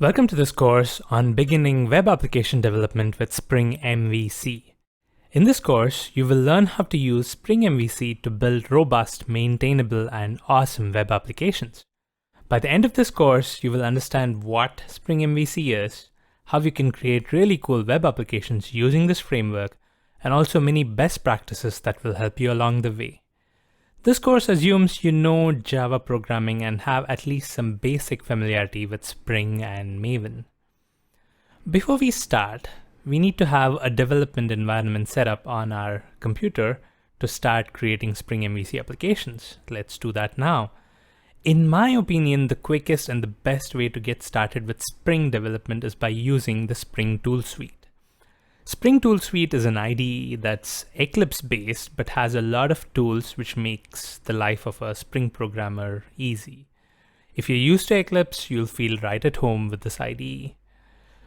Welcome to this course on beginning web application development with Spring MVC. In this course, you will learn how to use Spring MVC to build robust, maintainable, and awesome web applications. By the end of this course, you will understand what Spring MVC is, how you can create really cool web applications using this framework, and also many best practices that will help you along the way. This course assumes you know Java programming and have at least some basic familiarity with Spring and Maven. Before we start, we need to have a development environment set up on our computer to start creating Spring MVC applications. Let's do that now. In my opinion, the quickest and the best way to get started with Spring development is by using the Spring Tool Suite. Spring Tool Suite is an IDE that's Eclipse-based but has a lot of tools which makes the life of a Spring programmer easy. If you're used to Eclipse, you'll feel right at home with this IDE.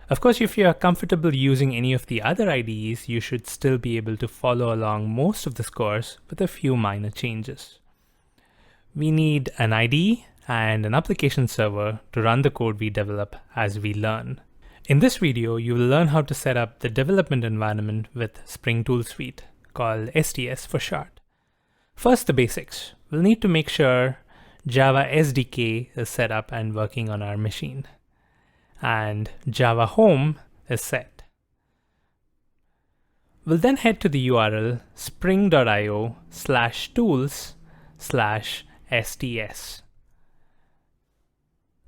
Of course, if you're comfortable using any of the other IDEs, you should still be able to follow along most of this course with a few minor changes. We need an IDE and an application server to run the code we develop as we learn. In this video, you will learn how to set up the development environment with Spring Tool Suite, called STS for short. First, the basics. We'll need to make sure Java SDK is set up and working on our machine, and Java Home is set. We'll then head to the URL spring.io/tools/STS.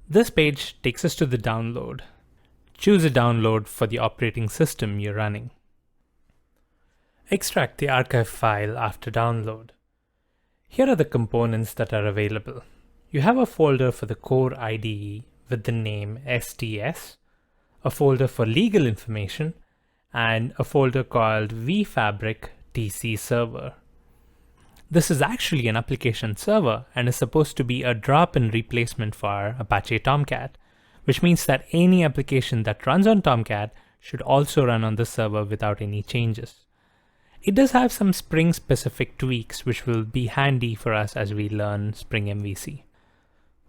This page takes us to the download. Choose a download for the operating system you're running. Extract the archive file after download. Here are the components that are available. You have a folder for the core IDE with the name STS, a folder for legal information, and a folder called vFabric TC Server. This is actually an application server and is supposed to be a drop-in replacement for Apache Tomcat, which means that any application that runs on Tomcat should also run on the server without any changes. It does have some Spring-specific tweaks which will be handy for us as we learn Spring MVC.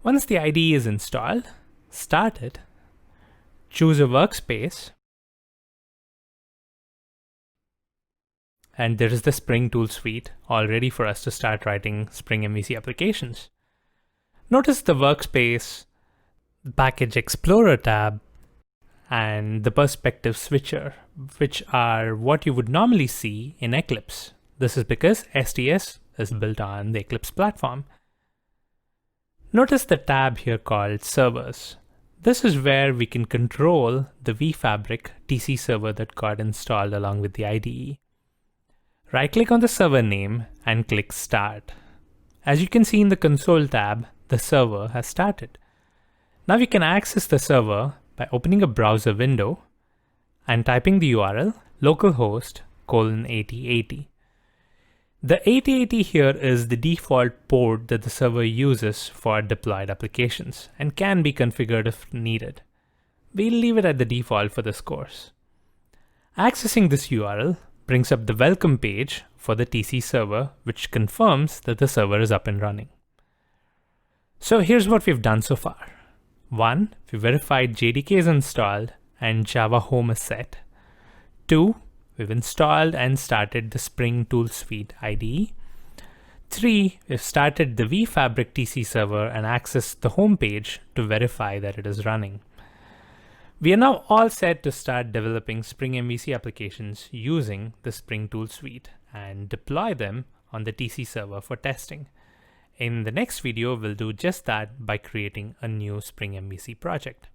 Once the IDE is installed, start it, choose a workspace, and there is the Spring Tool Suite all ready for us to start writing Spring MVC applications. Notice the workspace, the Package Explorer tab, and the Perspective Switcher, which are what you would normally see in Eclipse. This is because STS is built on the Eclipse platform. Notice the tab here called Servers. This is where we can control the vFabric TC server that got installed along with the IDE. Right-click on the server name and click Start. As you can see in the Console tab, the server has started. Now we can access the server by opening a browser window and typing the URL localhost:8080. The 8080 here is the default port that the server uses for deployed applications and can be configured if needed. We'll leave it at the default for this course. Accessing this URL brings up the welcome page for the TC server, which confirms that the server is up and running. So here's what we've done so far. 1. We verified JDK is installed and Java Home is set. 2. We've installed and started the Spring Tool Suite IDE. 3. We've started the vFabric TC server and accessed the home page to verify that it is running. We are now all set to start developing Spring MVC applications using the Spring Tool Suite and deploy them on the TC server for testing. In the next video, we'll do just that by creating a new Spring MVC project.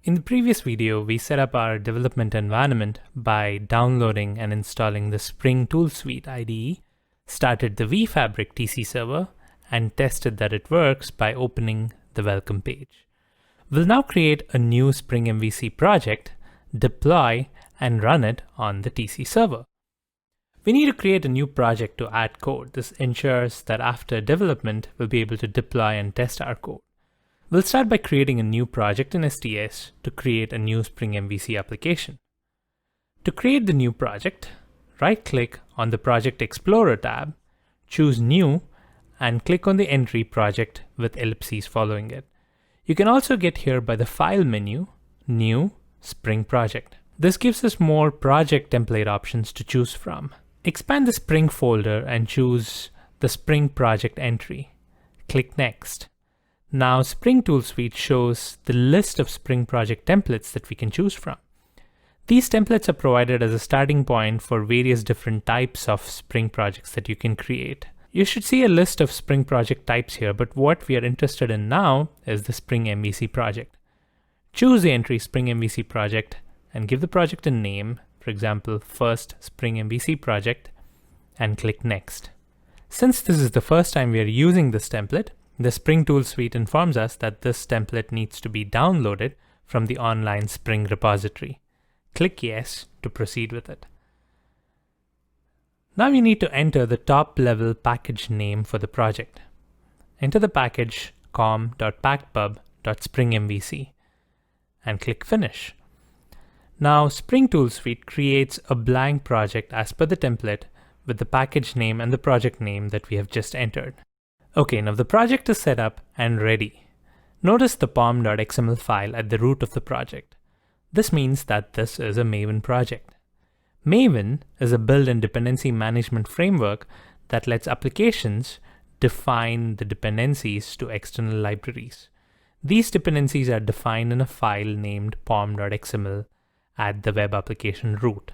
In the previous video, we set up our development environment by downloading and installing the Spring Tool Suite IDE, started the vFabric TC server, and tested that it works by opening the welcome page. We'll now create a new Spring MVC project, deploy, and run it on the TC server. We need to create a new project to add code. This ensures that after development, we'll be able to deploy and test our code. We'll start by creating a new project in STS to create a new Spring MVC application. To create the new project, right-click on the Project Explorer tab, choose New, and click on the entry project with ellipses following it. You can also get here by the File menu, New, Spring Project. This gives us more project template options to choose from. Expand the Spring folder and choose the Spring project entry. Click Next. Now Spring Tool Suite shows the list of Spring project templates that we can choose from. These templates are provided as a starting point for various different types of Spring projects that you can create. You should see a list of Spring project types here, but what we are interested in now is the Spring MVC project. Choose the entry Spring MVC project and give the project a name, for example, First Spring MVC project, and click Next. Since this is the first time we are using this template, the Spring Tool Suite informs us that this template needs to be downloaded from the online Spring repository. Click Yes to proceed with it. Now you need to enter the top-level package name for the project. Enter the package com.packpub.springmvc and click Finish. Now Spring Tool Suite creates a blank project as per the template with the package name and the project name that we have just entered. Okay, now the project is set up and ready. Notice the pom.xml file at the root of the project. This means that this is a Maven project. Maven is a build and dependency management framework that lets applications define the dependencies to external libraries. These dependencies are defined in a file named pom.xml at the web application root.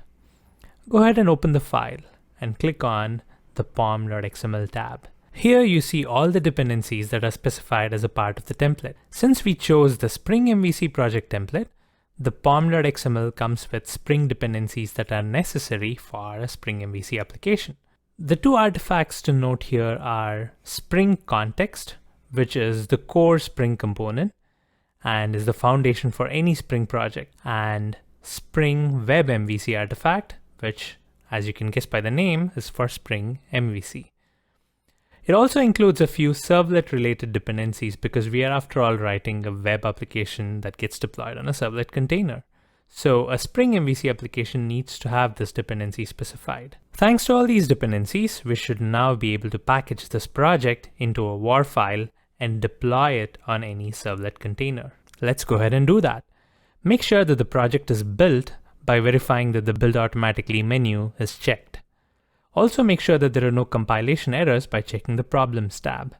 Go ahead and open the file and click on the pom.xml tab. Here you see all the dependencies that are specified as a part of the template. Since we chose the Spring MVC project template, the pom.xml comes with Spring dependencies that are necessary for a Spring MVC application. The two artifacts to note here are Spring Context, which is the core Spring component and is the foundation for any Spring project, and Spring Web MVC artifact, which, as you can guess by the name, is for Spring MVC. It also includes a few servlet-related dependencies because we are, after all, writing a web application that gets deployed on a servlet container. So a Spring MVC application needs to have this dependency specified. Thanks to all these dependencies, we should now be able to package this project into a WAR file and deploy it on any servlet container. Let's go ahead and do that. Make sure that the project is built by verifying that the Build Automatically menu is checked. Also make sure that there are no compilation errors by checking the Problems tab.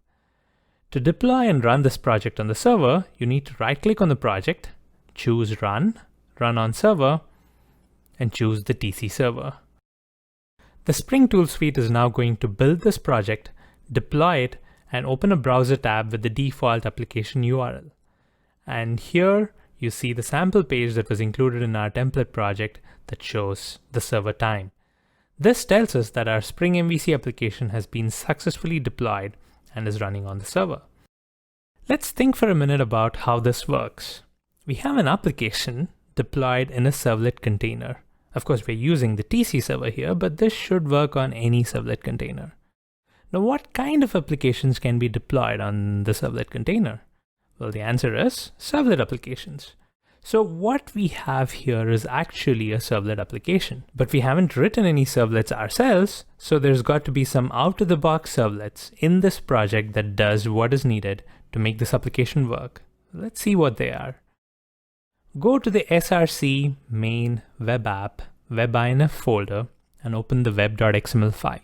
To deploy and run this project on the server, you need to right-click on the project, choose Run, Run on Server, and choose the TC server. The Spring Tool Suite is now going to build this project, deploy it, and open a browser tab with the default application URL. And here you see the sample page that was included in our template project that shows the server time. This tells us that our Spring MVC application has been successfully deployed and is running on the server. Let's think for a minute about how this works. We have an application deployed in a servlet container. Of course, we're using the TC server here, but this should work on any servlet container. Now, what kind of applications can be deployed on the servlet container? Well, the answer is servlet applications. So what we have here is actually a servlet application, but we haven't written any servlets ourselves, so there's got to be some out-of-the-box servlets in this project that does what is needed to make this application work. Let's see what they are. Go to the src main web app web.inf folder and open the web.xml file.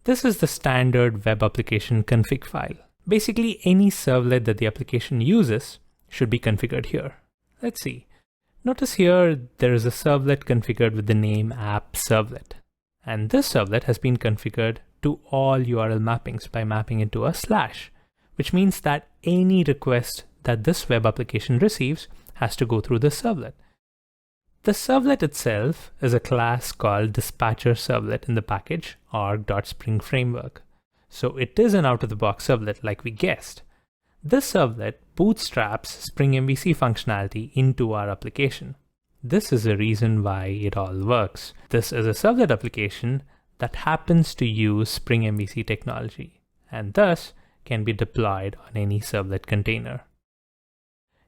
This is the standard web application config file. Basically, any servlet that the application uses should be configured here. Let's see. Notice here there is a servlet configured with the name app servlet. And this servlet has been configured to all URL mappings by mapping it to a /, which means that any request that this web application receives has to go through this servlet. The servlet itself is a class called dispatcher servlet in the package org.springframework. So it is an out-of-the-box servlet like we guessed. This servlet bootstraps Spring MVC functionality into our application. This is the reason why it all works. This is a servlet application that happens to use Spring MVC technology and thus can be deployed on any servlet container.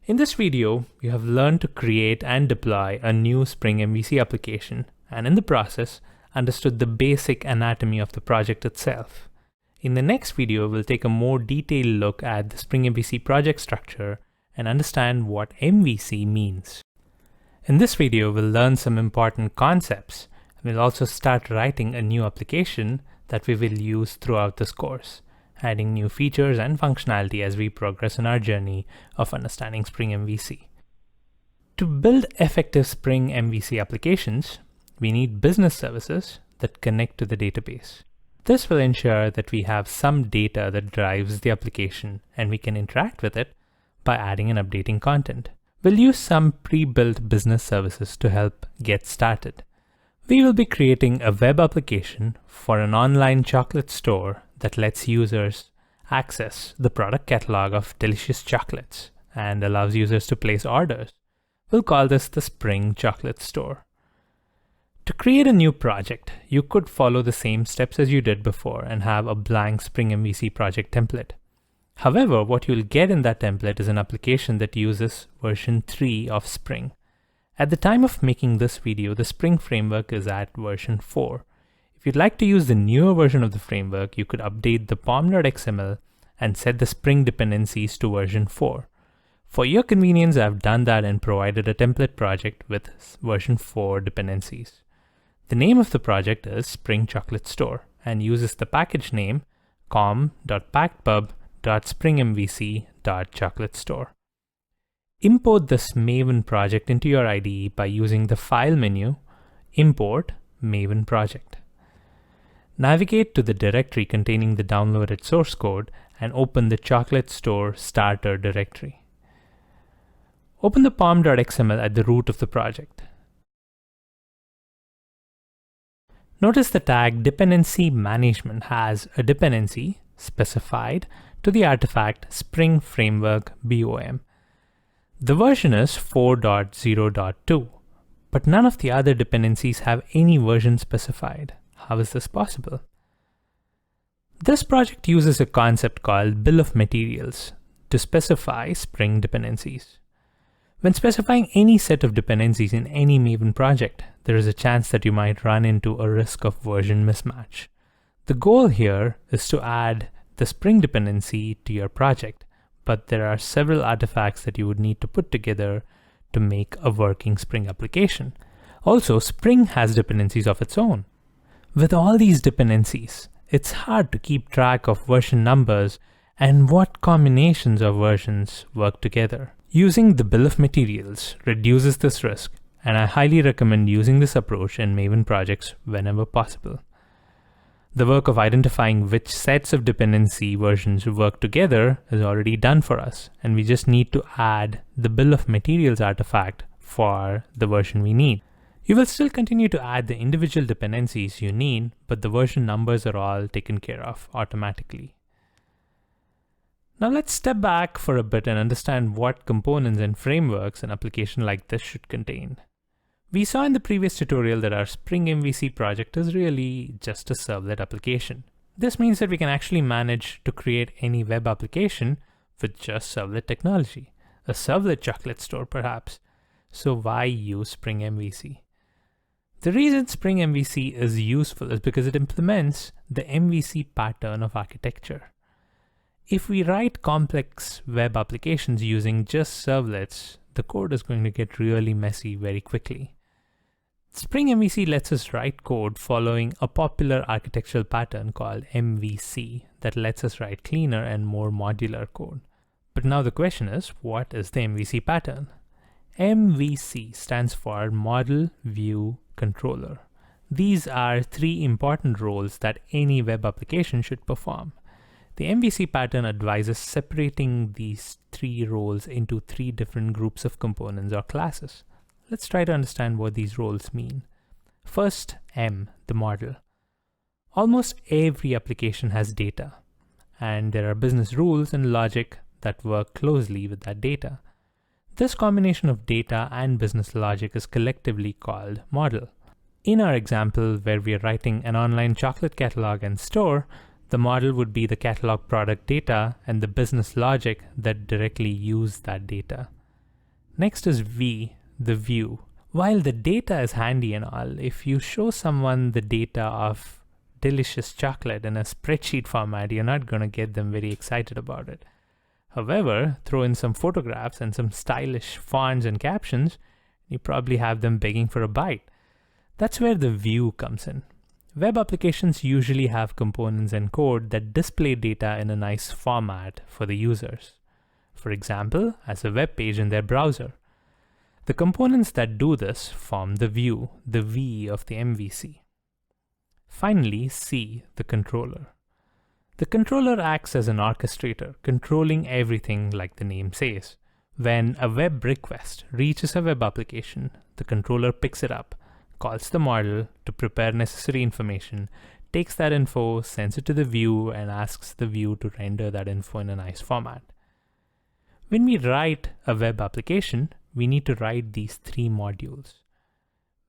In this video, you have learned to create and deploy a new Spring MVC application and in the process understood the basic anatomy of the project itself. In the next video, we'll take a more detailed look at the Spring MVC project structure and understand what MVC means. In this video, we'll learn some important concepts. We'll also start writing a new application that we will use throughout this course, adding new features and functionality as we progress in our journey of understanding Spring MVC. To build effective Spring MVC applications, we need business services that connect to the database. This will ensure that we have some data that drives the application and we can interact with it by adding and updating content. We'll use some pre-built business services to help get started. We will be creating a web application for an online chocolate store that lets users access the product catalog of delicious chocolates and allows users to place orders. We'll call this the Spring Chocolate Store. To create a new project, you could follow the same steps as you did before and have a blank Spring MVC project template. However, what you'll get in that template is an application that uses version 3 of Spring. At the time of making this video, the Spring framework is at version 4. If you'd like to use the newer version of the framework, you could update the pom.xml and set the Spring dependencies to version 4. For your convenience, I've done that and provided a template project with version 4 dependencies. The name of the project is Spring Chocolate Store and uses the package name com.packpub.springmvc.chocolatestore. Import this Maven project into your IDE by using the File menu, Import Maven Project. Navigate to the directory containing the downloaded source code and open the Chocolate Store Starter directory. Open the pom.xml at the root of the project. Notice the tag dependency management has a dependency specified to the artifact Spring Framework BOM. The version is 4.0.2, but none of the other dependencies have any version specified. How is this possible? This project uses a concept called Bill of Materials to specify Spring dependencies. When specifying any set of dependencies in any Maven project, there is a chance that you might run into a risk of version mismatch. The goal here is to add the Spring dependency to your project, but there are several artifacts that you would need to put together to make a working Spring application. Also, Spring has dependencies of its own. With all these dependencies, it's hard to keep track of version numbers and what combinations of versions work together. Using the Bill of Materials reduces this risk, and I highly recommend using this approach in Maven projects whenever possible. The work of identifying which sets of dependency versions work together is already done for us, and we just need to add the Bill of Materials artifact for the version we need. You will still continue to add the individual dependencies you need, but the version numbers are all taken care of automatically. Now let's step back for a bit and understand what components and frameworks an application like this should contain. We saw in the previous tutorial that our Spring MVC project is really just a servlet application. This means that we can actually manage to create any web application with just servlet technology, a servlet chocolate store perhaps. So why use Spring MVC? The reason Spring MVC is useful is because it implements the MVC pattern of architecture. If we write complex web applications using just servlets, the code is going to get really messy very quickly. Spring MVC lets us write code following a popular architectural pattern called MVC that lets us write cleaner and more modular code. But now the question is, what is the MVC pattern? MVC stands for Model View Controller. These are three important roles that any web application should perform. The MVC pattern advises separating these three roles into three different groups of components or classes. Let's try to understand what these roles mean. First, M, the model. Almost every application has data, and there are business rules and logic that work closely with that data. This combination of data and business logic is collectively called model. In our example, where we are writing an online chocolate catalog and store, the model would be the catalog product data and the business logic that directly use that data. Next is V, the view. While the data is handy and all, if you show someone the data of delicious chocolate in a spreadsheet format, you're not going to get them very excited about it. However, throw in some photographs and some stylish fonts and captions, you probably have them begging for a bite. That's where the view comes in. Web applications usually have components and code that display data in a nice format for the users. For example, as a web page in their browser. The components that do this form the view, the V of the MVC. Finally, C, the controller. The controller acts as an orchestrator, controlling everything like the name says. When a web request reaches a web application, the controller picks it up, calls the model to prepare necessary information, takes that info, sends it to the view, and asks the view to render that info in a nice format. When we write a web application, we need to write these three modules.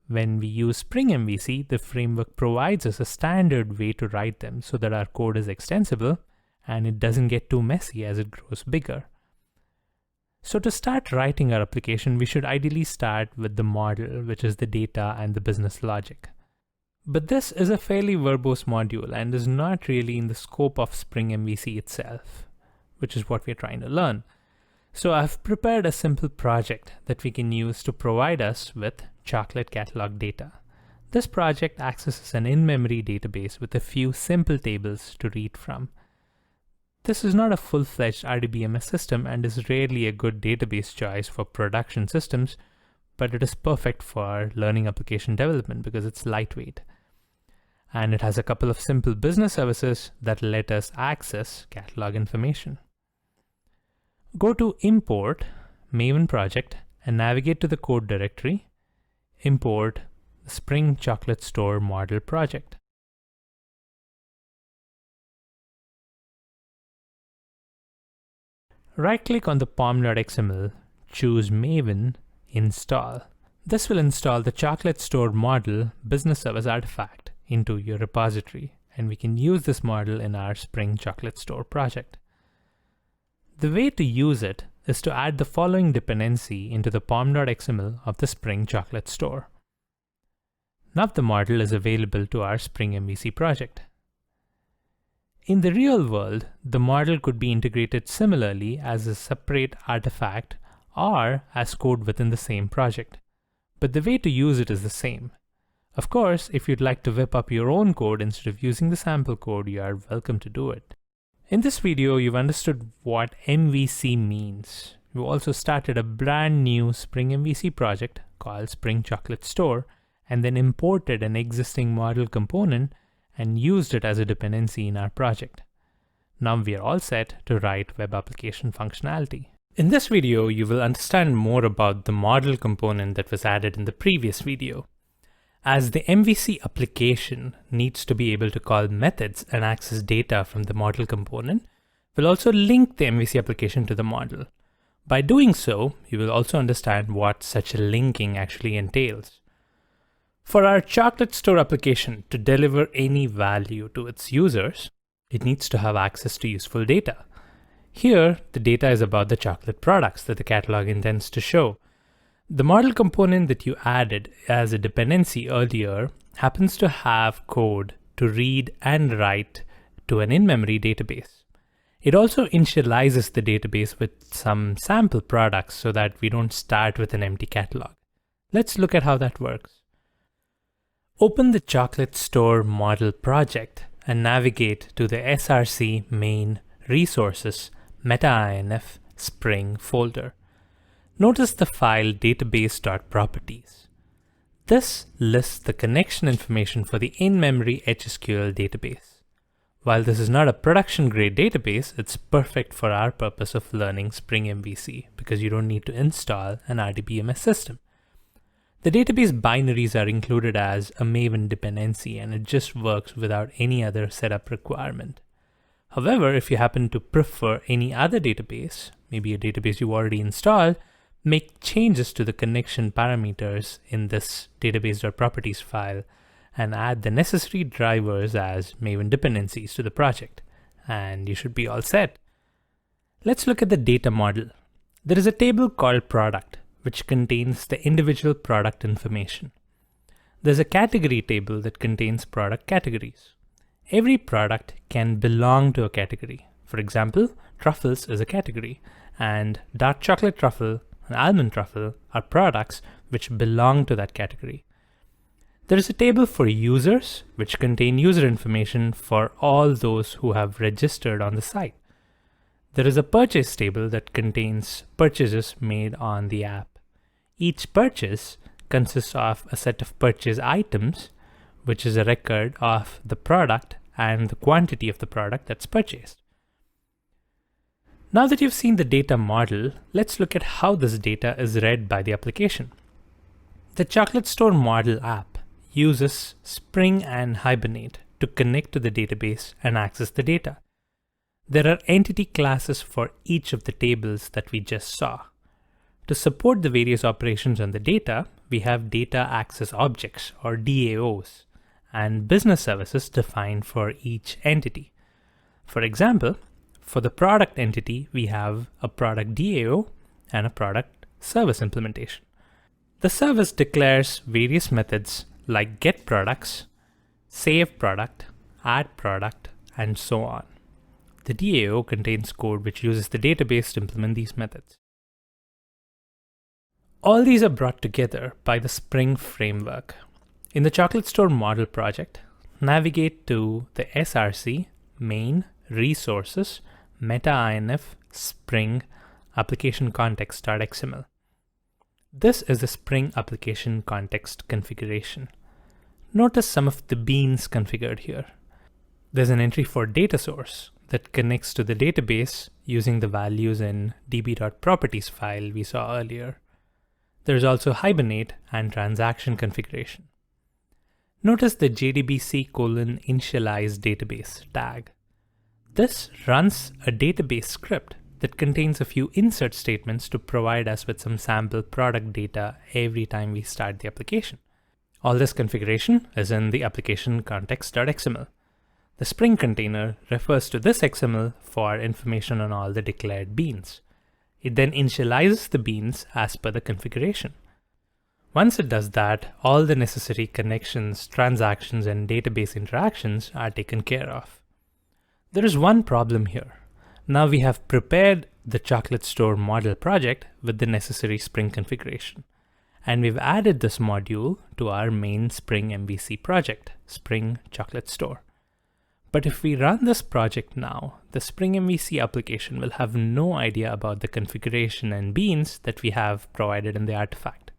When we use Spring MVC, the framework provides us a standard way to write them so that our code is extensible and it doesn't get too messy as it grows bigger. So to start writing our application, we should ideally start with the model, which is the data and the business logic. But this is a fairly verbose module and is not really in the scope of Spring MVC itself, which is what we're trying to learn. So I've prepared a simple project that we can use to provide us with chocolate catalog data. This project accesses an in-memory database with a few simple tables to read from. This is not a full-fledged RDBMS system and is rarely a good database choice for production systems, but it is perfect for learning application development because it's lightweight. And it has a couple of simple business services that let us access catalog information. Go to Import, Maven Project, and navigate to the code directory. Import the Spring Chocolate Store model project. Right-click on the pom.xml, choose Maven, Install. This will install the Chocolate Store model business service artifact into your repository, and we can use this model in our Spring Chocolate Store project. The way to use it is to add the following dependency into the pom.xml of the Spring Chocolate Store. Now the model is available to our Spring MVC project. In the real world, the model could be integrated similarly as a separate artifact or as code within the same project. But the way to use it is the same. Of course, if you'd like to whip up your own code instead of using the sample code, you are welcome to do it. In this video, you've understood what MVC means. We also started a brand new Spring MVC project called Spring Chocolate Store and then imported an existing model component and used it as a dependency in our project. Now we are all set to write web application functionality. In this video, you will understand more about the model component that was added in the previous video. As the MVC application needs to be able to call methods and access data from the model component, we'll also link the MVC application to the model. By doing so, you will also understand what such a linking actually entails. For our Chocolate Store application to deliver any value to its users, it needs to have access to useful data. Here, the data is about the chocolate products that the catalog intends to show. The model component that you added as a dependency earlier happens to have code to read and write to an in-memory database. It also initializes the database with some sample products so that we don't start with an empty catalog. Let's look at how that works. Open the Chocolate Store model project and navigate to the src main resources meta-inf spring folder. Notice the file database.properties. This lists the connection information for the in-memory HSQL database. While this is not a production-grade database, it's perfect for our purpose of learning Spring MVC because you don't need to install an RDBMS system. The database binaries are included as a Maven dependency and it just works without any other setup requirement. However, if you happen to prefer any other database, maybe a database you already installed, make changes to the connection parameters in this database.properties file and add the necessary drivers as Maven dependencies to the project, and you should be all set. Let's look at the data model. There is a table called product, which contains the individual product information. There's a category table that contains product categories. Every product can belong to a category. For example, truffles is a category, and dark chocolate truffle and almond truffle are products which belong to that category. There is a table for users, which contain user information for all those who have registered on the site. There is a purchase table that contains purchases made on the app. Each purchase consists of a set of purchase items, which is a record of the product and the quantity of the product that's purchased. Now that you've seen the data model, let's look at how this data is read by the application. The Chocolate Store model app uses Spring and Hibernate to connect to the database and access the data. There are entity classes for each of the tables that we just saw. To support the various operations on the data, we have data access objects, or DAOs, and business services defined for each entity. For example, for the product entity, we have a product DAO and a product service implementation. The service declares various methods like get products, save product, add product, and so on. The DAO contains code which uses the database to implement these methods. All these are brought together by the Spring framework. In the Chocolate Store model project, navigate to the SRC, main, resources, meta-inf, Spring, application context.xml. This is the Spring application context configuration. Notice some of the beans configured here. There's an entry for data source that connects to the database using the values in db.properties file we saw earlier. There's also Hibernate and transaction configuration. Notice the jdbc::initialize database tag. This runs a database script that contains a few insert statements to provide us with some sample product data every time we start the application. All this configuration is in the application context.xml. The Spring container refers to this XML for information on all the declared beans. It then initializes the beans as per the configuration. Once it does that, all the necessary connections, transactions, and database interactions are taken care of. There is one problem here. Now we have prepared the Chocolate Store model project with the necessary Spring configuration. And we've added this module to our main Spring MVC project, Spring Chocolate Store. But if we run this project now, the Spring MVC application will have no idea about the configuration and beans that we have provided in the artifact.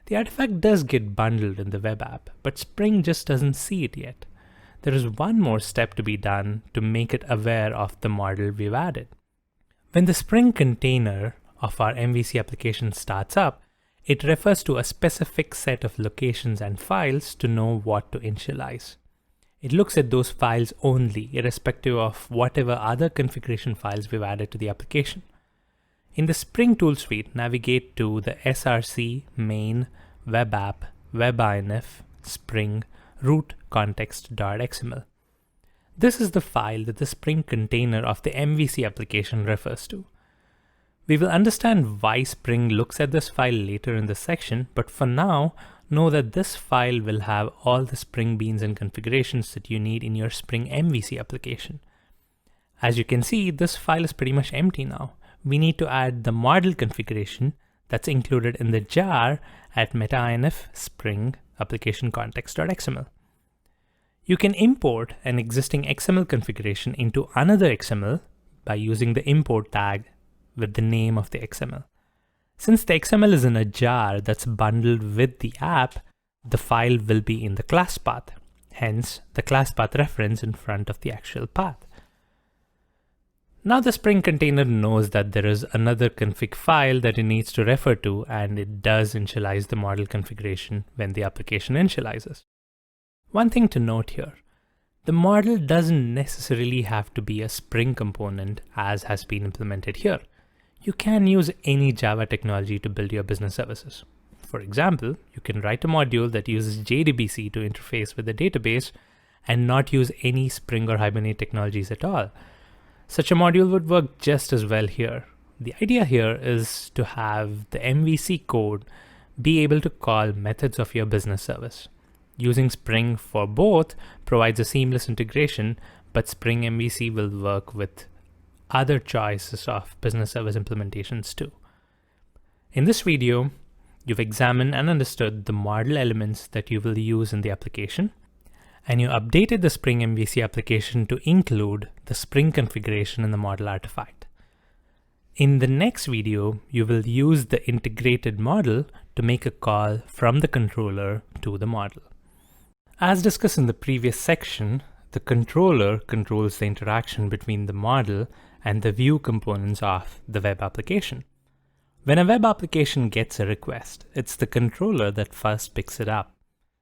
The artifact does get bundled in the web app, but Spring just doesn't see it yet. There is one more step to be done to make it aware of the model we've added. When the Spring container of our MVC application starts up, it refers to a specific set of locations and files to know what to initialize. It looks at those files only, irrespective of whatever other configuration files we've added to the application. In the Spring tool suite, navigate to the src, main, web app, web-inf, Spring, root context.xml. This is the file that the Spring container of the MVC application refers to. We will understand why Spring looks at this file later in this section, but for now, know that this file will have all the Spring beans and configurations that you need in your Spring MVC application. As you can see, this file is pretty much empty now. We need to add the model configuration that's included in the jar at meta-inf Spring application context.xml. You can import an existing XML configuration into another XML by using the import tag with the name of the XML. Since the XML is in a jar that's bundled with the app, the file will be in the class path, hence the class path reference in front of the actual path. Now the Spring container knows that there is another config file that it needs to refer to, and it does initialize the model configuration when the application initializes. One thing to note here, the model doesn't necessarily have to be a Spring component as has been implemented here. You can use any Java technology to build your business services. For example, you can write a module that uses JDBC to interface with the database and not use any Spring or Hibernate technologies at all. Such a module would work just as well here. The idea here is to have the MVC code be able to call methods of your business service. Using Spring for both provides a seamless integration, but Spring MVC will work with other choices of business service implementations too. In this video, you've examined and understood the model elements that you will use in the application, and you updated the Spring MVC application to include the Spring configuration in the model artifact. In the next video, you will use the integrated model to make a call from the controller to the model. As discussed in the previous section, the controller controls the interaction between the model and the view components of the web application. When a web application gets a request, it's the controller that first picks it up.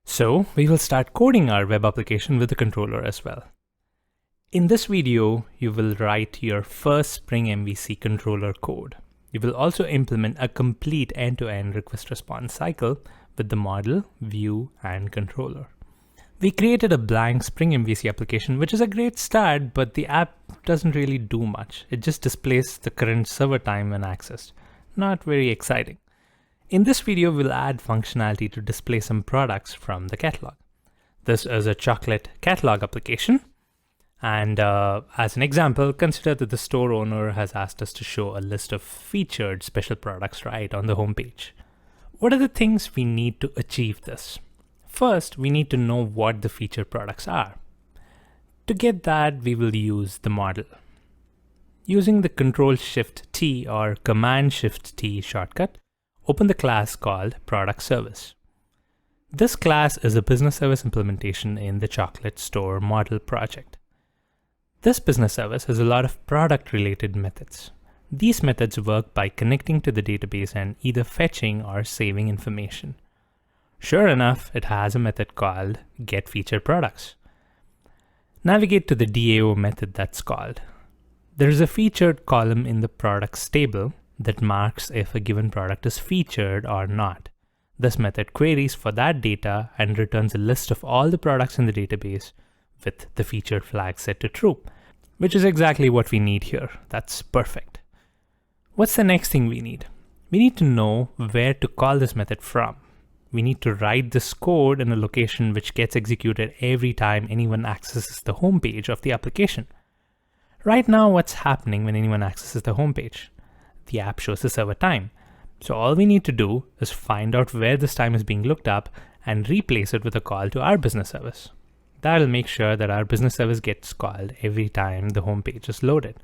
So we will start coding our web application with the controller as well. In this video, you will write your first Spring MVC controller code. You will also implement a complete end-to-end request response cycle with the model, view, and controller. We created a blank Spring MVC application, which is a great start, but the app doesn't really do much. It just displays the current server time when accessed. Not very exciting. In this video, we'll add functionality to display some products from the catalog. This is a chocolate catalog application. And as an example, consider that the store owner has asked us to show a list of featured special products right on the homepage. What are the things we need to achieve this? First, we need to know what the featured products are. To get that, we will use the model. Using the Control-Shift-T or Command-Shift-T shortcut, open the class called Product Service. This class is a business service implementation in the chocolate store model project. This business service has a lot of product-related methods. These methods work by connecting to the database and either fetching or saving information. Sure enough, it has a method called getFeaturedProducts. Navigate to the DAO method that's called. There is a featured column in the products table that marks if a given product is featured or not. This method queries for that data and returns a list of all the products in the database with the featured flag set to true, which is exactly what we need here. That's perfect. What's the next thing we need? We need to know where to call this method from. We need to write this code in a location which gets executed every time anyone accesses the home page of the application. Right now, what's happening when anyone accesses the home page? The app shows the server time. So all we need to do is find out where this time is being looked up and replace it with a call to our business service. That'll make sure that our business service gets called every time the home page is loaded.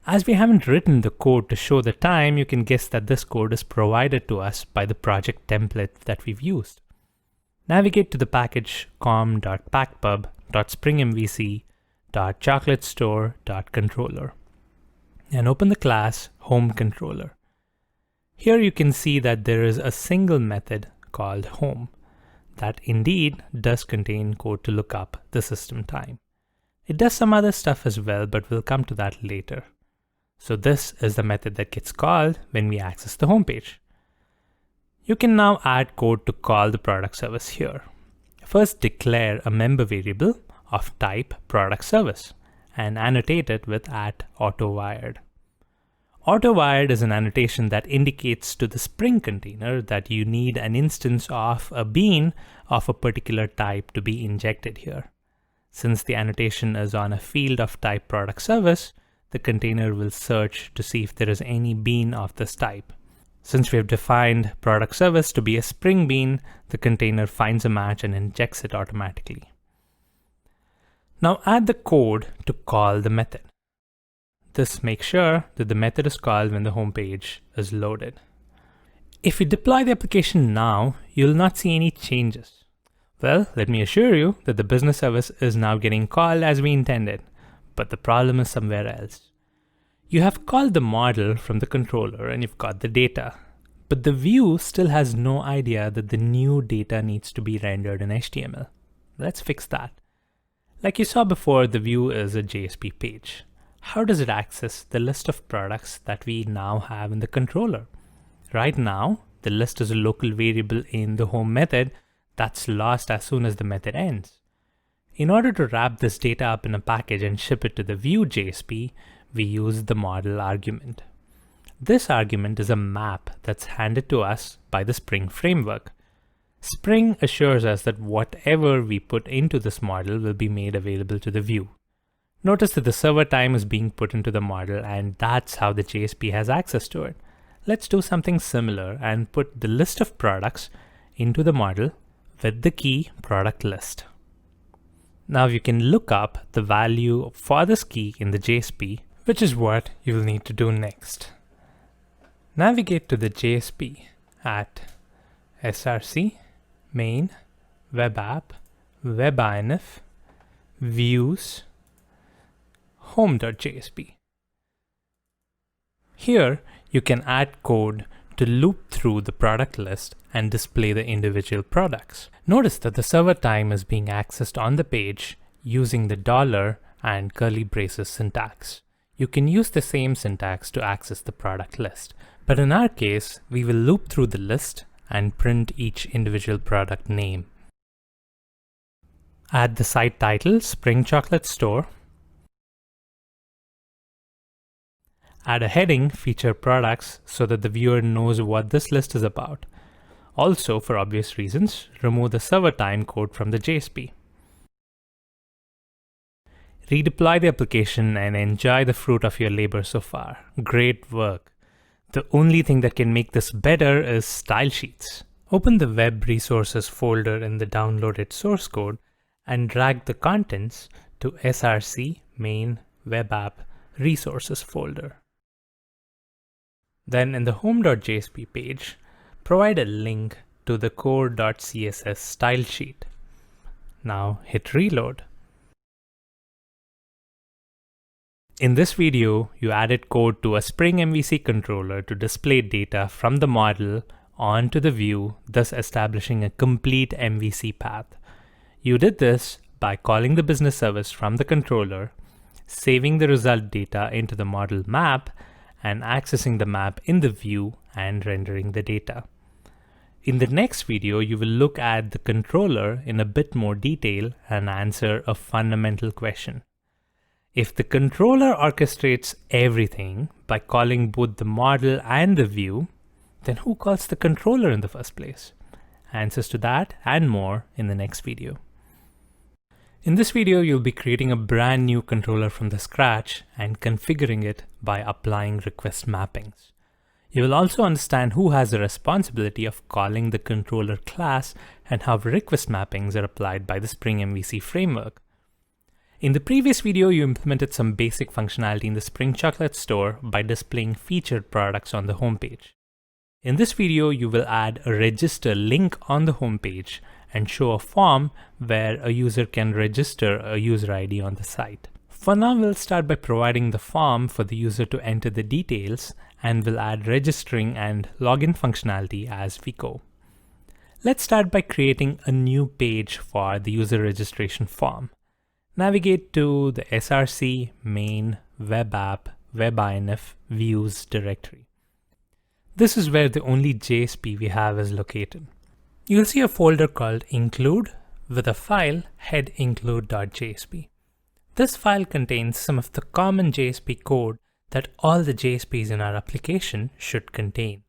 As we haven't written the code to show the time, you can guess that this code is provided to us by the project template that we've used. Navigate to the package com.packpub.springmvc.chocolatestore.controller and open the class homeController. Here you can see that there is a single method called home that indeed does contain code to look up the system time. It does some other stuff as well, but we'll come to that later. So this is the method that gets called when we access the home page. You can now add code to call the product service here. First, declare a member variable of type product service and annotate it with @autowired. Autowired is an annotation that indicates to the Spring container that you need an instance of a bean of a particular type to be injected here. Since the annotation is on a field of type product service, the container will search to see if there is any bean of this type. Since we have defined product service to be a Spring bean, the container finds a match and injects it automatically. Now add the code to call the method. This makes sure that the method is called when the home page is loaded. If you deploy the application now, you'll not see any changes. Well, let me assure you that the business service is now getting called as we intended, but the problem is somewhere else. You have called the model from the controller and you've got the data, but the view still has no idea that the new data needs to be rendered in HTML. Let's fix that. Like you saw before, the view is a JSP page. How does it access the list of products that we now have in the controller? Right now, the list is a local variable in the home method that's lost as soon as the method ends. In order to wrap this data up in a package and ship it to the view JSP, we use the model argument. This argument is a map that's handed to us by the Spring framework. Spring assures us that whatever we put into this model will be made available to the view. Notice that the server time is being put into the model, and that's how the JSP has access to it. Let's do something similar and put the list of products into the model with the key product list. Now you can look up the value for this key in the JSP, which is what you will need to do next. Navigate to the JSP at src, main, web app, web-inf, views, home.jsp. Here you can add code to loop through the product list and display the individual products. Notice that the server time is being accessed on the page using the dollar and curly braces syntax. You can use the same syntax to access the product list, but in our case, we will loop through the list and print each individual product name. Add the site title, Spring Chocolate Store. Add a heading, Feature Products, so that the viewer knows what this list is about. Also, for obvious reasons, remove the server time code from the JSP. Redeploy the application and enjoy the fruit of your labor so far. Great work. The only thing that can make this better is style sheets. Open the web resources folder in the downloaded source code and drag the contents to src main web app resources folder. Then in the home.jsp page, provide a link to the core.css style sheet. Now hit reload. In this video, you added code to a Spring MVC controller to display data from the model onto the view, thus establishing a complete MVC path. You did this by calling the business service from the controller, saving the result data into the model map, and accessing the map in the view and rendering the data. In the next video, you will look at the controller in a bit more detail and answer a fundamental question. If the controller orchestrates everything by calling both the model and the view, then who calls the controller in the first place? Answers to that and more in the next video. In this video, you'll be creating a brand new controller from the scratch and configuring it by applying request mappings. You will also understand who has the responsibility of calling the controller class and how request mappings are applied by the Spring MVC framework. In the previous video, you implemented some basic functionality in the Spring Chocolate Store by displaying featured products on the homepage. In this video, you will add a register link on the homepage and show a form where a user can register a user ID on the site. For now, we'll start by providing the form for the user to enter the details, and we'll add registering and login functionality as we go. Let's start by creating a new page for the user registration form. Navigate to the src main web app web-inf views directory. This is where the only JSP we have is located. You'll see a folder called include with a file head include.jsp. This file contains some of the common JSP code that all the JSPs in our application should contain.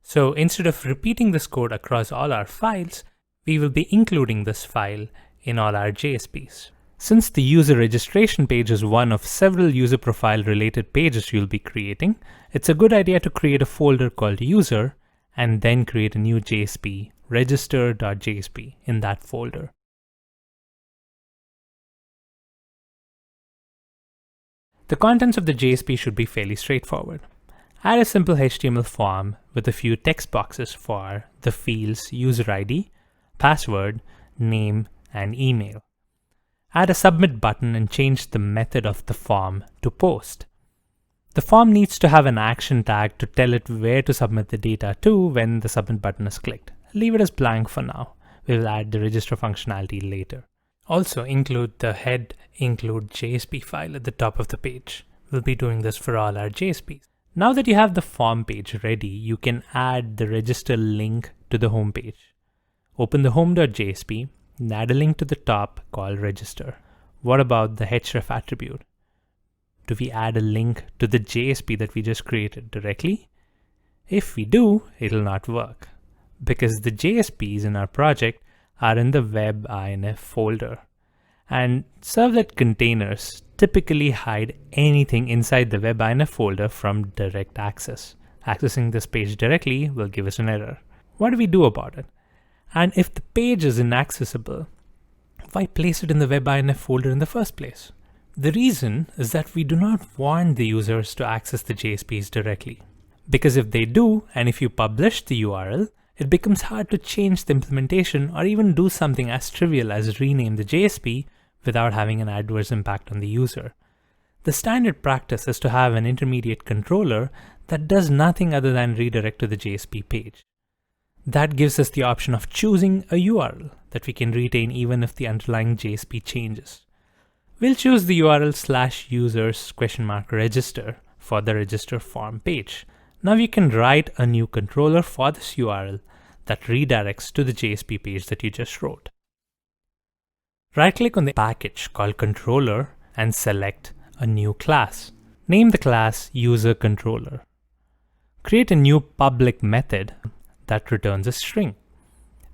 So instead of repeating this code across all our files, we will be including this file in all our JSPs. Since the user registration page is one of several user profile related pages you'll be creating, it's a good idea to create a folder called user and then create a new JSP, register.jsp, in that folder. The contents of the JSP should be fairly straightforward. Add a simple HTML form with a few text boxes for the fields user ID, password, name, and email. Add a submit button and change the method of the form to post. The form needs to have an action tag to tell it where to submit the data to when the submit button is clicked. Leave it as blank for now. We will add the register functionality later. Also include the head include JSP file at the top of the page. We'll be doing this for all our JSPs. Now that you have the form page ready, you can add the register link to the home page. Open the home.jsp and add a link to the top called register. What about the href attribute? Do we add a link to the JSP that we just created directly? If we do, it'll not work because the JSPs in our project are in the web-inf folder. And servlet containers typically hide anything inside the webinf folder from direct access. Accessing this page directly will give us an error. What do we do about it? And if the page is inaccessible, why place it in the webinf folder in the first place? The reason is that we do not want the users to access the JSPs directly. Because if they do, and if you publish the URL, it becomes hard to change the implementation or even do something as trivial as rename the JSP without having an adverse impact on the user. The standard practice is to have an intermediate controller that does nothing other than redirect to the JSP page. That gives us the option of choosing a URL that we can retain even if the underlying JSP changes. We'll choose the URL /users?register for the register form page. Now you can write a new controller for this URL that redirects to the JSP page that you just wrote. Right-click on the package called controller and select a new class. Name the class user_controller. Create a new public method that returns a string.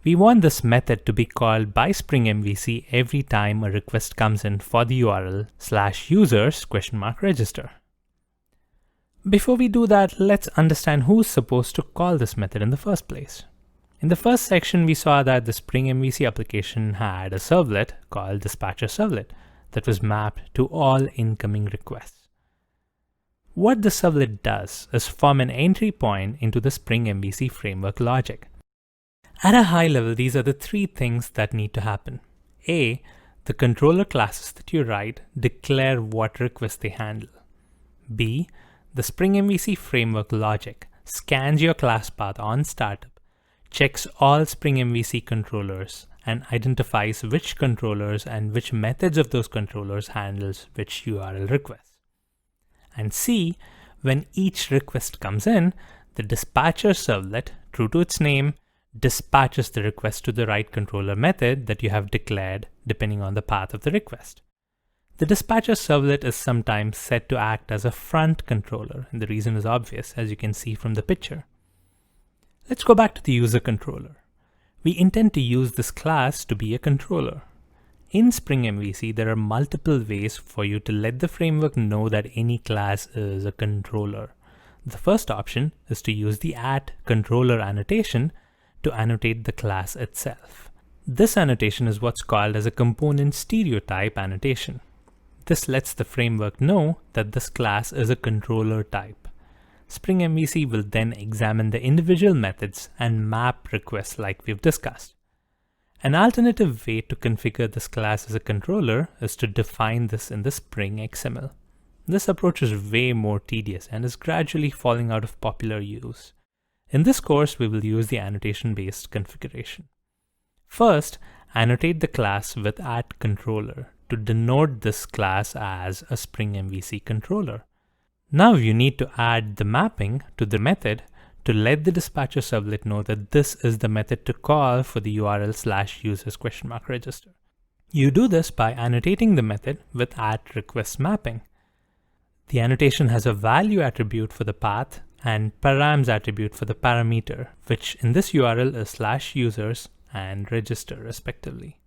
We want this method to be called by Spring MVC every time a request comes in for the URL /users?register. Before we do that, let's understand who's supposed to call this method in the first place. In the first section, we saw that the Spring MVC application had a servlet called dispatcher servlet that was mapped to all incoming requests. What the servlet does is form an entry point into the Spring MVC framework logic. At a high level, these are the three things that need to happen. A, the controller classes that you write declare what requests they handle. B, the Spring MVC framework logic scans your class path on startup, checks all Spring MVC controllers, and identifies which controllers and which methods of those controllers handles which URL requests. And C, when each request comes in, the dispatcher servlet, true to its name, dispatches the request to the right controller method that you have declared depending on the path of the request. The dispatcher servlet is sometimes set to act as a front controller, and the reason is obvious, as you can see from the picture. Let's go back to the user controller. We intend to use this class to be a controller. In Spring MVC, there are multiple ways for you to let the framework know that any class is a controller. The first option is to use the @controller annotation to annotate the class itself. This annotation is what's called as a component stereotype annotation. This lets the framework know that this class is a controller type. Spring MVC will then examine the individual methods and map requests like we've discussed. An alternative way to configure this class as a controller is to define this in the Spring XML. This approach is way more tedious and is gradually falling out of popular use. In this course, we will use the annotation-based configuration. First, annotate the class with @controller to denote this class as a Spring MVC controller. Now you need to add the mapping to the method to let the dispatcher servlet know that this is the method to call for the URL /users?register. You do this by annotating the method with @requestMapping. The annotation has a value attribute for the path and params attribute for the parameter, which in this URL is /users and register respectively.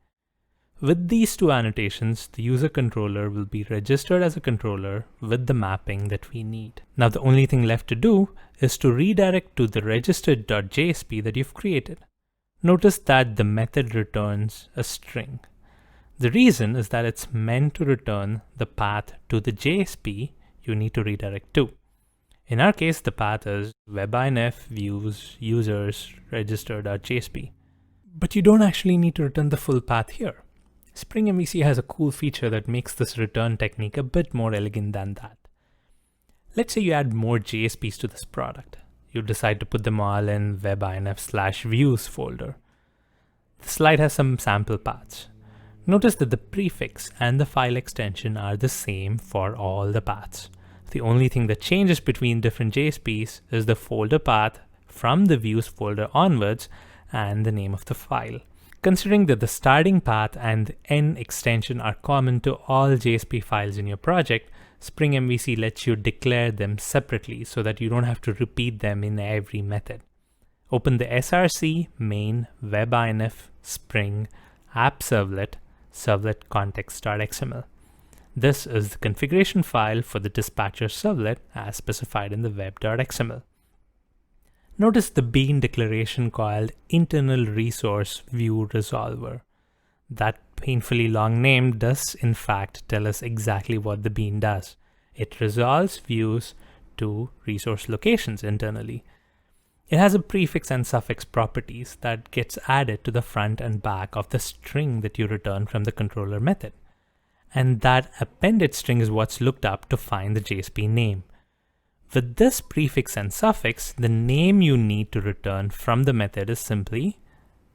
With these two annotations, the user controller will be registered as a controller with the mapping that we need. Now the only thing left to do is to redirect to the registered.jsp that you've created. Notice that the method returns a string. The reason is that it's meant to return the path to the JSP you need to redirect to. In our case, the path is webinf views users register.jsp. But you don't actually need to return the full path here. Spring MVC has a cool feature that makes this return technique a bit more elegant than that. Let's say you add more JSPs to this product. You decide to put them all in webinf/views folder. The slide has some sample paths. Notice that the prefix and the file extension are the same for all the paths. The only thing that changes between different JSPs is the folder path from the views folder onwards and the name of the file. Considering that the starting path and the end extension are common to all JSP files in your project, Spring MVC lets you declare them separately so that you don't have to repeat them in every method. Open the src main webinf spring app servlet servlet context.xml. This is the configuration file for the dispatcher servlet as specified in the web.xml. Notice the bean declaration called internal resource view resolver. That painfully long name does in fact tell us exactly what the bean does. It resolves views to resource locations internally. It has a prefix and suffix properties that gets added to the front and back of the string that you return from the controller method. And that appended string is what's looked up to find the JSP name. With this prefix and suffix, the name you need to return from the method is simply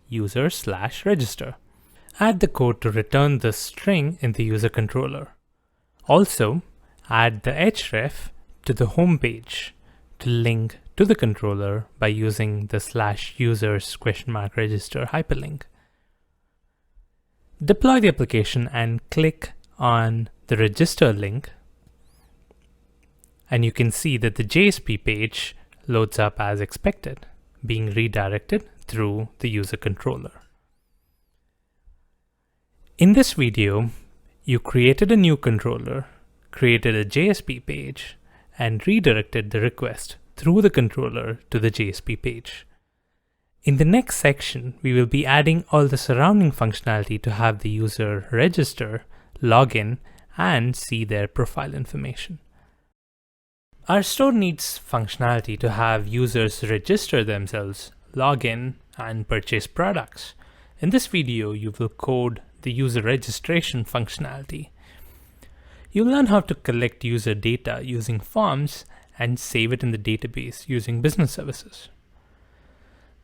user/register. Add the code to return this string in the user controller. Also, add the href to the home page to link to the controller by using the /users?register hyperlink. Deploy the application and click on the register link, and you can see that the JSP page loads up as expected, being redirected through the user controller. In this video, you created a new controller, created a JSP page, and redirected the request through the controller to the JSP page. In the next section, we will be adding all the surrounding functionality to have the user register, log in, and see their profile information. Our store needs functionality to have users register themselves, log in, and purchase products. In this video, you will code the user registration functionality. You'll learn how to collect user data using forms and save it in the database using business services.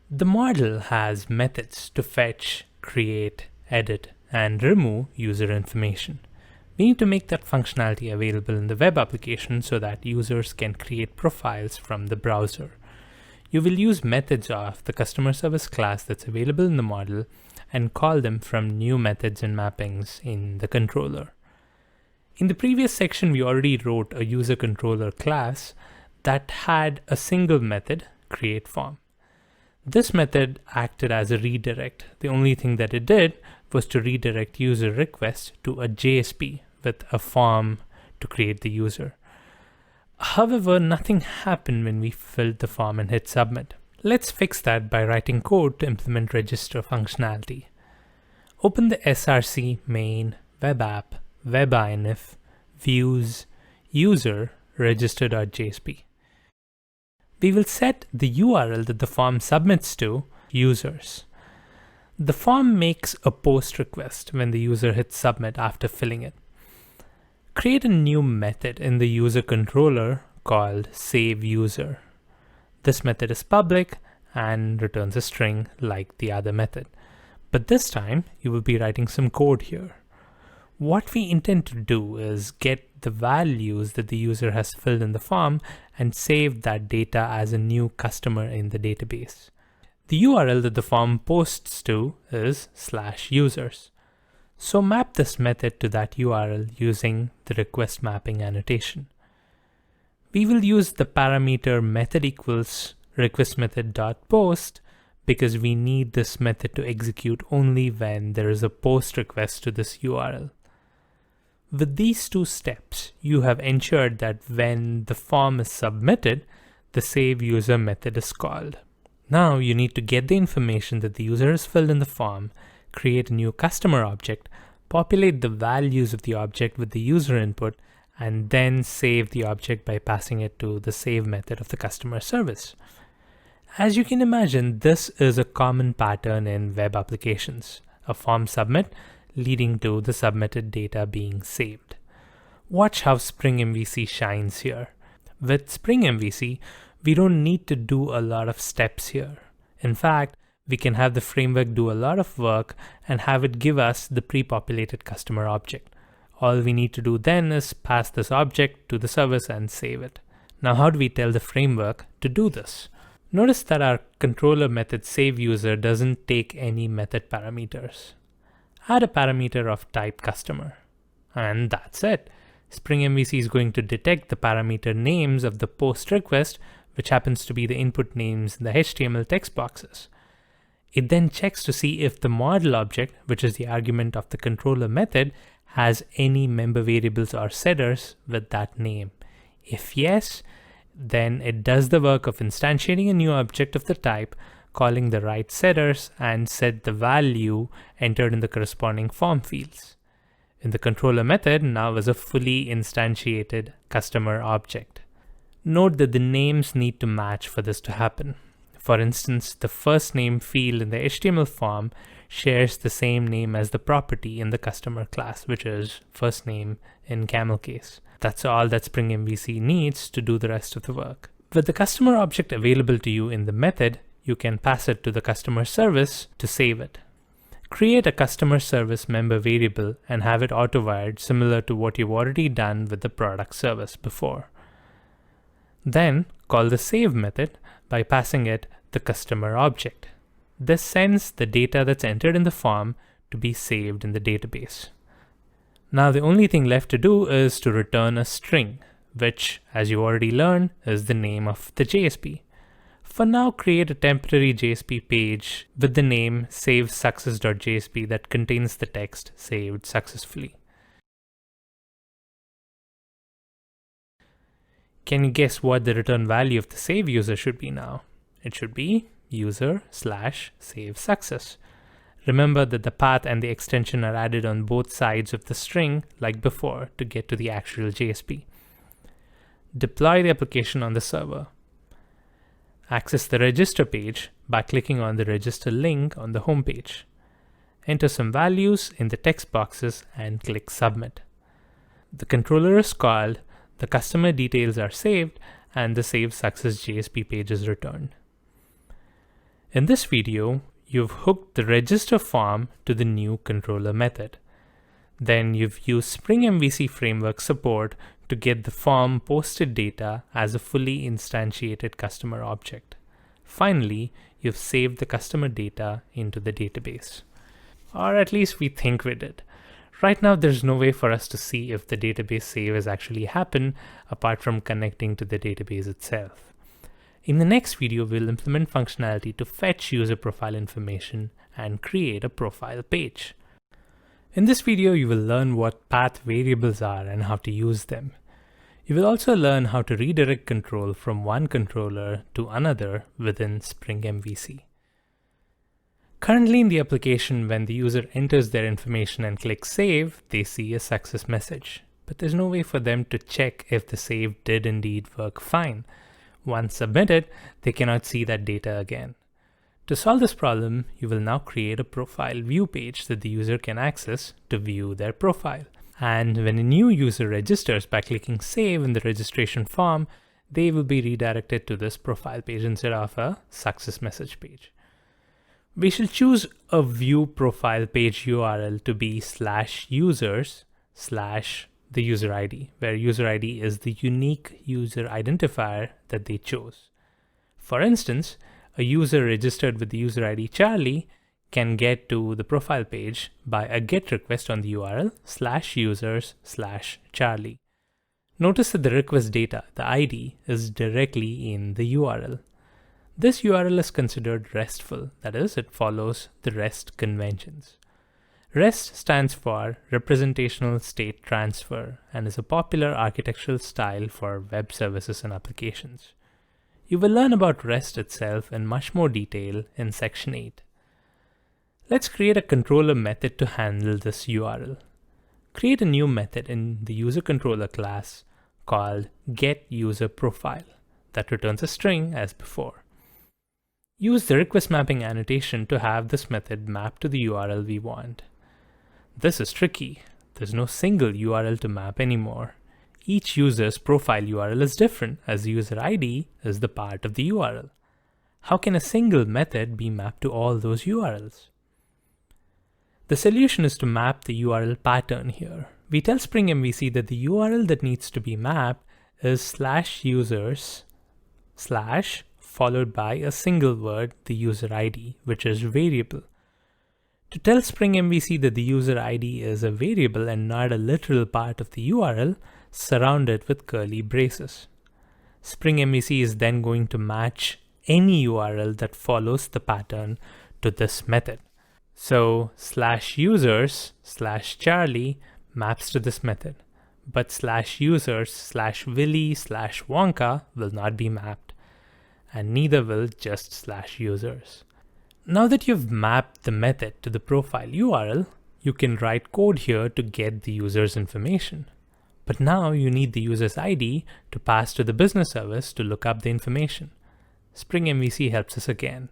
The model has methods to fetch, create, edit, and remove user information. We need to make that functionality available in the web application so that users can create profiles from the browser. You will use methods of the customer service class that's available in the model and call them from new methods and mappings in the controller. In the previous section, we already wrote a user controller class that had a single method, createForm. This method acted as a redirect. The only thing that it did was to redirect user requests to a JSP with a form to create the user. However, nothing happened when we filled the form and hit submit. Let's fix that by writing code to implement register functionality. Open the src main web app webinf views user register.jsp. We will set the URL that the form submits to users. The form makes a post request when the user hits submit after filling it. Create a new method in the user controller called saveUser. This method is public and returns a string like the other method. But this time, you will be writing some code here. What we intend to do is get the values that the user has filled in the form and save that data as a new customer in the database. The URL that the form posts to is /users. So map this method to that URL using the request mapping annotation. We will use the parameter method equals request method.post because we need this method to execute only when there is a post request to this URL. With these two steps, you have ensured that when the form is submitted, the saveUser method is called. Now you need to get the information that the user has filled in the form, create a new customer object, populate the values of the object with the user input, and then save the object by passing it to the save method of the customer service. As you can imagine, this is a common pattern in web applications, a form submit leading to the submitted data being saved. Watch how Spring MVC shines here. With Spring MVC, we don't need to do a lot of steps here. In fact, we can have the framework do a lot of work and have it give us the pre-populated customer object. All we need to do then is pass this object to the service and save it. Now, how do we tell the framework to do this? Notice that our controller method saveUser doesn't take any method parameters. Add a parameter of type customer. And that's it. Spring MVC is going to detect the parameter names of the post request, which happens to be the input names in the HTML text boxes. It then checks to see if the model object, which is the argument of the controller method, has any member variables or setters with that name. If yes, then it does the work of instantiating a new object of the type, calling the right setters, and set the value entered in the corresponding form fields. In the controller method now is a fully instantiated customer object. Note that the names need to match for this to happen. For instance, the first name field in the HTML form shares the same name as the property in the customer class, which is first name in camel case. That's all that Spring MVC needs to do the rest of the work. With the customer object available to you in the method, you can pass it to the customer service to save it. Create a customer service member variable and have it auto-wired similar to what you've already done with the product service before. Then call the save method by passing it the customer object. This sends the data that's entered in the form to be saved in the database. Now the only thing left to do is to return a string, which, as you already learned, is the name of the JSP. For now, create a temporary JSP page with the name savesuccess.jsp that contains the text saved successfully. Can you guess what the return value of the save user should be now? It should be user/savesuccess. Remember that the path and the extension are added on both sides of the string like before to get to the actual JSP. Deploy the application on the server. Access the register page by clicking on the register link on the home page. Enter some values in the text boxes and click submit. The controller is called, the customer details are saved, and the save success JSP page is returned. In this video, you've hooked the register form to the new controller method. Then you've used Spring MVC framework support to get the form posted data as a fully instantiated customer object. Finally, you've saved the customer data into the database. Or at least we think we did. Right now, there's no way for us to see if the database save has actually happened apart from connecting to the database itself. In the next video, we'll implement functionality to fetch user profile information and create a profile page. In this video, you will learn what path variables are and how to use them. You will also learn how to redirect control from one controller to another within Spring MVC. Currently in the application, when the user enters their information and clicks save, they see a success message. But there's no way for them to check if the save did indeed work fine. Once submitted, they cannot see that data again. To solve this problem, you will now create a profile view page that the user can access to view their profile. And when a new user registers by clicking save in the registration form, they will be redirected to this profile page instead of a success message page. We shall choose a view profile page URL to be /users/the user ID, where user ID is the unique user identifier that they chose. For instance, a user registered with the user ID Charlie can get to the profile page by a GET request on the URL /users/Charlie. Notice that the request data, the ID, is directly in the URL. This URL is considered RESTful, that is, it follows the REST conventions. REST stands for Representational State Transfer and is a popular architectural style for web services and applications. You will learn about REST itself in much more detail in section 8. Let's create a controller method to handle this URL. Create a new method in the user controller class called getUserProfile that returns a string as before. Use the request mapping annotation to have this method map to the URL we want. This is tricky. There's no single URL to map anymore. Each user's profile URL is different, as the user ID is the part of the URL. How can a single method be mapped to all those URLs? The solution is to map the URL pattern here. We tell Spring MVC that the URL that needs to be mapped is /users/ followed by a single word, the user ID, which is variable. To tell Spring MVC that the user ID is a variable and not a literal part of the URL, surround it with curly braces. Spring MVC is then going to match any URL that follows the pattern to this method. So /users/Charlie maps to this method, but /users/Willy/Wonka will not be mapped, and neither will just /users. Now that you've mapped the method to the profile URL, you can write code here to get the user's information. But now you need the user's ID to pass to the business service to look up the information. Spring MVC helps us again.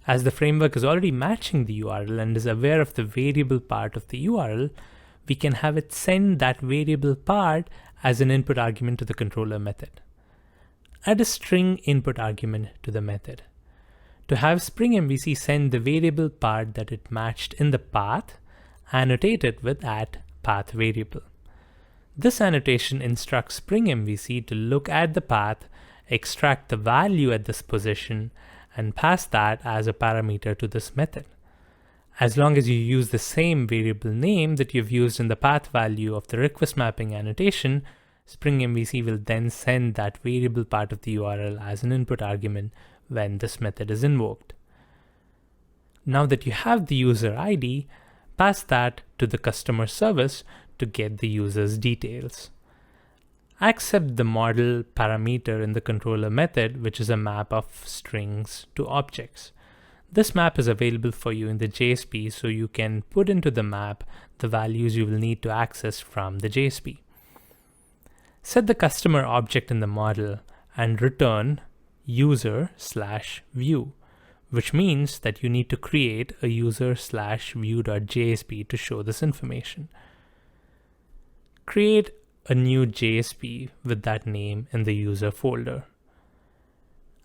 As the framework is already matching the URL and is aware of the variable part of the URL, we can have it send that variable part as an input argument to the controller method. Add a string input argument to the method. To have Spring MVC send the variable part that it matched in the path, annotate it with @path variable. This annotation instructs Spring MVC to look at the path, extract the value at this position, and pass that as a parameter to this method. As long as you use the same variable name that you've used in the path value of the request mapping annotation, Spring MVC will then send that variable part of the URL as an input argument when this method is invoked. Now that you have the user ID, pass that to the customer service to get the user's details. Accept the model parameter in the controller method, which is a map of strings to objects. This map is available for you in the JSP, so you can put into the map the values you will need to access from the JSP. Set the customer object in the model and return user/view, which means that you need to create a user/view.jsp to show this information. Create a new JSP with that name in the user folder.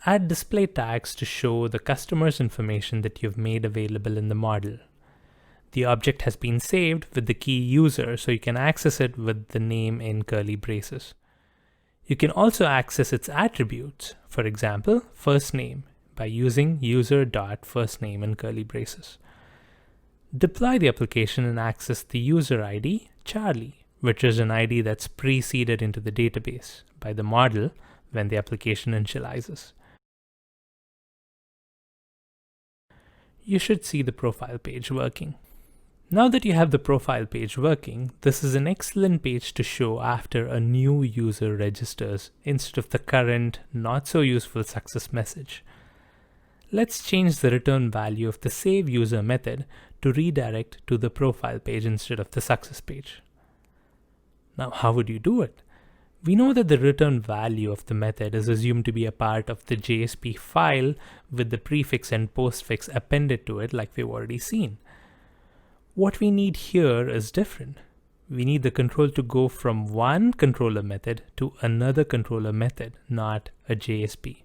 Add display tags to show the customer's information that you've made available in the model. The object has been saved with the key user, so you can access it with the name in curly braces. You can also access its attributes, for example, first name, by using user.firstname in curly braces. Deploy the application and access the user ID, Charlie, which is an ID that's preceded into the database by the model when the application initializes. You should see the profile page working. Now that you have the profile page working, this is an excellent page to show after a new user registers instead of the current not so useful success message. Let's change the return value of the save user method to redirect to the profile page instead of the success page. Now, how would you do it? We know that the return value of the method is assumed to be a part of the JSP file with the prefix and postfix appended to it like we've already seen. What we need here is different. We need the control to go from one controller method to another controller method, not a JSP.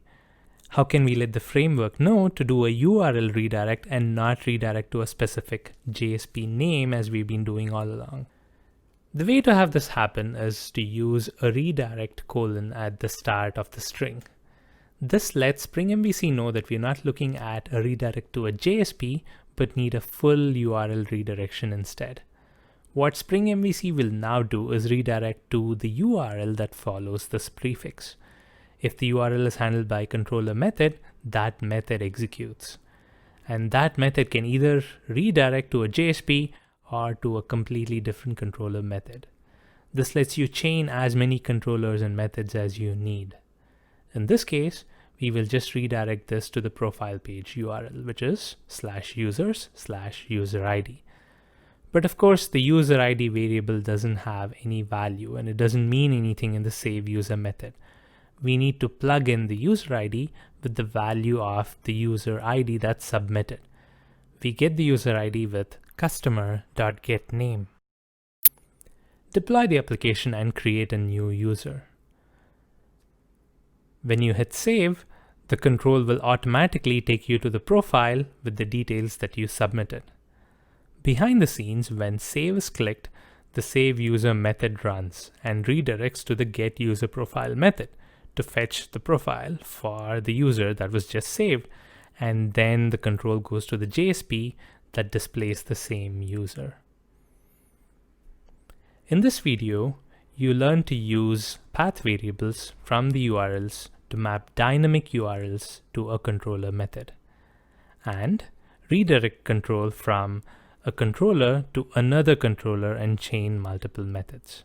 How can we let the framework know to do a URL redirect and not redirect to a specific JSP name as we've been doing all along? The way to have this happen is to use a redirect : at the start of the string. This lets Spring MVC know that we're not looking at a redirect to a JSP, but need a full URL redirection instead. What Spring MVC will now do is redirect to the URL that follows this prefix. If the URL is handled by a controller method, that method executes. And that method can either redirect to a JSP or to a completely different controller method. This lets you chain as many controllers and methods as you need. In this case, we will just redirect this to the profile page URL, which is /users/user ID. But of course, the user ID variable doesn't have any value and it doesn't mean anything in the save user method. We need to plug in the user ID with the value of the user ID that's submitted. We get the user ID with customer.getName. Deploy the application and create a new user. When you hit save, the control will automatically take you to the profile with the details that you submitted. Behind the scenes, when save is clicked, the save user method runs and redirects to the get user profile method to fetch the profile for the user that was just saved, and then the control goes to the JSP that displays the same user. In this video, you learn to use path variables from the URLs to map dynamic URLs to a controller method, and redirect control from a controller to another controller and chain multiple methods.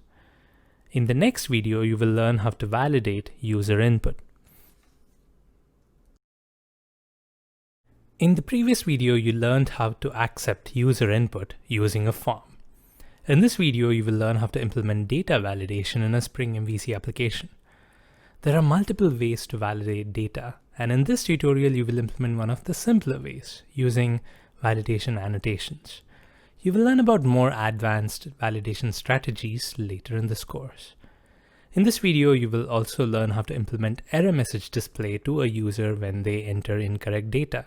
In the next video, you will learn how to validate user input. In the previous video, you learned how to accept user input using a form. In this video, you will learn how to implement data validation in a Spring MVC application. There are multiple ways to validate data, and in this tutorial, you will implement one of the simpler ways, using validation annotations. You will learn about more advanced validation strategies later in this course. In this video, you will also learn how to implement error message display to a user when they enter incorrect data.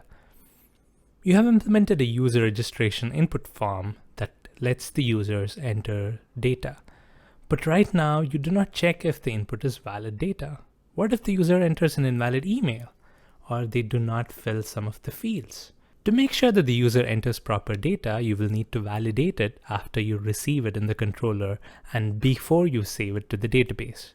You have implemented a user registration input form that lets the users enter data. But right now, you do not check if the input is valid data. What if the user enters an invalid email, or they do not fill some of the fields? To make sure that the user enters proper data, you will need to validate it after you receive it in the controller and before you save it to the database.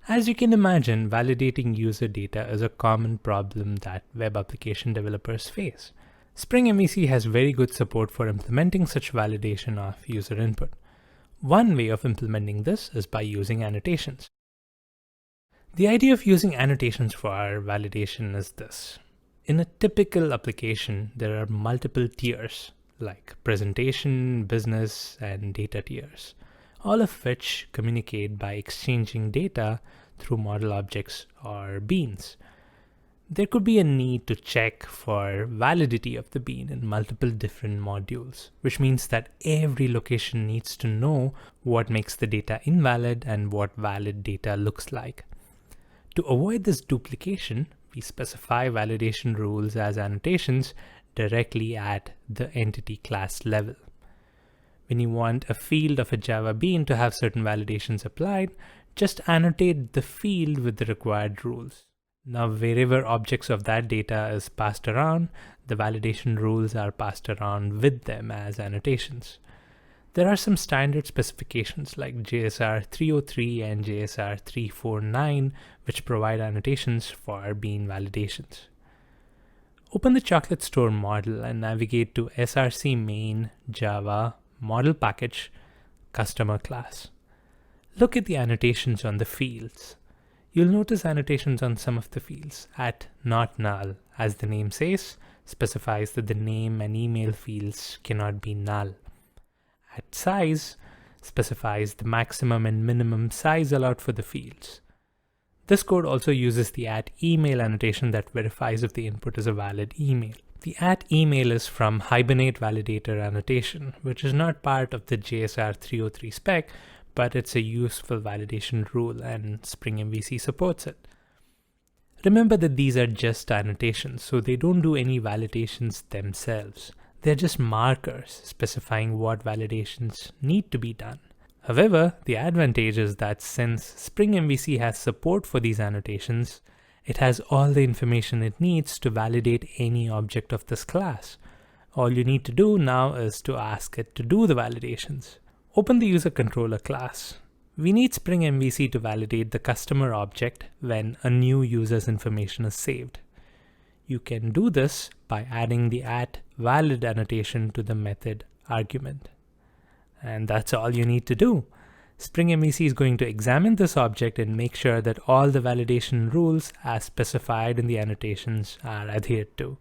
As you can imagine, validating user data is a common problem that web application developers face. Spring MVC has very good support for implementing such validation of user input. One way of implementing this is by using annotations. The idea of using annotations for our validation is this. In a typical application, there are multiple tiers, like presentation, business, and data tiers, all of which communicate by exchanging data through model objects or beans. There could be a need to check for validity of the bean in multiple different modules, which means that every location needs to know what makes the data invalid and what valid data looks like. To avoid this duplication, we specify validation rules as annotations directly at the entity class level. When you want a field of a Java bean to have certain validations applied, just annotate the field with the required rules. Now, wherever objects of that data is passed around, the validation rules are passed around with them as annotations. There are some standard specifications like JSR 303 and JSR 349, which provide annotations for bean validations. Open the Chocolate Store model and navigate to src main Java model package customer class. Look at the annotations on the fields. You'll notice annotations on some of the fields. At not null, as the name says, specifies that the name and email fields cannot be null. At size specifies the maximum and minimum size allowed for the fields. This code also uses the @email annotation that verifies if the input is a valid email. The @email is from Hibernate Validator annotation, which is not part of the JSR 303 spec, but it's a useful validation rule and Spring MVC supports it. Remember that these are just annotations, so they don't do any validations themselves. They're just markers specifying what validations need to be done. However, the advantage is that since Spring MVC has support for these annotations, it has all the information it needs to validate any object of this class. All you need to do now is to ask it to do the validations. Open the user controller class. We need Spring MVC to validate the customer object when a new user's information is saved. You can do this by adding the @valid annotation to the method argument. And that's all you need to do. Spring MVC is going to examine this object and make sure that all the validation rules as specified in the annotations are adhered to.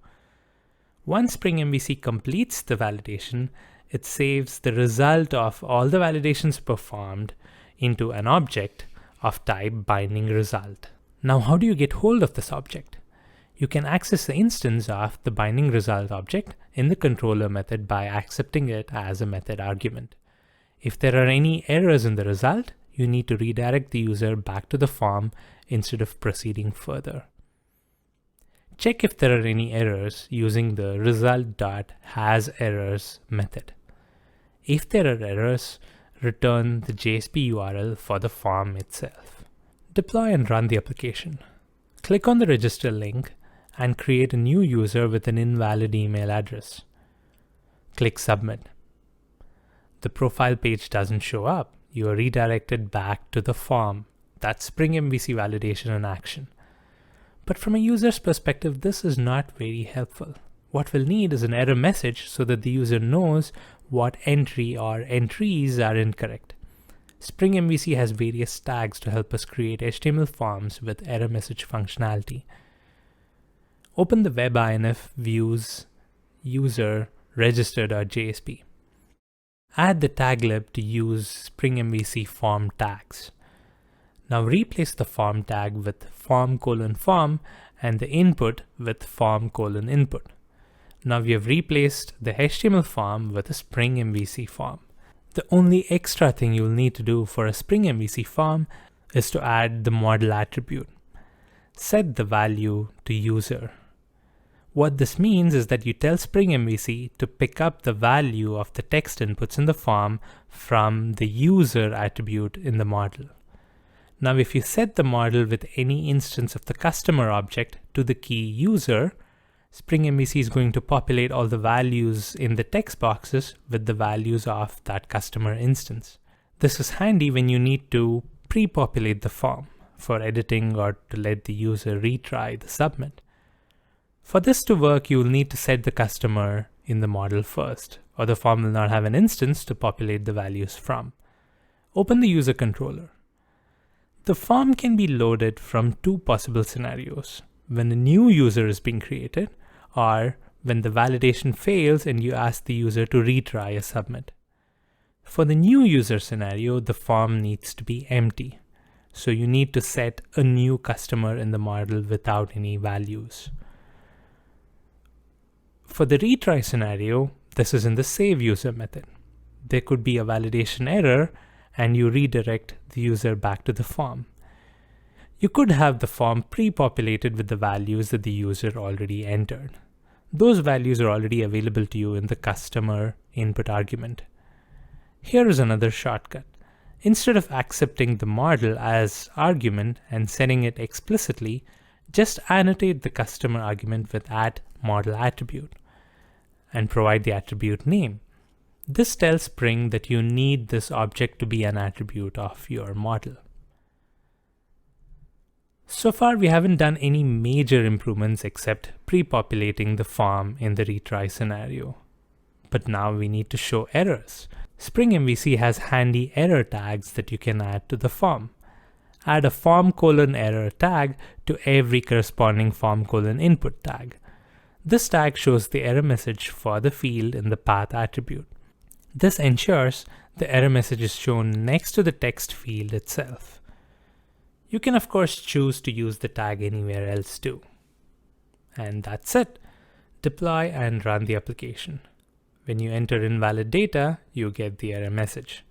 Once Spring MVC completes the validation, it saves the result of all the validations performed into an object of type binding result. Now, how do you get hold of this object? You can access the instance of the binding result object in the controller method by accepting it as a method argument. If there are any errors in the result, you need to redirect the user back to the form instead of proceeding further. Check if there are any errors using the result.hasErrors method. If there are errors, return the JSP URL for the form itself. Deploy and run the application. Click on the register link and create a new user with an invalid email address. Click Submit. The profile page doesn't show up. You are redirected back to the form. That's Spring MVC validation in action. But from a user's perspective, this is not very helpful. What we'll need is an error message so that the user knows what entry or entries are incorrect. Spring MVC has various tags to help us create HTML forms with error message functionality. Open the web-inf views user register.jsp. Add the taglib to use Spring MVC form tags. Now replace the form tag with form:form and the input with form:input. Now we have replaced the HTML form with a Spring MVC form. The only extra thing you will need to do for a Spring MVC form is to add the model attribute. Set the value to user. What this means is that you tell Spring MVC to pick up the value of the text inputs in the form from the user attribute in the model. Now if you set the model with any instance of the customer object to the key user, Spring MVC is going to populate all the values in the text boxes with the values of that customer instance. This is handy when you need to pre-populate the form for editing or to let the user retry the submit. For this to work, you will need to set the customer in the model first, or the form will not have an instance to populate the values from. Open the user controller. The form can be loaded from two possible scenarios: when a new user is being created, or when the validation fails and you ask the user to retry a submit. For the new user scenario, the form needs to be empty. So you need to set a new customer in the model without any values. For the retry scenario, this is in the save user method. There could be a validation error and you redirect the user back to the form. You could have the form pre-populated with the values that the user already entered. Those values are already available to you in the customer input argument. Here is another shortcut. Instead of accepting the model as argument and setting it explicitly, just annotate the customer argument with @model_attribute and provide the attribute name. This tells Spring that you need this object to be an attribute of your model. So far, we haven't done any major improvements except pre-populating the form in the retry scenario. But now we need to show errors. Spring MVC has handy error tags that you can add to the form. Add a form:error tag to every corresponding form:input tag. This tag shows the error message for the field in the path attribute. This ensures the error message is shown next to the text field itself. You can of course choose to use the tag anywhere else too. And that's it. Deploy and run the application. When you enter invalid data, you get the error message.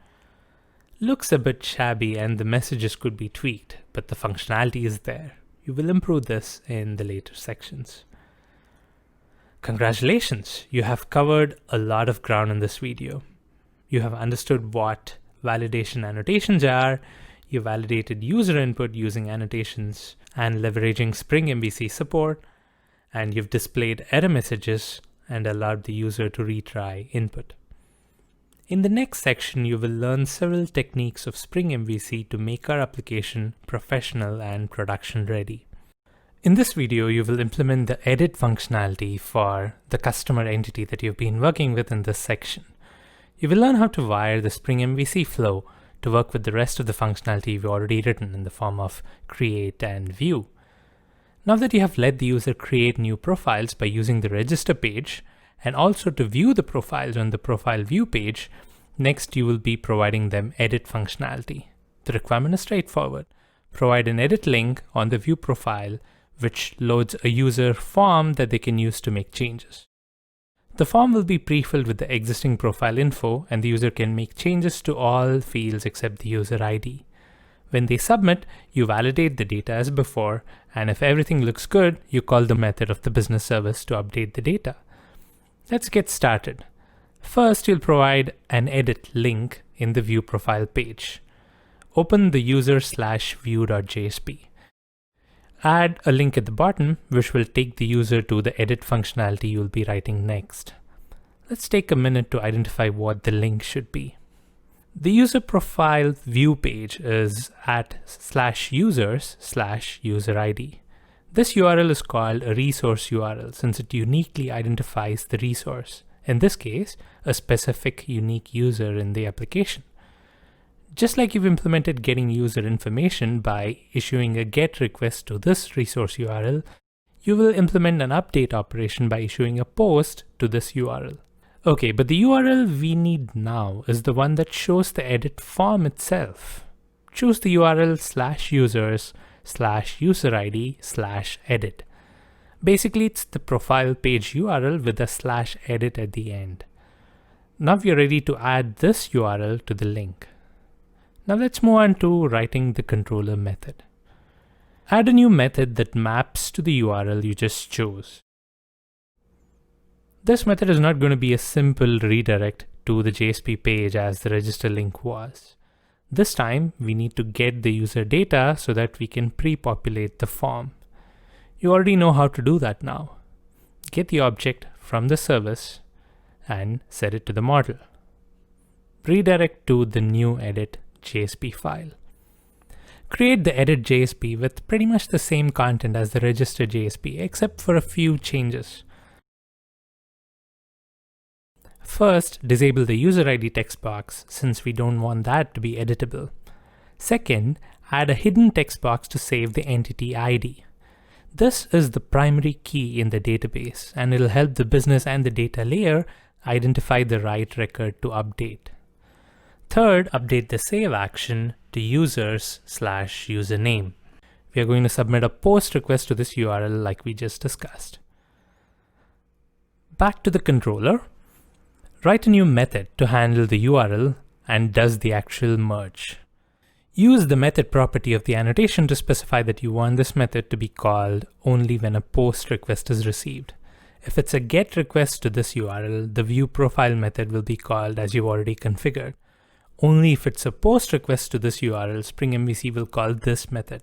Looks a bit shabby and the messages could be tweaked, but the functionality is there. You will improve this in the later sections. Congratulations, you have covered a lot of ground in this video. You have understood what validation annotations are, you validated user input using annotations and leveraging Spring MVC support, and you've displayed error messages and allowed the user to retry input. In the next section, you will learn several techniques of Spring MVC to make our application professional and production ready. In this video, you will implement the edit functionality for the customer entity that you've been working with in this section. You will learn how to wire the Spring MVC flow to work with the rest of the functionality you've already written in the form of create and view. Now that you have let the user create new profiles by using the register page, and also to view the profiles on the profile view page, next you will be providing them edit functionality. The requirement is straightforward. Provide an edit link on the view profile, which loads a user form that they can use to make changes. The form will be pre-filled with the existing profile info, and the user can make changes to all fields except the user ID. When they submit, you validate the data as before, and if everything looks good, you call the method of the business service to update the data. Let's get started. First, you'll provide an edit link in the view profile page. Open the user/view.jsp. Add a link at the bottom, which will take the user to the edit functionality you'll be writing next. Let's take a minute to identify what the link should be. The user profile view page is at /users/user ID. This URL is called a resource URL since it uniquely identifies the resource, in this case, a specific unique user in the application. Just like you've implemented getting user information by issuing a GET request to this resource URL, you will implement an update operation by issuing a POST to this URL. Okay, but the URL we need now is the one that shows the edit form itself. Choose the URL /users/user-id/edit. Basically, it's the profile page URL with a /edit at the end. Now we are ready to add this URL to the link. Now let's move on to writing the controller method. Add a new method that maps to the URL you just chose. This method is not going to be a simple redirect to the JSP page as the register link was. This time, we need to get the user data so that we can pre-populate the form. You already know how to do that now. Get the object from the service and set it to the model. Redirect to the new edit JSP file. Create the edit JSP with pretty much the same content as the register JSP, except for a few changes. First, disable the user ID text box since we don't want that to be editable. Second, add a hidden text box to save the entity ID. This is the primary key in the database, and it'll help the business and the data layer identify the right record to update. Third, update the save action to users/username. We are going to submit a POST request to this URL like we just discussed. Back to the controller. Write a new method to handle the URL and does the actual merge. Use the method property of the annotation to specify that you want this method to be called only when a POST request is received. If it's a GET request to this URL, the viewProfile method will be called as you've already configured. Only if it's a POST request to this URL, Spring MVC will call this method.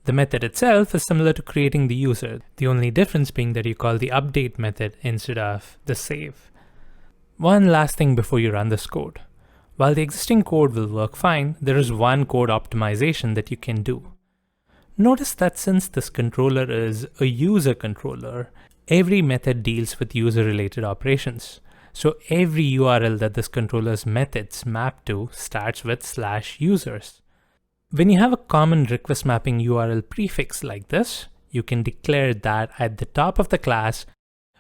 The method itself is similar to creating the user, the only difference being that you call the update method instead of the save. One last thing before you run this code. While the existing code will work fine, there is one code optimization that you can do. Notice that since this controller is a user controller, every method deals with user-related operations. So every URL that this controller's methods map to starts with /users. When you have a common request mapping URL prefix like this, you can declare that at the top of the class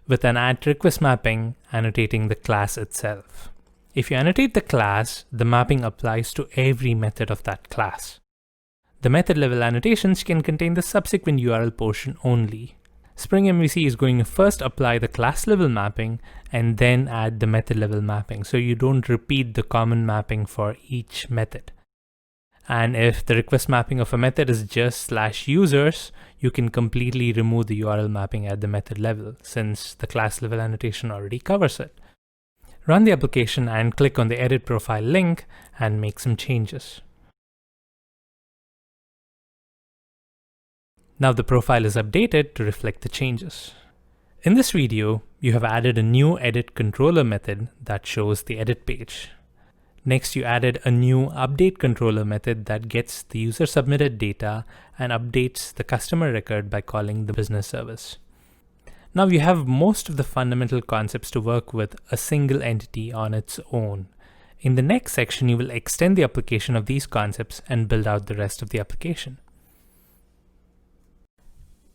with an @request mapping annotating the class itself. If you annotate the class, the mapping applies to every method of that class. The method level annotations can contain the subsequent URL portion only. Spring MVC is going to first apply the class level mapping and then add the method level mapping, so you don't repeat the common mapping for each method. And if the request mapping of a method is just /users, you can completely remove the URL mapping at the method level, since the class level annotation already covers it. Run the application and click on the edit profile link and make some changes. Now the profile is updated to reflect the changes. In this video, you have added a new edit controller method that shows the edit page. Next, you added a new update controller method that gets the user submitted data and updates the customer record by calling the business service. Now you have most of the fundamental concepts to work with a single entity on its own. In the next section, you will extend the application of these concepts and build out the rest of the application.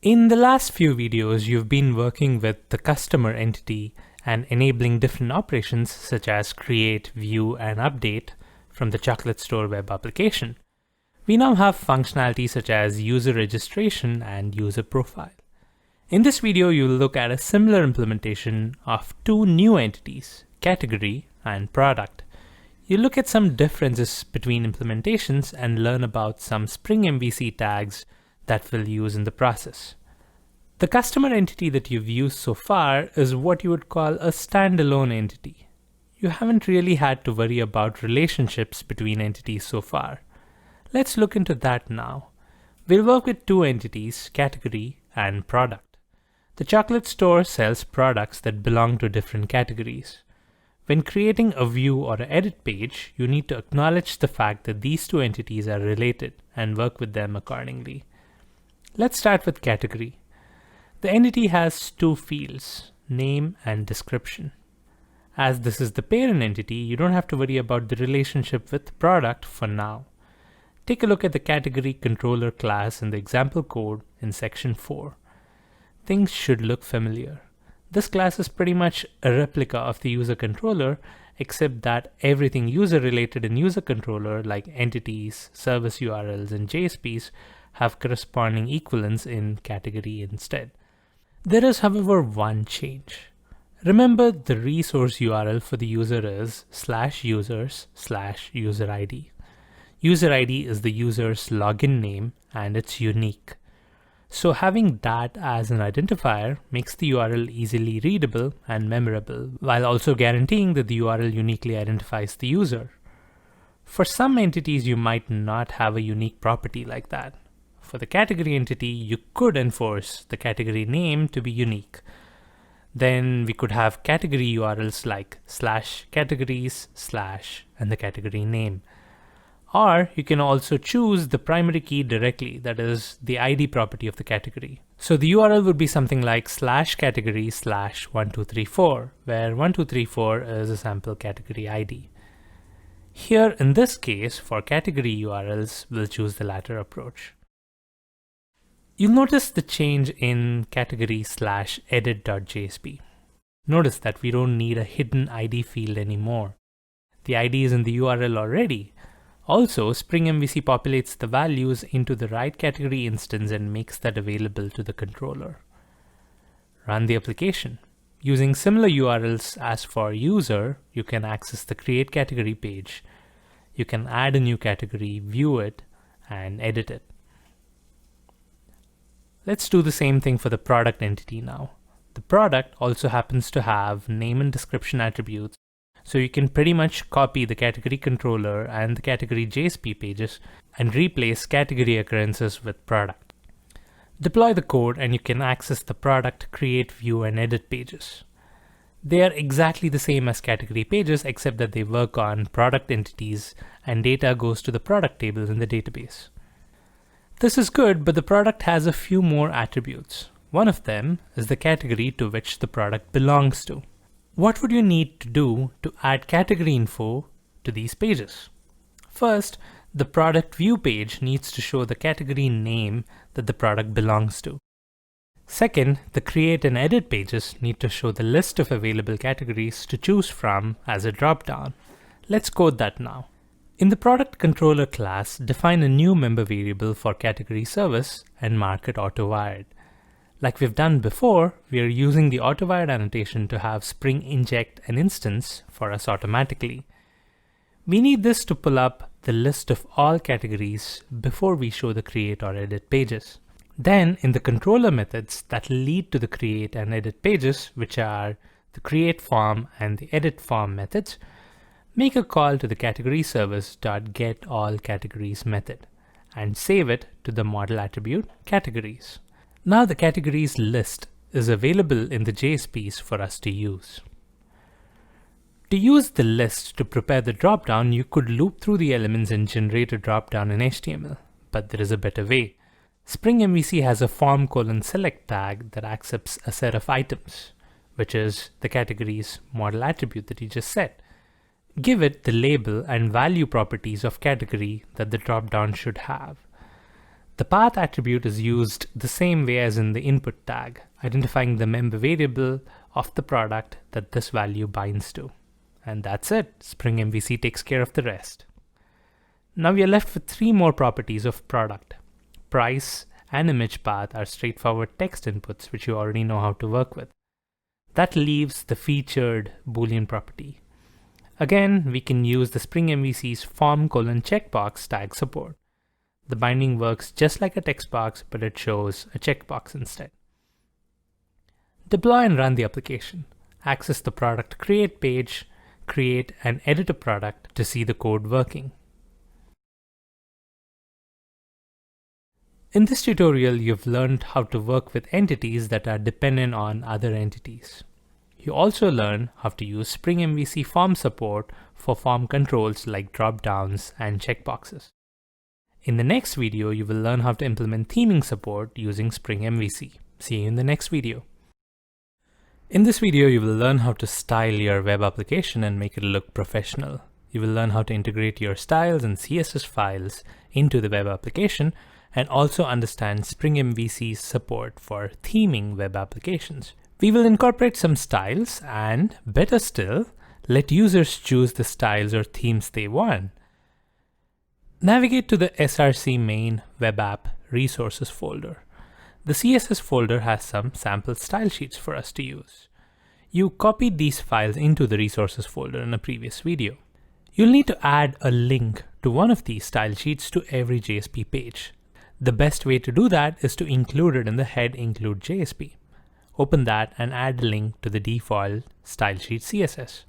In the last few videos, you've been working with the customer entity and enabling different operations such as create, view, and update from the Chocolate Store web application. We now have functionality such as user registration and user profile. In this video, you will look at a similar implementation of two new entities, category and product. You'll look at some differences between implementations and learn about some Spring MVC tags that we'll use in the process. The customer entity that you've used so far is what you would call a standalone entity. You haven't really had to worry about relationships between entities so far. Let's look into that now. We'll work with two entities, category and product. The Chocolate Store sells products that belong to different categories. When creating a view or an edit page, you need to acknowledge the fact that these two entities are related and work with them accordingly. Let's start with category. The entity has two fields, name and description. As this is the parent entity, you don't have to worry about the relationship with product for now. Take a look at the category controller class in the example code in section 4. Things should look familiar. This class is pretty much a replica of the user controller, except that everything user related in user controller like entities, service URLs, and JSPs have corresponding equivalents in category instead. There is, however, one change. Remember, the resource URL for the user is /users/user ID. User ID is the user's login name and it's unique. So having that as an identifier makes the URL easily readable and memorable, while also guaranteeing that the URL uniquely identifies the user. For some entities, you might not have a unique property like that. For the category entity, you could enforce the category name to be unique. Then we could have category URLs like /categories/ and the category name. Or you can also choose the primary key directly, that is the ID property of the category. So the URL would be something like /category/1234, where 1234 is a sample category ID. Here in this case, for category URLs, we'll choose the latter approach. You'll notice the change in category /edit.jsp. Notice that we don't need a hidden ID field anymore. The ID is in the URL already. Also, Spring MVC populates the values into the right category instance and makes that available to the controller. Run the application. Using similar URLs as for user, you can access the create category page. You can add a new category, view it, and edit it. Let's do the same thing for the product entity now. The product also happens to have name and description attributes, so you can pretty much copy the category controller and the category JSP pages and replace category occurrences with product. Deploy the code and you can access the product, create, view, and edit pages. They are exactly the same as category pages, except that they work on product entities and data goes to the product tables in the database. This is good, but the product has a few more attributes. One of them is the category to which the product belongs to. What would you need to do to add category info to these pages? First, the product view page needs to show the category name that the product belongs to. Second, the create and edit pages need to show the list of available categories to choose from as a dropdown. Let's code that now. In the product controller class, define a new member variable for category service and mark it auto-wired. Like we've done before, we are using the auto-wired annotation to have Spring inject an instance for us automatically. We need this to pull up the list of all categories before we show the create or edit pages. Then in the controller methods that lead to the create and edit pages, which are the create form and the edit form methods, make a call to the category service.getAllCategories method and save it to the model attribute categories. Now the categories list is available in the JSPs for us to use. To use the list to prepare the dropdown, you could loop through the elements and generate a dropdown in HTML, but there is a better way. Spring MVC has a form:select tag that accepts a set of items, which is the category's model attribute that you just set. Give it the label and value properties of category that the dropdown should have. The path attribute is used the same way as in the input tag, identifying the member variable of the product that this value binds to. And that's it. Spring MVC takes care of the rest. Now we are left with 3 more properties of product. Price and image path are straightforward text inputs, which you already know how to work with. That leaves the featured Boolean property. Again, we can use the Spring MVC's form:checkbox tag support. The binding works just like a text box, but it shows a checkbox instead. Deploy and run the application. Access the product create page, create and edit a product to see the code working. In this tutorial, you've learned how to work with entities that are dependent on other entities. You also learn how to use Spring MVC form support for form controls like dropdowns and checkboxes. In the next video, you will learn how to implement theming support using Spring MVC. See you in the next video. In this video, you will learn how to style your web application and make it look professional. You will learn how to integrate your styles and CSS files into the web application and also understand Spring MVC's support for theming web applications. We will incorporate some styles and, better still, let users choose the styles or themes they want. Navigate to the src main web app resources folder. The CSS folder has some sample style sheets for us to use. You copied these files into the resources folder in a previous video. You'll need to add a link to one of these style sheets to every JSP page. The best way to do that is to include it in the head include JSP. Open that and add a link to the default style sheet CSS.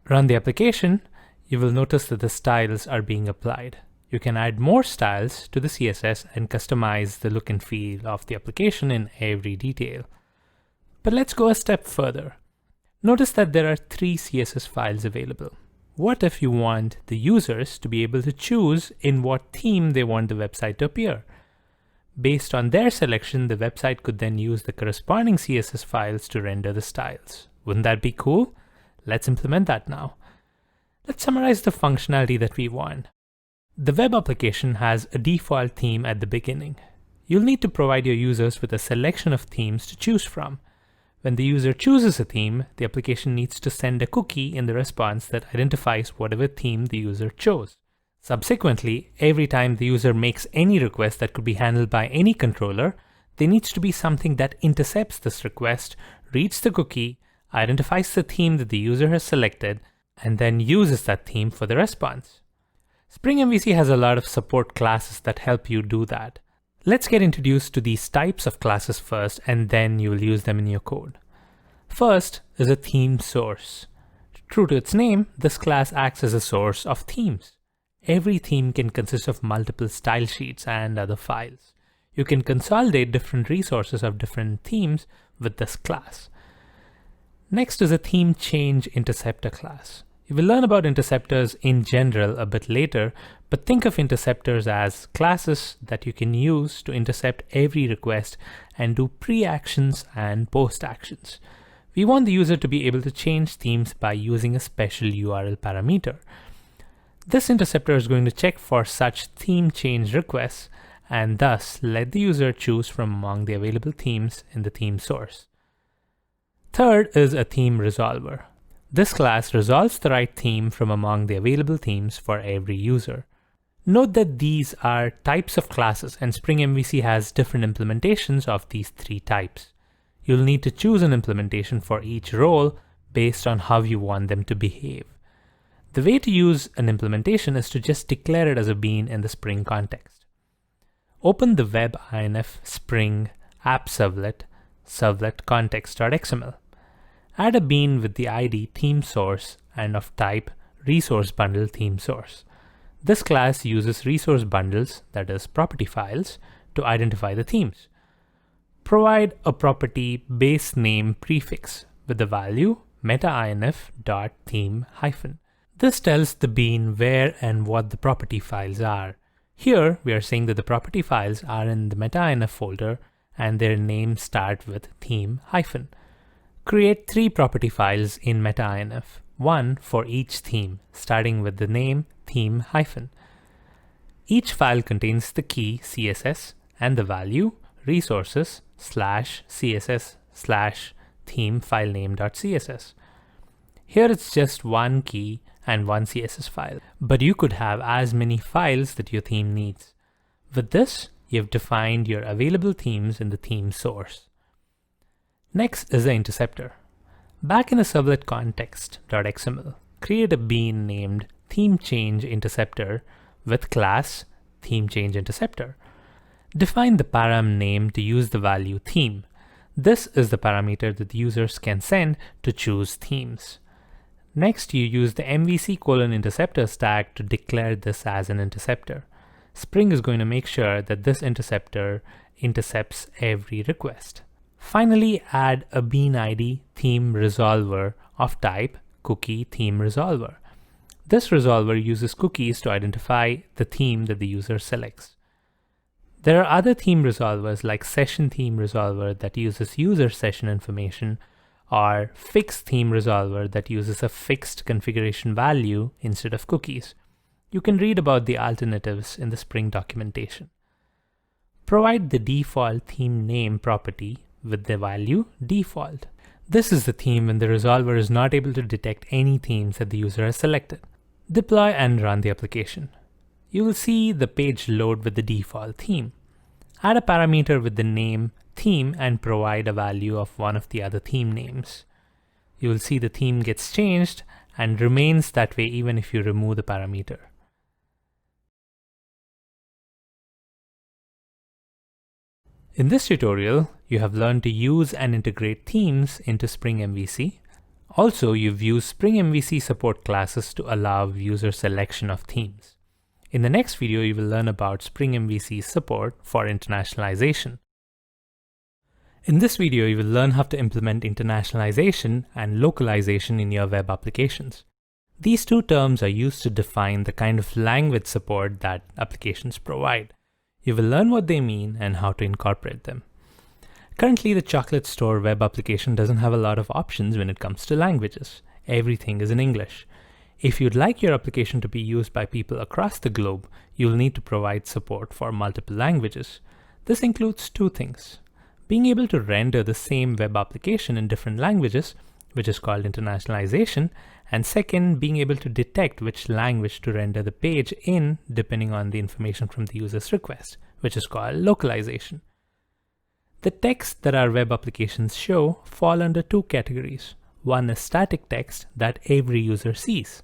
Run the application. You will notice that the styles are being applied. You can add more styles to the CSS and customize the look and feel of the application in every detail. But let's go a step further. Notice that there are 3 CSS files available. What if you want the users to be able to choose in what theme they want the website to appear? Based on their selection, the website could then use the corresponding CSS files to render the styles. Wouldn't that be cool? Let's implement that now. Let's summarize the functionality that we want. The web application has a default theme at the beginning. You'll need to provide your users with a selection of themes to choose from. When the user chooses a theme, the application needs to send a cookie in the response that identifies whatever theme the user chose. Subsequently, every time the user makes any request that could be handled by any controller, there needs to be something that intercepts this request, reads the cookie, identifies the theme that the user has selected, and then uses that theme for the response. Spring MVC has a lot of support classes that help you do that. Let's get introduced to these types of classes first, and then you will use them in your code. First is a theme source. True to its name, this class acts as a source of themes. Every theme can consist of multiple style sheets and other files. You can consolidate different resources of different themes with this class. Next is a theme change interceptor class. You will learn about interceptors in general a bit later, but think of interceptors as classes that you can use to intercept every request and do pre-actions and post-actions. We want the user to be able to change themes by using a special URL parameter. This interceptor is going to check for such theme change requests and thus let the user choose from among the available themes in the theme source. Third is a theme resolver. This class resolves the right theme from among the available themes for every user. Note that these are types of classes and Spring MVC has different implementations of these 3 types. You'll need to choose an implementation for each role based on how you want them to behave. The way to use an implementation is to just declare it as a bean in the Spring context. Open the web-inf Spring app servlet context.xml. Add a bean with the ID theme source and of type resource bundle theme source. This class uses resource bundles, that is property files, to identify the themes. Provide a property base name prefix with the value metainf.theme-. This tells the bean where and what the property files are. Here we are saying that the property files are in the metainf folder and their names start with theme-. Create 3 property files in metainf, 1 for each theme, starting with the name theme-. Each file contains the key CSS and the value resources/css/theme filename.css. Here it's just one key and one CSS file, but you could have as many files that your theme needs. With this, you've defined your available themes in the theme source. Next is the interceptor. Back in the servlet context.xml, create a bean named ThemeChangeInterceptor with class ThemeChangeInterceptor. Define the param name to use the value theme. This is the parameter that the users can send to choose themes. Next, you use the MVC:interceptor tag to declare this as an interceptor. Spring is going to make sure that this interceptor intercepts every request. Finally, add a bean ID theme resolver of type cookie theme resolver. This resolver uses cookies to identify the theme that the user selects. There are other theme resolvers like Session Theme Resolver that uses user session information, or Fixed Theme Resolver that uses a fixed configuration value instead of cookies. You can read about the alternatives in the Spring documentation. Provide the default theme name property with the value default. This is the theme when the resolver is not able to detect any themes that the user has selected. Deploy and run the application. You will see the page load with the default theme. Add a parameter with the name theme and provide a value of one of the other theme names. You will see the theme gets changed and remains that way even if you remove the parameter. In this tutorial, you have learned to use and integrate themes into Spring MVC. Also, you've used Spring MVC support classes to allow user selection of themes. In the next video, you will learn about Spring MVC support for internationalization. In this video, you will learn how to implement internationalization and localization in your web applications. These two terms are used to define the kind of language support that applications provide. You will learn what they mean and how to incorporate them. Currently, the Chocolate Store web application doesn't have a lot of options when it comes to languages. Everything is in English. If you'd like your application to be used by people across the globe, you'll need to provide support for multiple languages. This includes two things: being able to render the same web application in different languages, which is called internationalization, and second, being able to detect which language to render the page in depending on the information from the user's request, which is called localization. The text that our web applications show fall under two categories. One is static text that every user sees,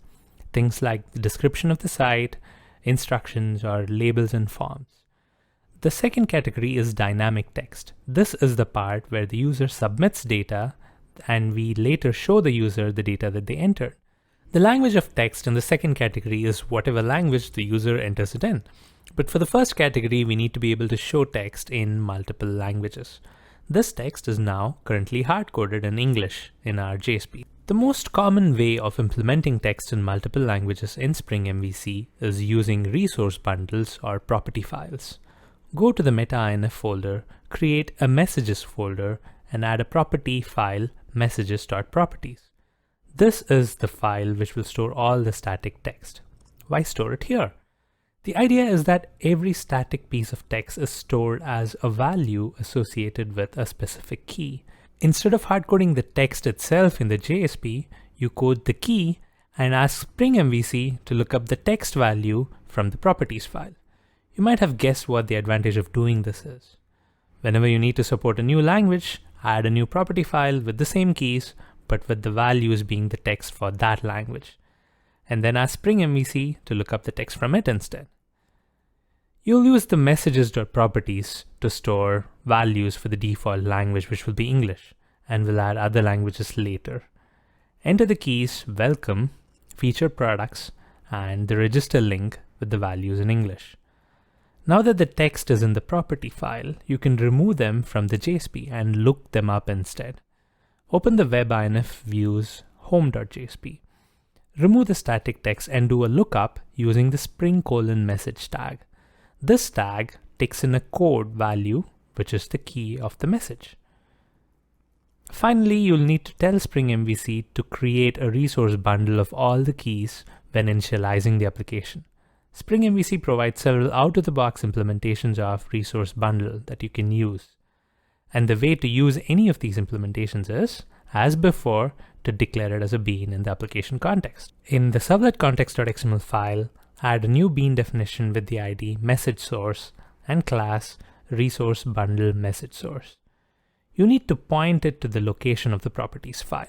things like the description of the site, instructions, or labels and forms. The second category is dynamic text. This is the part where the user submits data and we later show the user the data that they entered. The language of text in the second category is whatever language the user enters it in. But for the first category, we need to be able to show text in multiple languages. This text is now currently hard-coded in English in our JSP. The most common way of implementing text in multiple languages in Spring MVC is using resource bundles or property files. Go to the meta.inf folder, create a messages folder, and add a property file messages.properties. This is the file which will store all the static text. Why store it here? The idea is that every static piece of text is stored as a value associated with a specific key. Instead of hardcoding the text itself in the JSP, you code the key and ask Spring MVC to look up the text value from the properties file. You might have guessed what the advantage of doing this is. Whenever you need to support a new language, add a new property file with the same keys, but with the values being the text for that language. And then ask Spring MVC to look up the text from it instead. You'll use the messages.properties to store values for the default language, which will be English, and we'll add other languages later. Enter the keys welcome, feature products, and the register link with the values in English. Now that the text is in the property file, you can remove them from the JSP and look them up instead. Open the web.inf views home.jsp. Remove the static text and do a lookup using the Spring::message tag. This tag takes in a code value, which is the key of the message. Finally, you'll need to tell Spring MVC to create a resource bundle of all the keys when initializing the application. Spring MVC provides several out-of-the-box implementations of resource bundle that you can use. And the way to use any of these implementations is, as before, to declare it as a bean in the application context. In the servlet context.xml file, add a new bean definition with the ID message source and class resource bundle message source. You need to point it to the location of the properties file.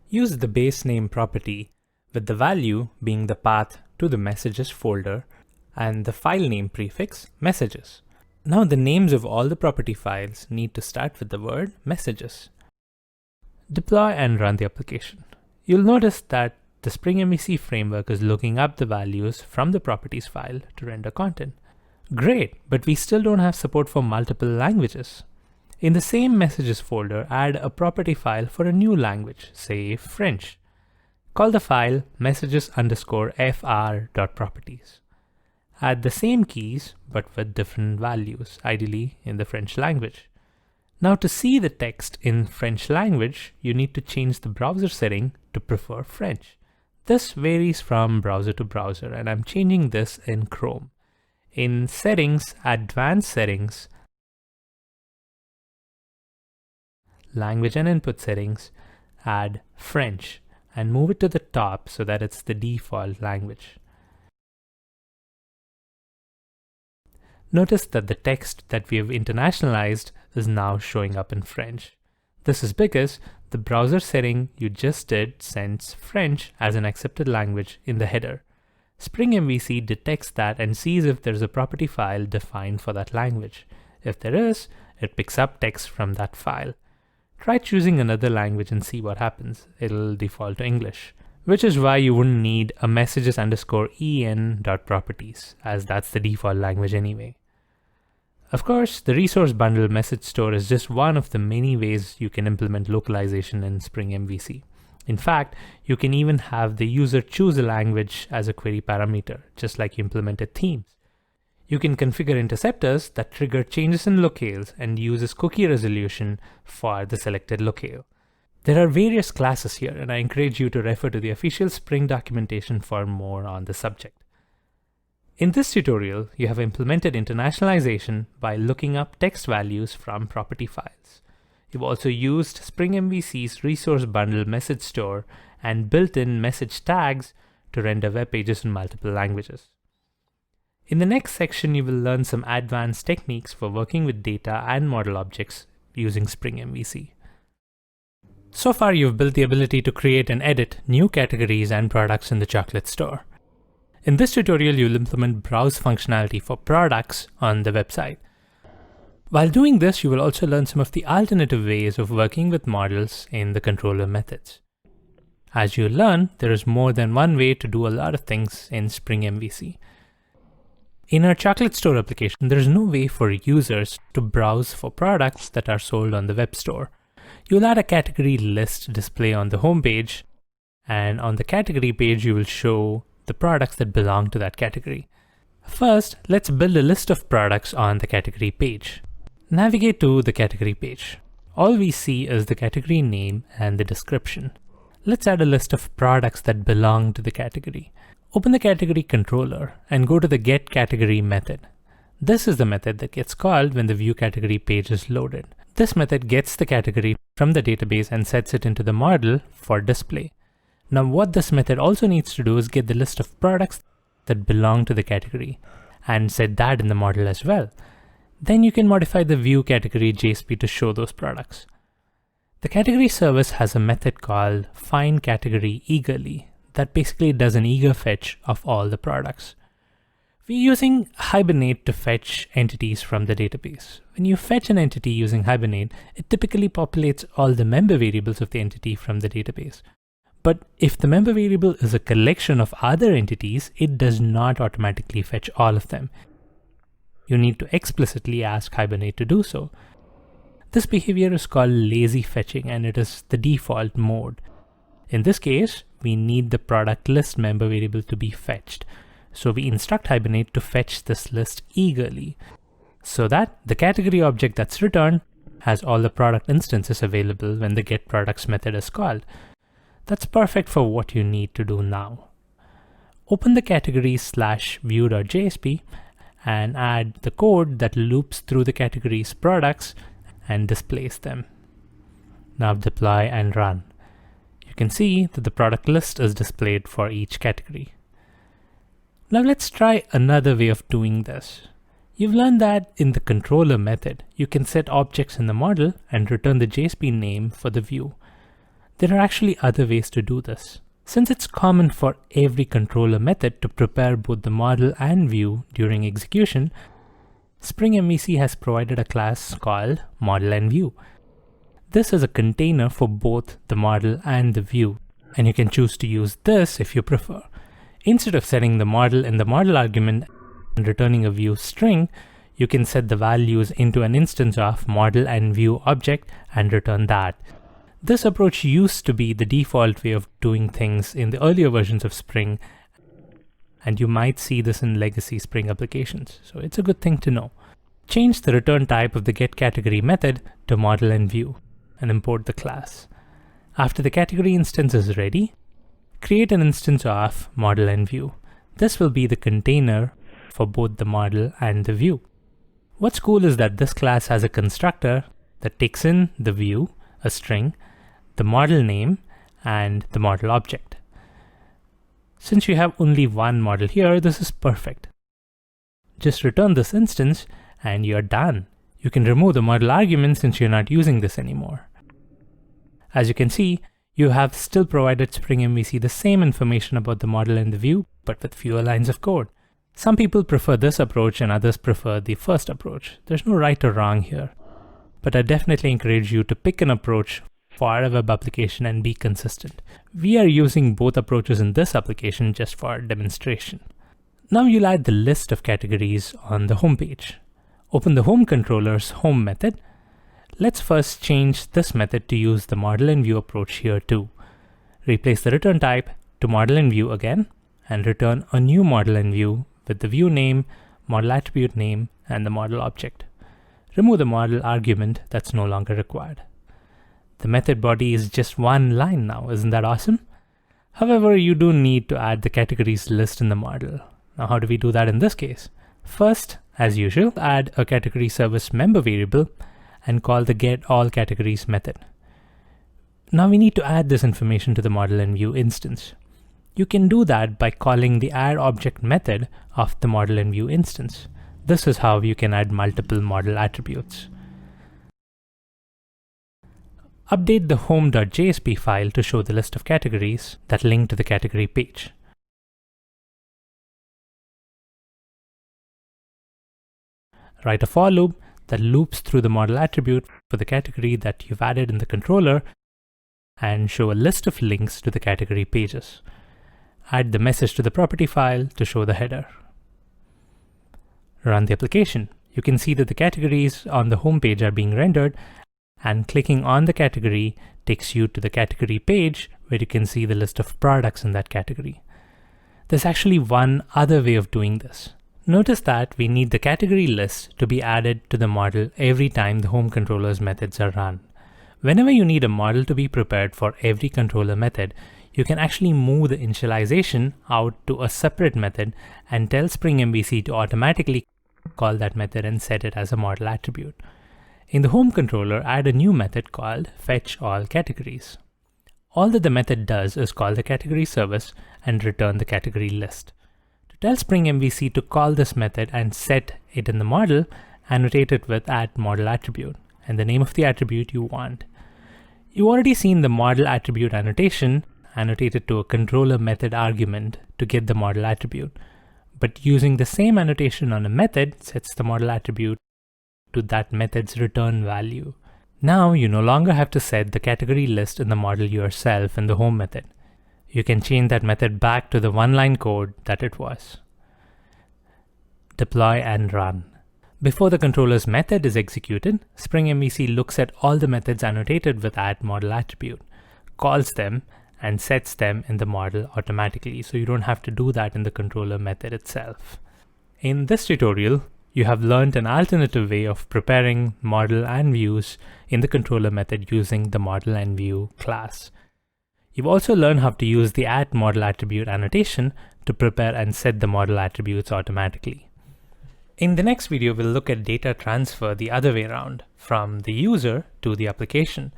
Use the base name property with the value being the path to the messages folder and the file name prefix messages. Now the names of all the property files need to start with the word messages. Deploy and run the application. You'll notice that the Spring MVC framework is looking up the values from the properties file to render content. Great, but we still don't have support for multiple languages. In the same messages folder, add a property file for a new language, say French. Call the file messages_fr.properties. Add the same keys but with different values, ideally in the French language. Now to see the text in French language, you need to change the browser setting to prefer French. This varies from browser to browser, and I'm changing this in Chrome. In Settings, Advanced Settings, Language and Input Settings, add French and move it to the top so that it's the default language. Notice that the text that we have internationalized is now showing up in French. This is because the browser setting you just did sends French as an accepted language in the header. Spring MVC detects that and sees if there's a property file defined for that language. If there is, it picks up text from that file. Try choosing another language and see what happens. It'll default to English, which is why you wouldn't need a messages_en.properties, as that's the default language anyway. Of course, the resource bundle message store is just one of the many ways you can implement localization in Spring MVC. In fact, you can even have the user choose a language as a query parameter, just like you implemented themes. You can configure interceptors that trigger changes in locales and uses cookie resolution for the selected locale. There are various classes here, and I encourage you to refer to the official Spring documentation for more on the subject. In this tutorial, you have implemented internationalization by looking up text values from property files. You've also used Spring MVC's resource bundle message store and built-in message tags to render web pages in multiple languages. In the next section, you will learn some advanced techniques for working with data and model objects using Spring MVC. So far, you've built the ability to create and edit new categories and products in the chocolate store. In this tutorial, you'll implement browse functionality for products on the website. While doing this, you will also learn some of the alternative ways of working with models in the controller methods. As you learn, there is more than one way to do a lot of things in Spring MVC. In our chocolate store application, there is no way for users to browse for products that are sold on the web store. You'll add a category list display on the home page, and on the category page, you will show the products that belong to that category. First, let's build a list of products on the category page. Navigate to the category page. All we see is the category name and the description. Let's add a list of products that belong to the category. Open the category controller and go to the getCategory method. This is the method that gets called when the view category page is loaded. This method gets the category from the database and sets it into the model for display. Now what this method also needs to do is get the list of products that belong to the category and set that in the model as well. Then you can modify the view category JSP to show those products. The category service has a method called findCategoryEagerly that basically does an eager fetch of all the products. We're using Hibernate to fetch entities from the database. When you fetch an entity using Hibernate, it typically populates all the member variables of the entity from the database. But if the member variable is a collection of other entities, it does not automatically fetch all of them. You need to explicitly ask Hibernate to do so. This behavior is called lazy fetching, and it is the default mode. In this case, we need the product list member variable to be fetched. So we instruct Hibernate to fetch this list eagerly so that the category object that's returned has all the product instances available when the getProducts method is called. That's perfect for what you need to do now. Open the categories/view.jsp and add the code that loops through the categories products and displays them. Now deploy and run. You can see that the product list is displayed for each category. Now let's try another way of doing this. You've learned that in the controller method, you can set objects in the model and return the JSP name for the view. There are actually other ways to do this. Since it's common for every controller method to prepare both the model and view during execution, Spring MVC has provided a class called model and view. This is a container for both the model and the view, and you can choose to use this if you prefer. Instead of setting the model in the model argument and returning a view string, you can set the values into an instance of model and view object and return that. This approach used to be the default way of doing things in the earlier versions of Spring, and you might see this in legacy Spring applications, so it's a good thing to know. Change the return type of the getCategory method to model and view, and import the class. After the category instance is ready, create an instance of model and view. This will be the container for both the model and the view. What's cool is that this class has a constructor that takes in the view, a string, the model name, and the model object. Since you have only one model here, this is perfect. Just return this instance and you're done. You can remove the model argument since you're not using this anymore. As you can see, you have still provided Spring MVC the same information about the model and the view, but with fewer lines of code. Some people prefer this approach and others prefer the first approach. There's no right or wrong here, but I definitely encourage you to pick an approach for a web application and be consistent. We are using both approaches in this application just for demonstration. Now you'll add the list of categories on the home page. Open the home controller's home method. Let's first change this method to use the model and view approach here too. Replace the return type to model and view again, and return a new model and view with the view name, model attribute name, and the model object. Remove the model argument that's no longer required. The method body is just one line now, isn't that awesome? However, you do need to add the categories list in the model. Now how do we do that in this case? First, as usual, add a category service member variable and call the getAllCategories method. Now we need to add this information to the model and view instance. You can do that by calling the addObject method of the model and view instance. This is how you can add multiple model attributes. Update the home.jsp file to show the list of categories that link to the category page. Write a for loop that loops through the model attribute for the category that you've added in the controller and show a list of links to the category pages. Add the message to the property file to show the header. Run the application. You can see that the categories on the home page are being rendered, and clicking on the category takes you to the category page where you can see the list of products in that category. There's actually one other way of doing this. Notice that we need the category list to be added to the model every time the home controller's methods are run. Whenever you need a model to be prepared for every controller method, you can actually move the initialization out to a separate method and tell Spring MVC to automatically call that method and set it as a model attribute. In the home controller, add a new method called fetchAllCategories. All that the method does is call the category service and return the category list. To tell Spring MVC to call this method and set it in the model, annotate it with @modelAttribute and the name of the attribute you want. You've already seen the model attribute annotation annotated to a controller method argument to get the model attribute, but using the same annotation on a method sets the model attribute to that method's return value. Now you no longer have to set the category list in the model yourself in the home method. You can change that method back to the one-line code that it was. Deploy and run. Before the controller's method is executed, Spring MVC looks at all the methods annotated with @modelAttribute, calls them, and sets them in the model automatically, so you don't have to do that in the controller method itself. In this tutorial, you have learned an alternative way of preparing model and views in the controller method using the model and view class. You've also learned how to use the @modelAttribute annotation to prepare and set the model attributes automatically. In the next video, we'll look at data transfer the other way around, from the user to the application,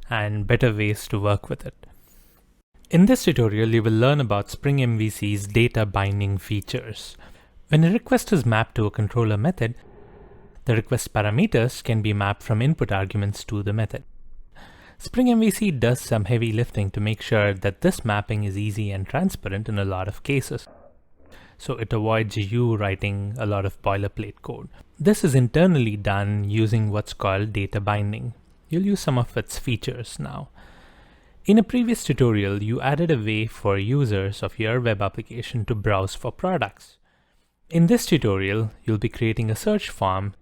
and better ways to work with it. In this tutorial, you will learn about Spring MVC's data binding features. When a request is mapped to a controller method, the request parameters can be mapped from input arguments to the method. Spring MVC does some heavy lifting to make sure that this mapping is easy and transparent in a lot of cases, so it avoids you writing a lot of boilerplate code. This is internally done using what's called data binding. You'll use some of its features now. In a previous tutorial, you added a way for users of your web application to browse for products. In this tutorial, you'll be creating a search form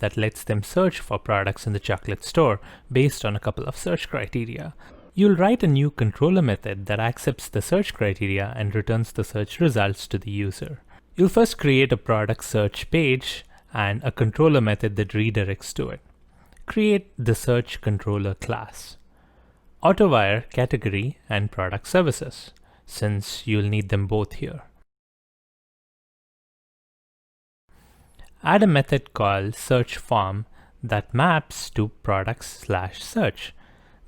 that lets them search for products in the chocolate store based on a couple of search criteria. You'll write a new controller method that accepts the search criteria and returns the search results to the user. You'll first create a product search page and a controller method that redirects to it. Create the search controller class. Autowire category and product services, since you'll need them both here. Add a method called search form that maps to products/search.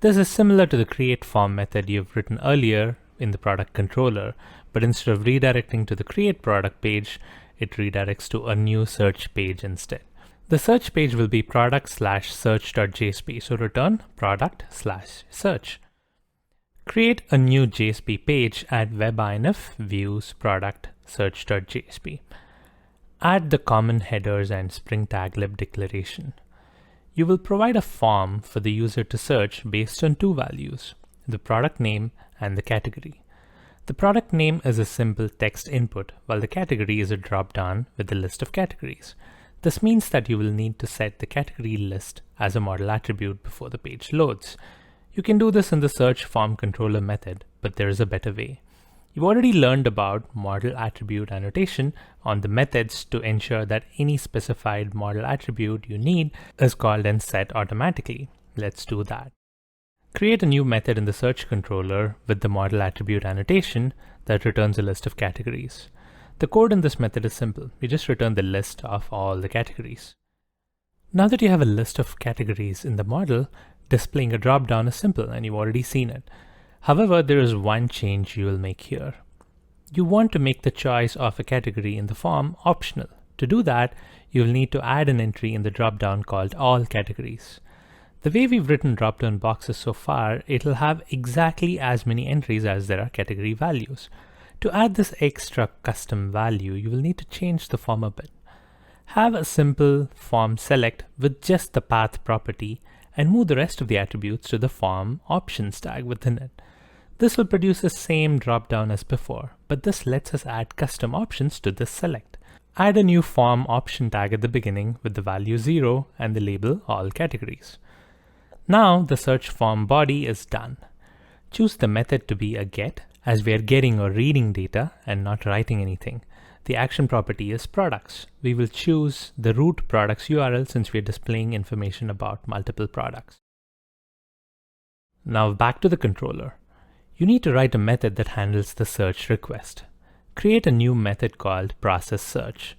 This is similar to the create form method you've written earlier in the product controller, but instead of redirecting to the create product page, it redirects to a new search page instead. The search page will be product/search.jsp, so return product/search. Create a new JSP page at webinf views product search.jsp. Add the common headers and Spring taglib declaration. You will provide a form for the user to search based on two values, the product name and the category. The product name is a simple text input, while the category is a drop-down with a list of categories. This means that you will need to set the category list as a model attribute before the page loads. You can do this in the search form controller method, but there is a better way. You've already learned about model attribute annotation on the methods to ensure that any specified model attribute you need is called and set automatically. Let's do that. Create a new method in the search controller with the model attribute annotation that returns a list of categories. The code in this method is simple. We just return the list of all the categories. Now that you have a list of categories in the model, displaying a drop-down is simple and you've already seen it. However, there is one change you will make here. You want to make the choice of a category in the form optional. To do that, you'll need to add an entry in the drop-down called all categories. The way we've written drop-down boxes so far, it'll have exactly as many entries as there are category values. To add this extra custom value, you will need to change the form a bit. Have a simple form select with just the path property and move the rest of the attributes to the form options tag within it. This will produce the same drop-down as before, but this lets us add custom options to this select. Add a new form option tag at the beginning with the value 0 and the label all categories. Now the search form body is done. Choose the method to be a get, as we are getting or reading data and not writing anything. The action property is products. We will choose the root products URL since we are displaying information about multiple products. Now back to the controller. You need to write a method that handles the search request. Create a new method called process search.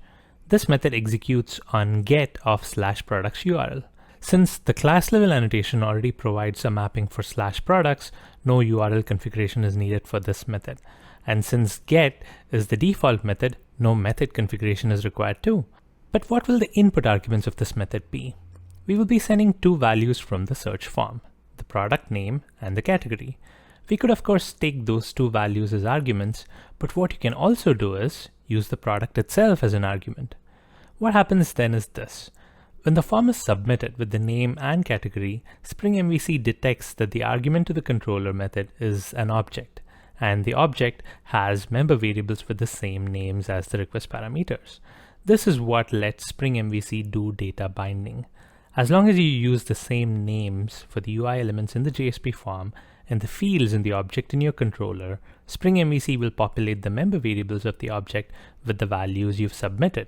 This method executes on get of /products URL. Since the class level annotation already provides a mapping for /products, no URL configuration is needed for this method. And since get is the default method, no method configuration is required too. But what will the input arguments of this method be? We will be sending two values from the search form, the product name and the category. We could of course take those two values as arguments, but what you can also do is use the product itself as an argument. What happens then is this. When the form is submitted with the name and category, Spring MVC detects that the argument to the controller method is an object, and the object has member variables with the same names as the request parameters. This is what lets Spring MVC do data binding. As long as you use the same names for the UI elements in the JSP form and the fields in the object in your controller, Spring MVC will populate the member variables of the object with the values you've submitted.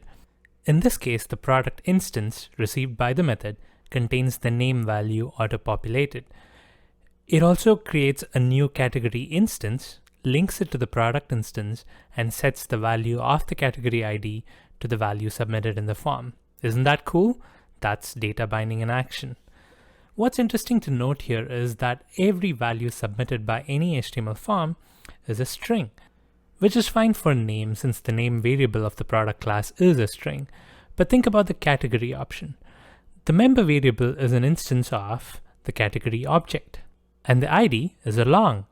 In this case, the product instance received by the method contains the name value auto-populated. It also creates a new category instance, links it to the product instance, and sets the value of the category ID to the value submitted in the form. Isn't that cool? That's data binding in action. What's interesting to note here is that every value submitted by any HTML form is a string, which is fine for name since the name variable of the product class is a string. But think about the category option. The member variable is an instance of the category object, and the ID is a long.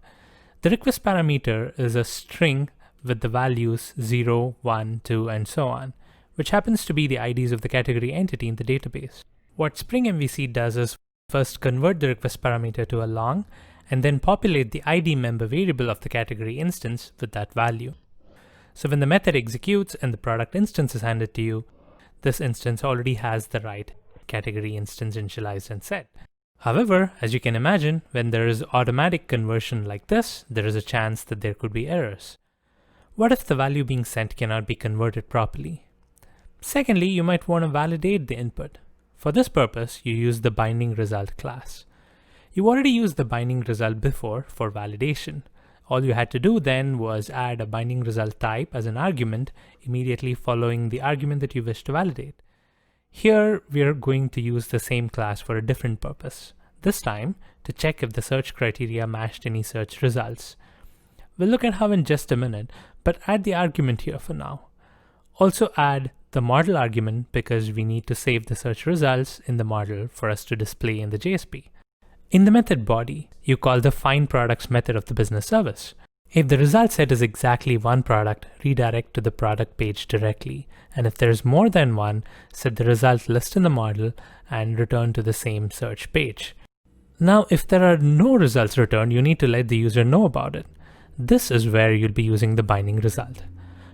The request parameter is a string with the values 0, 1, 2, and so on, which happens to be the IDs of the category entity in the database. What Spring MVC does is first convert the request parameter to a long, and then populate the ID member variable of the category instance with that value. So when the method executes and the product instance is handed to you, this instance already has the right category instance initialized and set. However, as you can imagine, when there is automatic conversion like this, there is a chance that there could be errors. What if the value being sent cannot be converted properly? Secondly, you might want to validate the input. For this purpose, you use the binding result class. You already used the binding result before for validation. All you had to do then was add a binding result type as an argument immediately following the argument that you wish to validate. Here, we are going to use the same class for a different purpose, this time to check if the search criteria matched any search results. We'll look at how in just a minute, but add the argument here for now. Also add the model argument because we need to save the search results in the model for us to display in the JSP. In the method body, you call the find products method of the business service. If the result set is exactly one product, redirect to the product page directly. And if there's more than one, set the result list in the model and return to the same search page. Now, if there are no results returned, you need to let the user know about it. This is where you'll be using the binding result.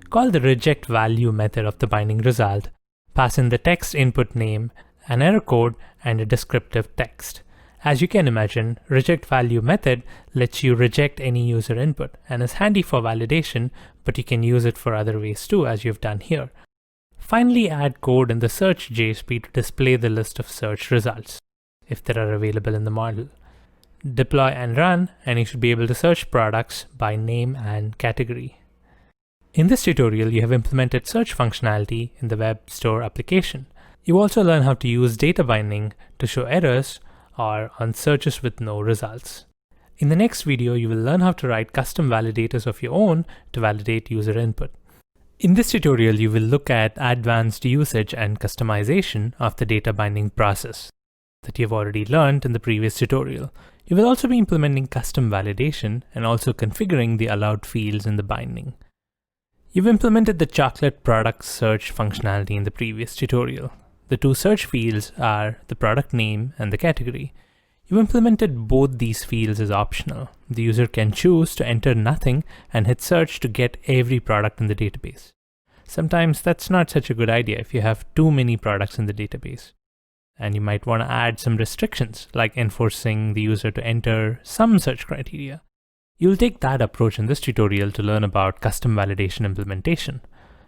Call the reject value method of the binding result, pass in the text input name, an error code, and a descriptive text. As you can imagine, reject value method lets you reject any user input and is handy for validation, but you can use it for other ways too, as you've done here. Finally, add code in the search JSP to display the list of search results, if there are available in the model. Deploy and run, and you should be able to search products by name and category. In this tutorial, you have implemented search functionality in the web store application. You also learn how to use data binding to show errors or on searches with no results. In the next video, you will learn how to write custom validators of your own to validate user input. In this tutorial, you will look at advanced usage and customization of the data binding process that you've already learned in the previous tutorial. You will also be implementing custom validation and also configuring the allowed fields in the binding. You've implemented the chocolate product search functionality in the previous tutorial. The two search fields are the product name and the category. You've implemented both these fields as optional. The user can choose to enter nothing and hit search to get every product in the database. Sometimes that's not such a good idea if you have too many products in the database. And you might want to add some restrictions, like enforcing the user to enter some search criteria. You'll take that approach in this tutorial to learn about custom validation implementation.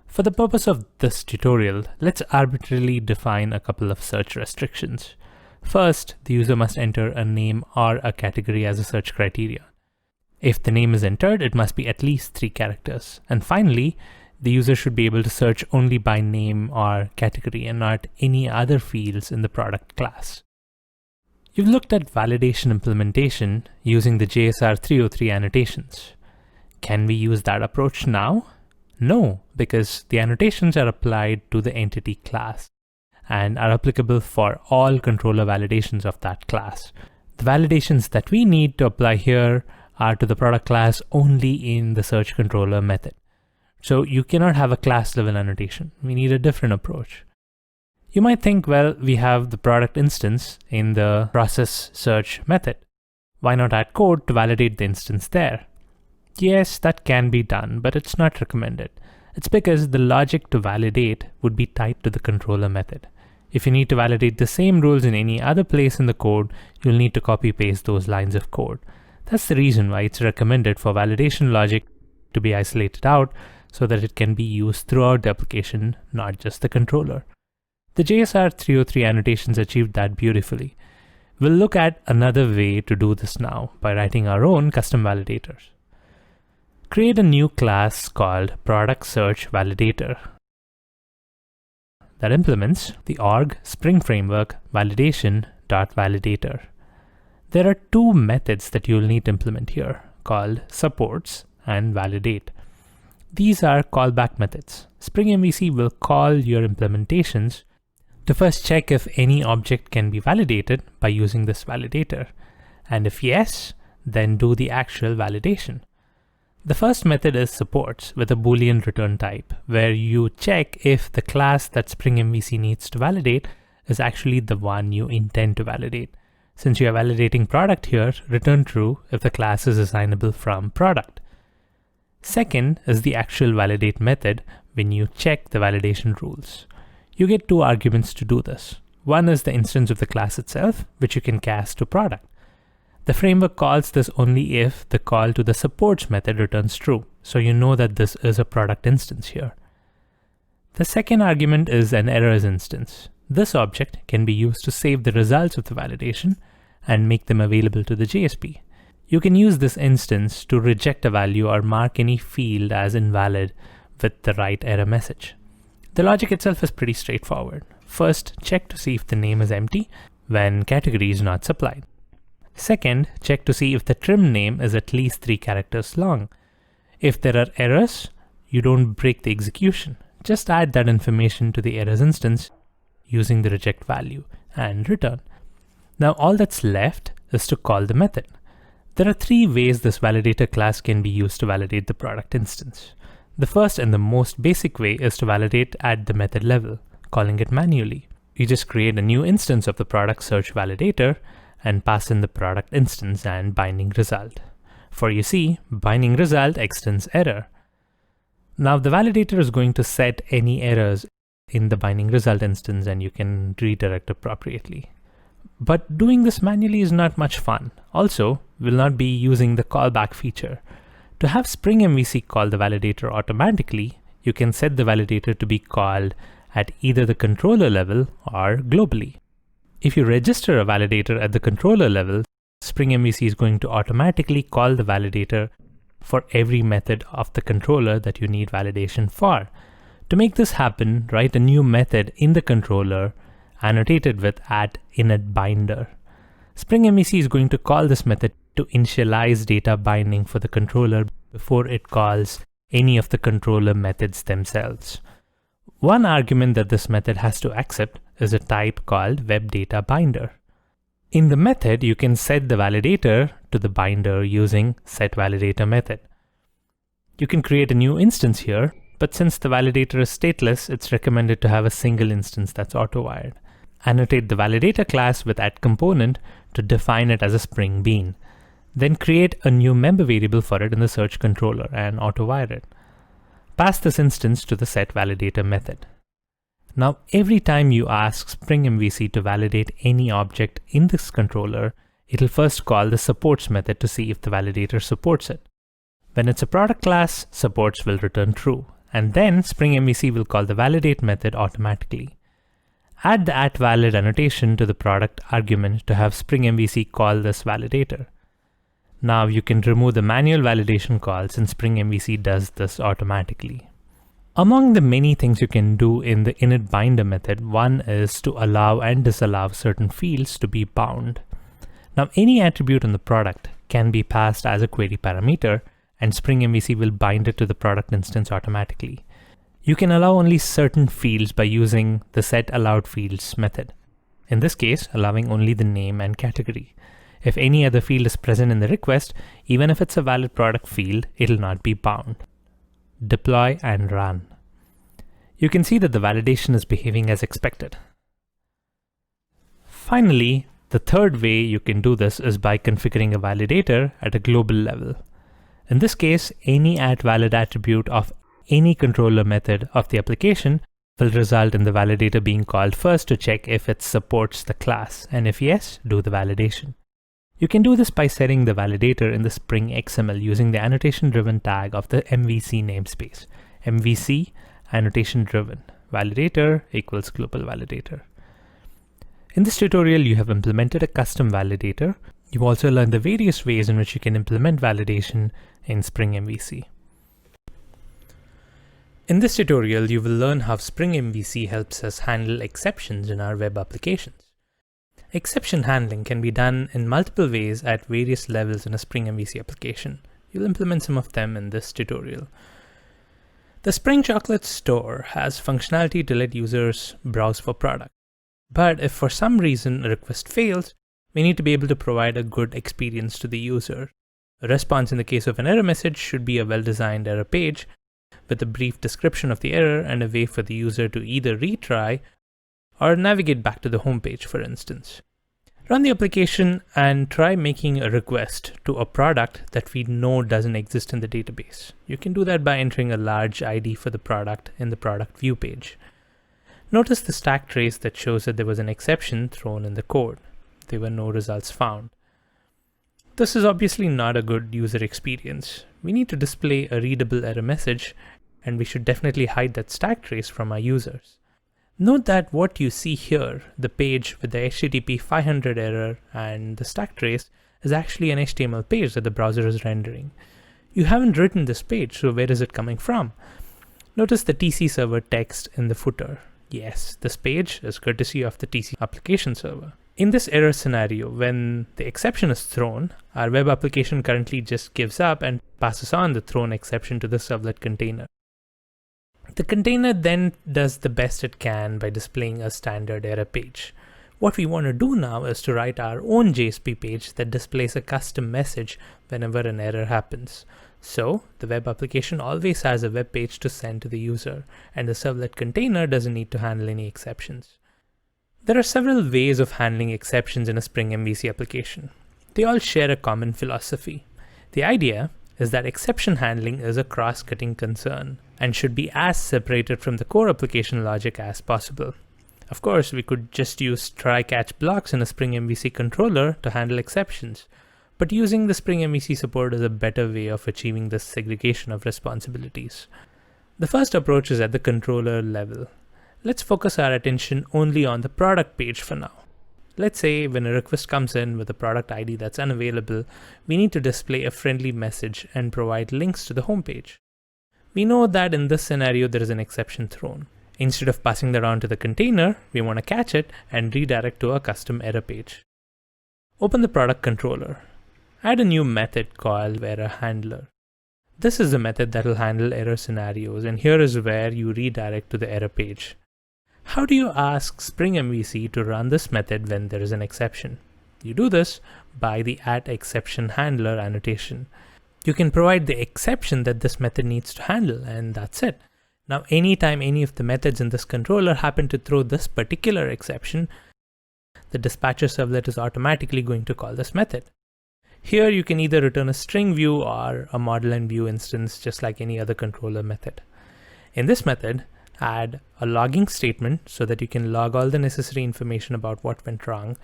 For the purpose of this tutorial, let's arbitrarily define a couple of search restrictions. First, the user must enter a name or a category as a search criteria. If the name is entered, it must be at least 3 characters. And finally, the user should be able to search only by name or category and not any other fields in the product class. You've looked at validation implementation using the JSR 303 annotations. Can we use that approach now? No, because the annotations are applied to the entity class and are applicable for all controller validations of that class. The validations that we need to apply here are to the product class only in the search controller method. So you cannot have a class level annotation. We need a different approach. You might think, well, we have the product instance in the process search method. Why not add code to validate the instance there? Yes, that can be done, but it's not recommended. It's because the logic to validate would be tied to the controller method. If you need to validate the same rules in any other place in the code, you'll need to copy paste those lines of code. That's the reason why it's recommended for validation logic to be isolated out so that it can be used throughout the application, not just the controller. The JSR 303 annotations achieved that beautifully. We'll look at another way to do this now by writing our own custom validators. Create a new class called Product Search Validator that implements the org Spring Framework validation.validator. There are 2 methods that you'll need to implement here called supports and validate. These are callback methods. Spring MVC will call your implementations to first check if any object can be validated by using this validator. And if yes, then do the actual validation. The first method is supports with a Boolean return type, where you check if the class that Spring MVC needs to validate is actually the one you intend to validate. Since you are validating product here, return true if the class is assignable from product. Second is the actual validate method when you check the validation rules. You get 2 arguments to do this. One is the instance of the class itself, which you can cast to product. The framework calls this only if the call to the supports method returns true, so you know that this is a product instance here. The second argument is an errors instance. This object can be used to save the results of the validation and make them available to the JSP. You can use this instance to reject a value or mark any field as invalid with the right error message. The logic itself is pretty straightforward. First, check to see if the name is empty when category is not supplied. Second, check to see if the trim name is at least 3 characters long. If there are errors, you don't break the execution. Just add that information to the errors instance using the reject value and return. Now all that's left is to call the method. There are 3 ways this validator class can be used to validate the product instance. The first and the most basic way is to validate at the method level, calling it manually. You just create a new instance of the product search validator and pass in the product instance and binding result. For you see, binding result extends error. Now the validator is going to set any errors in the binding result instance and you can redirect appropriately. But doing this manually is not much fun. Also, we'll not be using the callback feature. To have Spring MVC call the validator automatically, you can set the validator to be called at either the controller level or globally. If you register a validator at the controller level, Spring MVC is going to automatically call the validator for every method of the controller that you need validation for. To make this happen, write a new method in the controller annotated with @initBinder. Spring MVC is going to call this method to initialize data binding for the controller before it calls any of the controller methods themselves. One argument that this method has to accept is a type called webDataBinder. In the method, you can set the validator to the binder using setValidator method. You can create a new instance here, but since the validator is stateless, it's recommended to have a single instance that's auto-wired. Annotate the validator class with @component to define it as a Spring Bean. Then create a new member variable for it in the search controller and auto-wire it. Pass this instance to the setValidator method. Now, every time you ask Spring MVC to validate any object in this controller, it'll first call the supports method to see if the validator supports it. When it's a product class, supports will return true, and then Spring MVC will call the validate method automatically. Add the @valid annotation to the product argument to have Spring MVC call this validator. Now you can remove the manual validation calls and Spring MVC does this automatically. Among the many things you can do in the initBinder method, one is to allow and disallow certain fields to be bound. Now any attribute in the product can be passed as a query parameter and Spring MVC will bind it to the product instance automatically. You can allow only certain fields by using the setAllowedFields method. In this case, allowing only the name and category. If any other field is present in the request, even if it's a valid product field, it'll not be bound. Deploy and run. You can see that the validation is behaving as expected. Finally, the third way you can do this is by configuring a validator at a global level. In this case, any @valid attribute of any controller method of the application will result in the validator being called first to check if it supports the class, and if yes, do the validation. You can do this by setting the validator in the Spring XML using the annotation-driven tag of the MVC namespace. MVC annotation-driven validator equals global validator. In this tutorial, you have implemented a custom validator. You've also learned the various ways in which you can implement validation in Spring MVC. In this tutorial, you will learn how Spring MVC helps us handle exceptions in our web applications. Exception handling can be done in multiple ways at various levels in a Spring MVC application. You'll implement some of them in this tutorial. The Spring Chocolate store has functionality to let users browse for products. But if for some reason a request fails, we need to be able to provide a good experience to the user. A response in the case of an error message should be a well-designed error page with a brief description of the error and a way for the user to either retry or navigate back to the home page, for instance. Run the application and try making a request to a product that we know doesn't exist in the database. You can do that by entering a large ID for the product in the product view page. Notice the stack trace that shows that there was an exception thrown in the code. There were no results found. This is obviously not a good user experience. We need to display a readable error message, and we should definitely hide that stack trace from our users. Note that what you see here, the page with the HTTP 500 error and the stack trace, is actually an HTML page that the browser is rendering. You haven't written this page, so where is it coming from? Notice the TC server text in the footer. Yes, this page is courtesy of the TC application server. In this error scenario, when the exception is thrown, our web application currently just gives up and passes on the thrown exception to the servlet container. The container then does the best it can by displaying a standard error page. What we want to do now is to write our own JSP page that displays a custom message whenever an error happens. So the web application always has a web page to send to the user, and the servlet container doesn't need to handle any exceptions. There are several ways of handling exceptions in a Spring MVC application. They all share a common philosophy. The idea is that exception handling is a cross-cutting concern and should be as separated from the core application logic as possible. Of course, we could just use try-catch blocks in a Spring MVC controller to handle exceptions, but using the Spring MVC support is a better way of achieving this segregation of responsibilities. The first approach is at the controller level. Let's focus our attention only on the product page for now. Let's say when a request comes in with a product ID that's unavailable, we need to display a friendly message and provide links to the home page. We know that in this scenario there is an exception thrown. Instead of passing that on to the container, we want to catch it and redirect to a custom error page. Open the product controller. Add a new method called error handler. This is the method that will handle error scenarios, and here is where you redirect to the error page. How do you ask Spring MVC to run this method when there is an exception? You do this by the @exception_handler annotation. You can provide the exception that this method needs to handle, and that's it. Now, anytime any of the methods in this controller happen to throw this particular exception, the dispatcher servlet is automatically going to call this method. Here you can either return a string view or a model and view instance, just like any other controller method. In this method, add a logging statement so that you can log all the necessary information about what went wrong.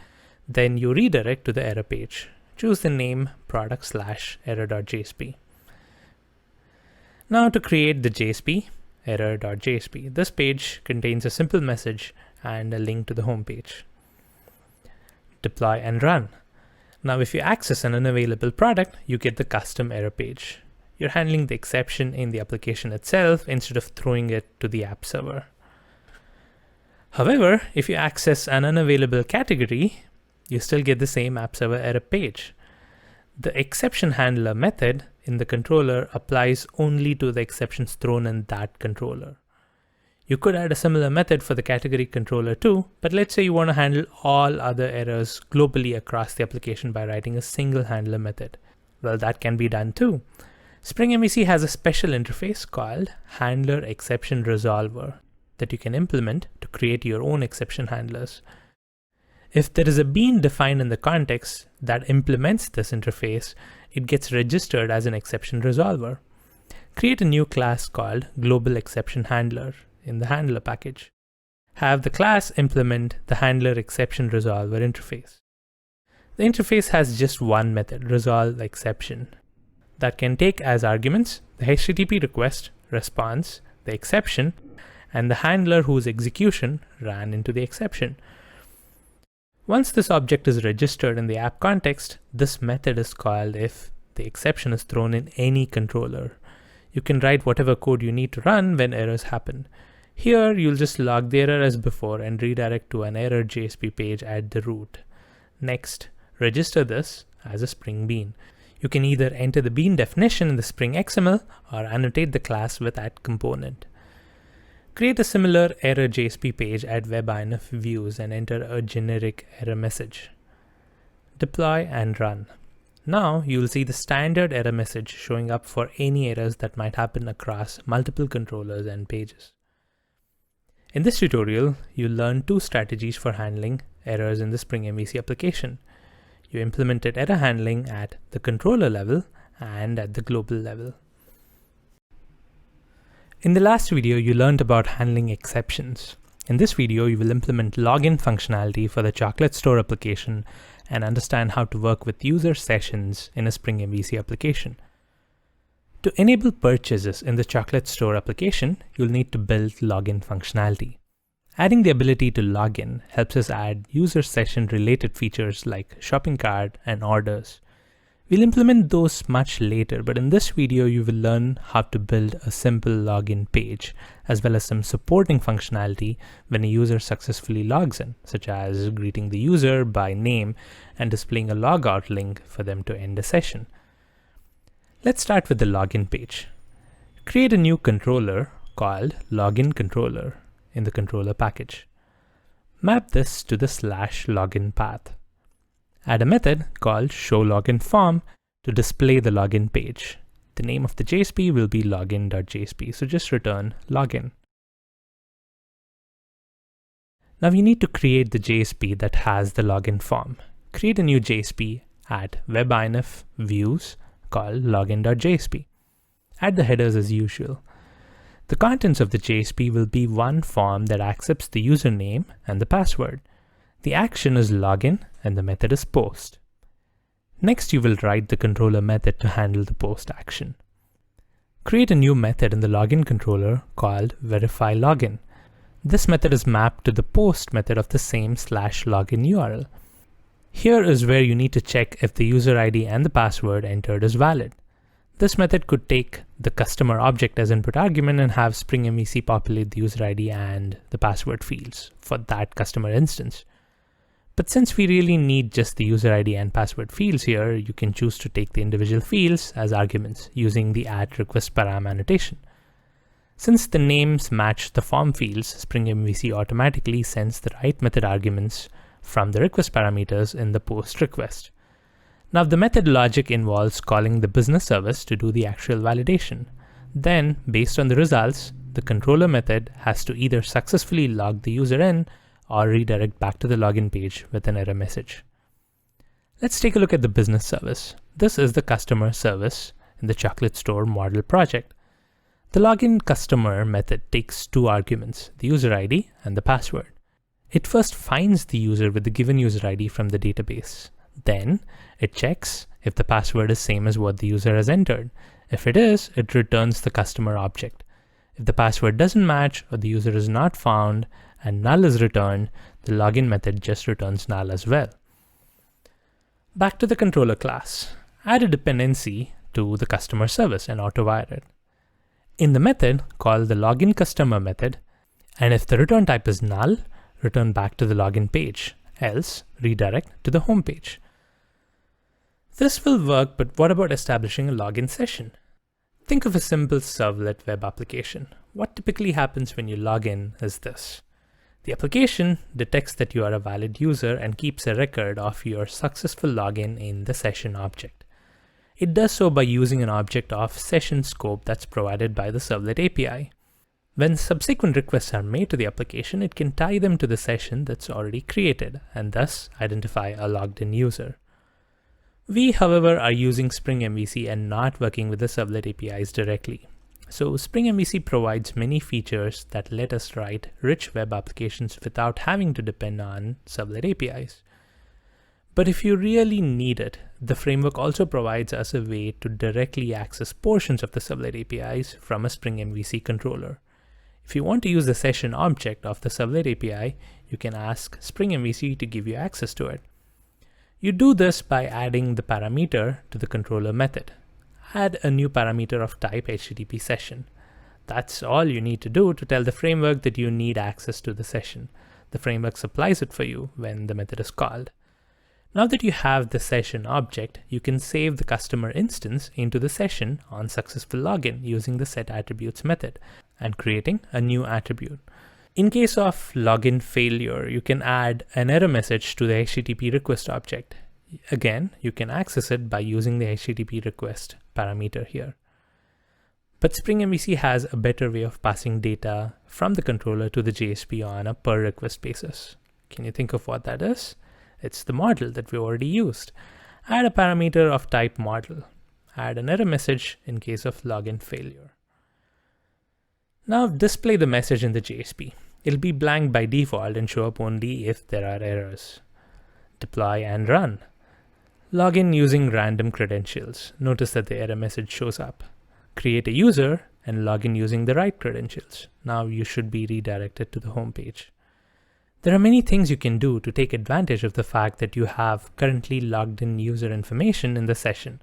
Then you redirect to the error page. Choose the name product/error.jsp. Now to create the JSP, error.jsp. This page contains a simple message and a link to the home page. Deploy and run. Now if you access an unavailable product, you get the custom error page. You're handling the exception in the application itself instead of throwing it to the app server. However, if you access an unavailable category, you still get the same app server error page. The exception handler method in the controller applies only to the exceptions thrown in that controller. You could add a similar method for the category controller too, but let's say you want to handle all other errors globally across the application by writing a single handler method. Well, that can be done too. Spring MVC has a special interface called Handler Exception Resolver that you can implement to create your own exception handlers. If there is a bean defined in the context that implements this interface, it gets registered as an exception resolver. Create a new class called Global Exception Handler in the handler package. Have the class implement the Handler Exception Resolver interface. The interface has just one method, resolve exception, that can take as arguments the HTTP request, response, the exception, and the handler whose execution ran into the exception. Once this object is registered in the app context, this method is called if the exception is thrown in any controller. You can write whatever code you need to run when errors happen. Here, you'll just log the error as before and redirect to an error JSP page at the root. Next, register this as a Spring Bean. You can either enter the bean definition in the Spring XML or annotate the class with that component. Create a similar error JSP page at web-inf views and enter a generic error message. Deploy and run. Now you'll see the standard error message showing up for any errors that might happen across multiple controllers and pages. In this tutorial, you'll learn two strategies for handling errors in the Spring MVC application. You implemented error handling at the controller level and at the global level. In the last video, you learned about handling exceptions. In this video, you will implement login functionality for the chocolate store application and understand how to work with user sessions in a Spring MVC application. To enable purchases in the chocolate store application, you'll need to build login functionality. Adding the ability to log in helps us add user session related features like shopping cart and orders. We'll implement those much later, but in this video you will learn how to build a simple login page, as well as some supporting functionality when a user successfully logs in, such as greeting the user by name and displaying a logout link for them to end a session. Let's start with the login page. Create a new controller called login controller in the controller package. Map this to the /login path. Add a method called showLoginForm to display the login page. The name of the JSP will be login.jsp, so just return login. Now we need to create the JSP that has the login form. Create a new JSP at webinf views called login.jsp. Add the headers as usual. The contents of the JSP will be one form that accepts the username and the password. The action is login and the method is post. Next, you will write the controller method to handle the post action. Create a new method in the login controller called verifyLogin. This method is mapped to the post method of the same /login URL. Here is where you need to check if the user ID and the password entered is valid. This method could take the customer object as input argument and have Spring MVC populate the user ID and the password fields for that customer instance. But since we really need just the user ID and password fields here, you can choose to take the individual fields as arguments using the @request_param annotation. Since the names match the form fields, Spring MVC automatically sends the right method arguments from the request parameters in the post request. Now the method logic involves calling the business service to do the actual validation. Then, based on the results, the controller method has to either successfully log the user in or redirect back to the login page with an error message. Let's take a look at the business service. This is the customer service in the chocolate store model project. The login customer method takes two arguments, the user ID and the password. It first finds the user with the given user ID from the database. Then it checks if the password is same as what the user has entered. If it is, it returns the customer object. If the password doesn't match or the user is not found and null is returned, the login method just returns null as well. Back to the controller class. Add a dependency to the customer service and auto-wire it. In the method, call the login customer method, and if the return type is null, return back to the login page, else redirect to the home page. This will work, but what about establishing a login session? Think of a simple servlet web application. What typically happens when you log in is this. The application detects that you are a valid user and keeps a record of your successful login in the session object. It does so by using an object of session scope that's provided by the Servlet API. When subsequent requests are made to the application, it can tie them to the session that's already created and thus identify a logged in user. We, however, are using Spring MVC and not working with the Servlet APIs directly. So Spring MVC provides many features that let us write rich web applications without having to depend on Servlet APIs. But if you really need it, the framework also provides us a way to directly access portions of the Servlet APIs from a Spring MVC controller. If you want to use the session object of the Servlet API, you can ask Spring MVC to give you access to it. You do this by adding the parameter to the controller method. Add a new parameter of type HTTP session. That's all you need to do to tell the framework that you need access to the session. The framework supplies it for you when the method is called. Now that you have the session object, you can save the customer instance into the session on successful login using the setAttributes method and creating a new attribute. In case of login failure, you can add an error message to the HTTP request object. Again, you can access it by using the HTTP request parameter here. But Spring MVC has a better way of passing data from the controller to the JSP on a per request basis. Can you think of what that is? It's the model that we already used. Add a parameter of type model. Add an error message in case of login failure. Now display the message in the JSP. It'll be blank by default and show up only if there are errors. Deploy and run. Login using random credentials. Notice that the error message shows up. Create a user and log in using the right credentials. Now you should be redirected to the home page. There are many things you can do to take advantage of the fact that you have currently logged in user information in the session.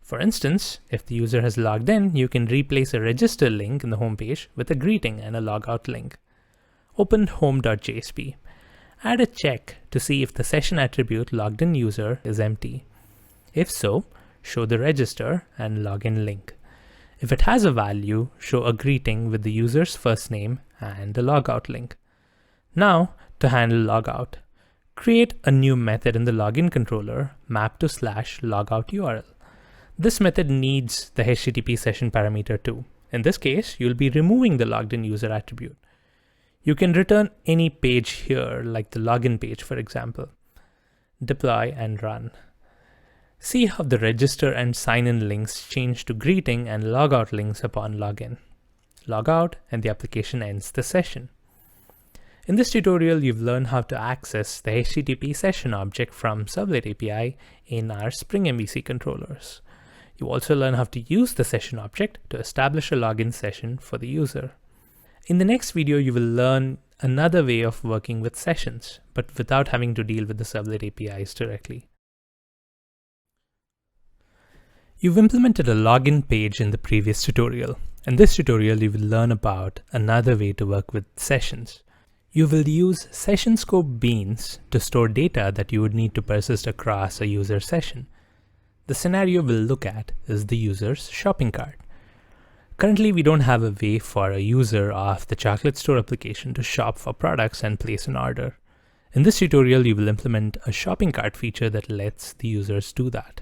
For instance, if the user has logged in, you can replace a register link in the home page with a greeting and a logout link. Open home.jsp. Add a check to see if the session attribute logged in user is empty. If so, show the register and login link. If it has a value, show a greeting with the user's first name and the logout link. Now, to handle logout, create a new method in the login controller mapped to /logout URL. This method needs the HTTP session parameter too. In this case, you'll be removing the logged in user attribute. You can return any page here, like the login page, for example. Deploy and run. See how the register and sign-in links change to greeting and logout links upon login. Log out and the application ends the session. In this tutorial, you've learned how to access the HTTP session object from Servlet API in our Spring MVC controllers. You also learn how to use the session object to establish a login session for the user. In the next video, you will learn another way of working with sessions, but without having to deal with the Servlet APIs directly. You've implemented a login page in the previous tutorial. In this tutorial, you will learn about another way to work with sessions. You will use session scope beans to store data that you would need to persist across a user session. The scenario we'll look at is the user's shopping cart. Currently, we don't have a way for a user of the chocolate store application to shop for products and place an order. In this tutorial, you will implement a shopping cart feature that lets the users do that.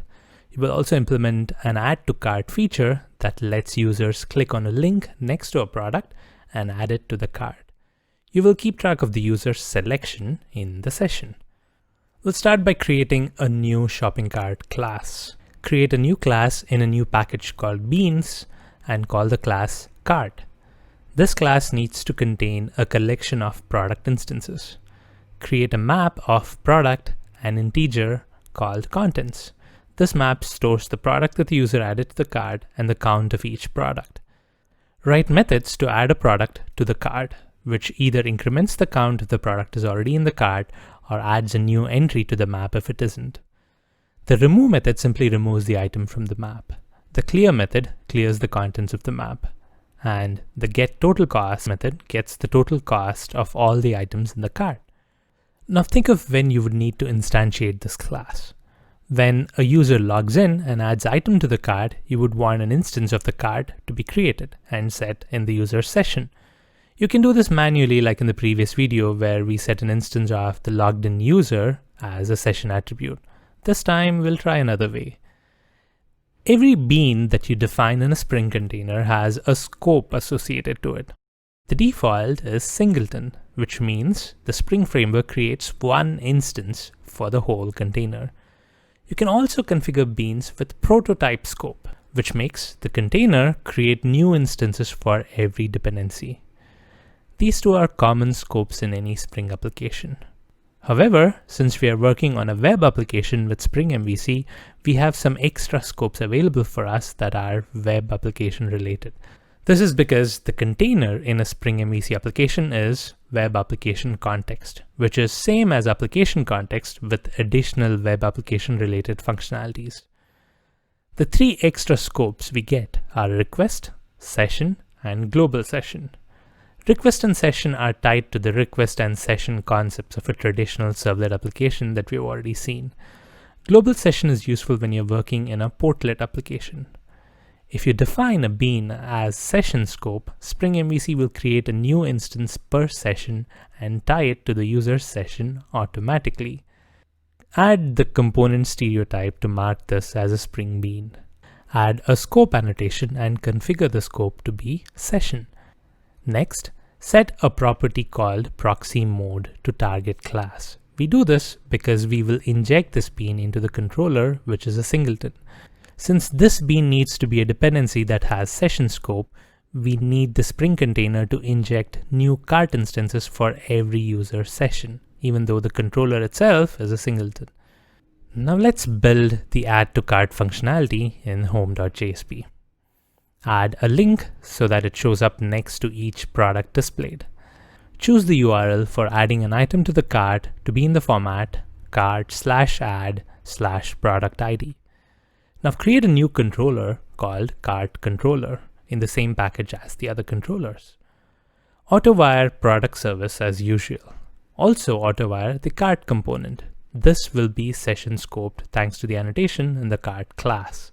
You will also implement an add to cart feature that lets users click on a link next to a product and add it to the cart. You will keep track of the user's selection in the session. We'll start by creating a new shopping cart class. Create a new class in a new package called beans and call the class cart. This class needs to contain a collection of product instances. Create a map of product and integer called contents. This map stores the product that the user added to the cart and the count of each product. Write methods to add a product to the cart, which either increments the count if the product is already in the cart or adds a new entry to the map if it isn't. The remove method simply removes the item from the map. The clear method clears the contents of the map. And the getTotalCost method gets the total cost of all the items in the cart. Now think of when you would need to instantiate this class. When a user logs in and adds item to the cart, you would want an instance of the cart to be created and set in the user session. You can do this manually like in the previous video where we set an instance of the logged in user as a session attribute. This time we'll try another way. Every bean that you define in a Spring container has a scope associated to it. The default is singleton, which means the Spring framework creates one instance for the whole container. You can also configure beans with prototype scope, which makes the container create new instances for every dependency. These two are common scopes in any Spring application. However, since we are working on a web application with Spring MVC, we have some extra scopes available for us that are web application related. This is because the container in a Spring MVC application is web application context, which is same as application context with additional web application related functionalities. The three extra scopes we get are request, session, and global session. Request and session are tied to the request and session concepts of a traditional servlet application that we've already seen. Global session is useful when you're working in a portlet application. If you define a bean as session scope, Spring MVC will create a new instance per session and tie it to the user's session automatically. Add the component stereotype to mark this as a Spring bean. Add a scope annotation and configure the scope to be session. Next, set a property called proxy mode to target class. We do this because we will inject this bean into the controller, which is a singleton. Since this bean needs to be a dependency that has session scope, we need the Spring container to inject new cart instances for every user session, even though the controller itself is a singleton. Now let's build the add to cart functionality in home.jsp. Add a link so that it shows up next to each product displayed. Choose the URL for adding an item to the cart to be in the format cart/add/product ID. Now create a new controller called cart controller in the same package as the other controllers. Autowire product service as usual. Also autowire the cart component. This will be session scoped thanks to the annotation in the cart class.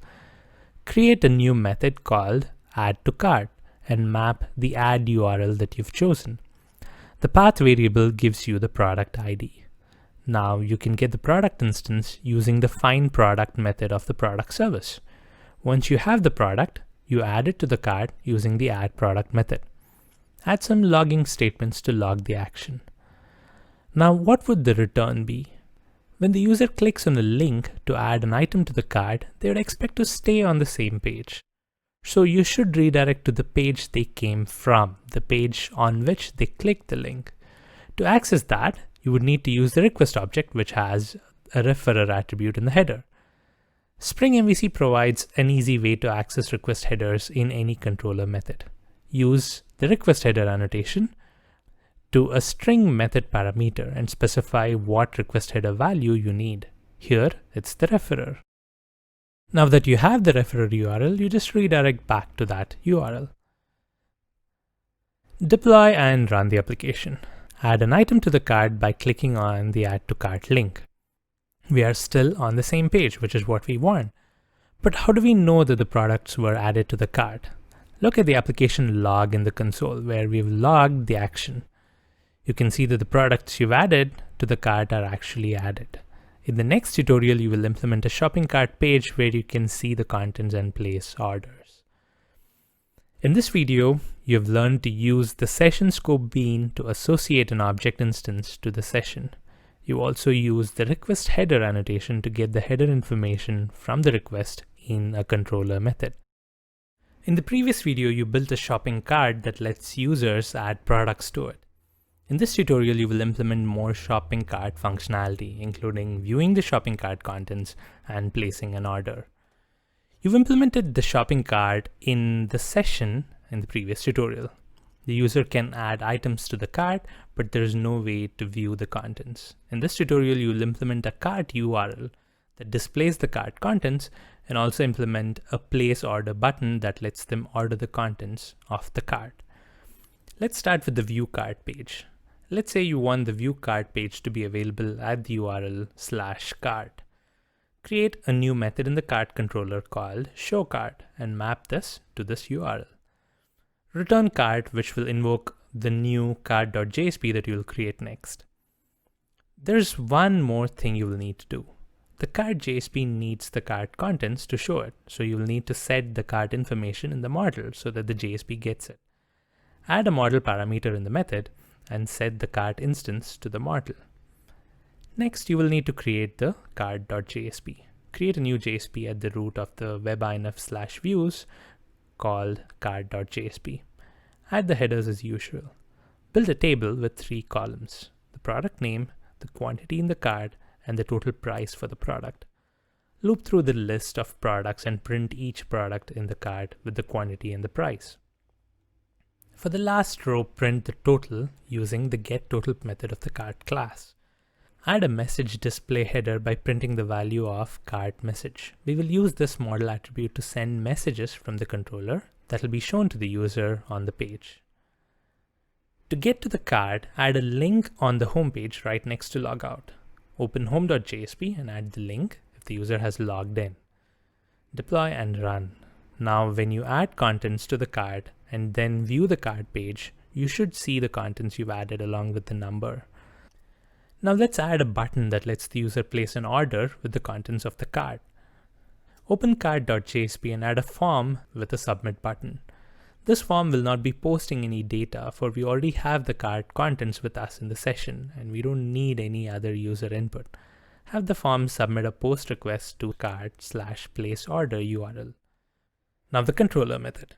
Create a new method called add to cart and map the add URL that you've chosen. The path variable gives you the product ID. Now you can get the product instance using the find product method of the product service. Once you have the product, you add it to the cart using the add product method. Add some logging statements to log the action. Now what would the return be? When the user clicks on a link to add an item to the cart, they would expect to stay on the same page. So you should redirect to the page they came from, the page on which they clicked the link. To access that, you would need to use the request object, which has a referrer attribute in the header. Spring MVC provides an easy way to access request headers in any controller method. Use the request header annotation to a string method parameter and specify what request header value you need. Here, it's the referrer. Now that you have the referrer URL, you just redirect back to that URL. Deploy and run the application. Add an item to the cart by clicking on the Add to Cart link. We are still on the same page, which is what we want. But how do we know that the products were added to the cart? Look at the application log in the console where we've logged the action. You can see that the products you've added to the cart are actually added. In the next tutorial, you will implement a shopping cart page where you can see the contents and place orders. In this video, you've learned to use the session scope bean to associate an object instance to the session. You also use the request header annotation to get the header information from the request in a controller method. In the previous video, you built a shopping cart that lets users add products to it. In this tutorial, you will implement more shopping cart functionality, including viewing the shopping cart contents and placing an order. You've implemented the shopping cart in the session in the previous tutorial. The user can add items to the cart, but there's no way to view the contents. In this tutorial, you will implement a cart URL that displays the cart contents and also implement a place order button that lets them order the contents of the cart. Let's start with the view cart page. Let's say you want the view cart page to be available at the URL /cart. Create a new method in the cart controller called showCart and map this to this URL. Return cart, which will invoke the new cart.jsp that you will create next. There's one more thing you will need to do. The cart.jsp needs the cart contents to show it, so you will need to set the cart information in the model so that the JSP gets it. Add a model parameter in the method and set the cart instance to the model. Next, you will need to create the cart.jsp. Create a new JSP at the root of the webinf/views called cart.jsp. Add the headers as usual. Build a table with 3 columns: the product name, the quantity in the cart, and the total price for the product. Loop through the list of products and print each product in the cart with the quantity and the price. For the last row, print the total using the getTotal method of the cart class. Add a message display header by printing the value of cart message. We will use this model attribute to send messages from the controller that will be shown to the user on the page. To get to the cart, add a link on the home page right next to logout. Open home.jsp and add the link if the user has logged in. Deploy and run. Now, when you add contents to the cart and then view the cart page, you should see the contents you've added along with the number. Now let's add a button that lets the user place an order with the contents of the cart. Open cart.jsp and add a form with a submit button. This form will not be posting any data, for we already have the cart contents with us in the session and we don't need any other user input. Have the form submit a post request to cart/place order URL. Now the controller method.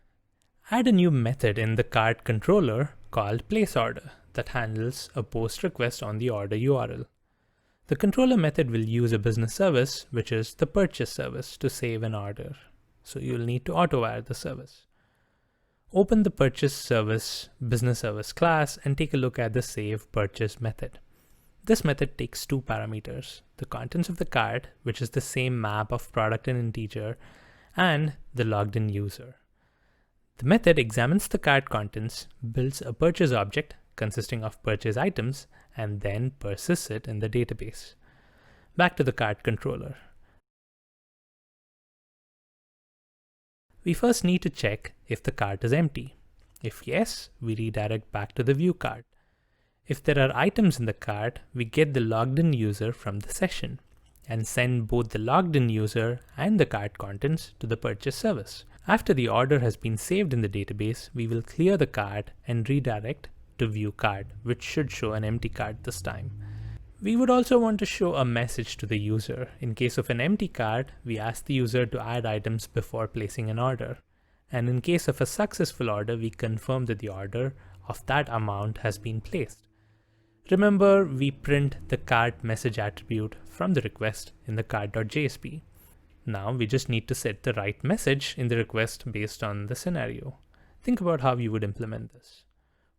Add a new method in the cart controller called placeOrder that handles a post request on the order URL. The controller method will use a business service, which is the purchase service, to save an order. So you'll need to auto-wire the service. Open the purchase service business service class and take a look at the save purchase method. This method takes two parameters: the contents of the cart, which is the same map of product and integer, and the logged in user. The method examines the cart contents, builds a purchase object consisting of purchase items, and then persists it in the database. Back to the cart controller. We first need to check if the cart is empty. If yes, we redirect back to the view cart. If there are items in the cart, we get the logged in user from the session and send both the logged in user and the cart contents to the purchase service. After the order has been saved in the database, we will clear the cart and redirect to view cart, which should show an empty cart this time. We would also want to show a message to the user. In case of an empty cart, we ask the user to add items before placing an order. And in case of a successful order, we confirm that the order of that amount has been placed. Remember, we print the cart message attribute from the request in the cart.jsp. Now we just need to set the right message in the request based on the scenario. Think about how you would implement this.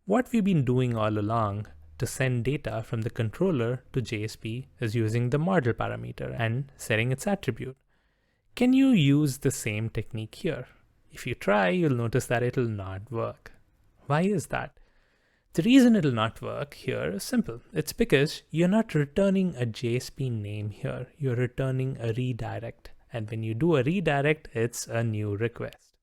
What we've been doing all along to send data from the controller to JSP is using the model parameter and setting its attribute. Can you use the same technique here? If you try, you'll notice that it'll not work. Why is that? The reason it'll not work here is simple. It's because you're not returning a JSP name here. You're returning a redirect. And when you do a redirect, it's a new request.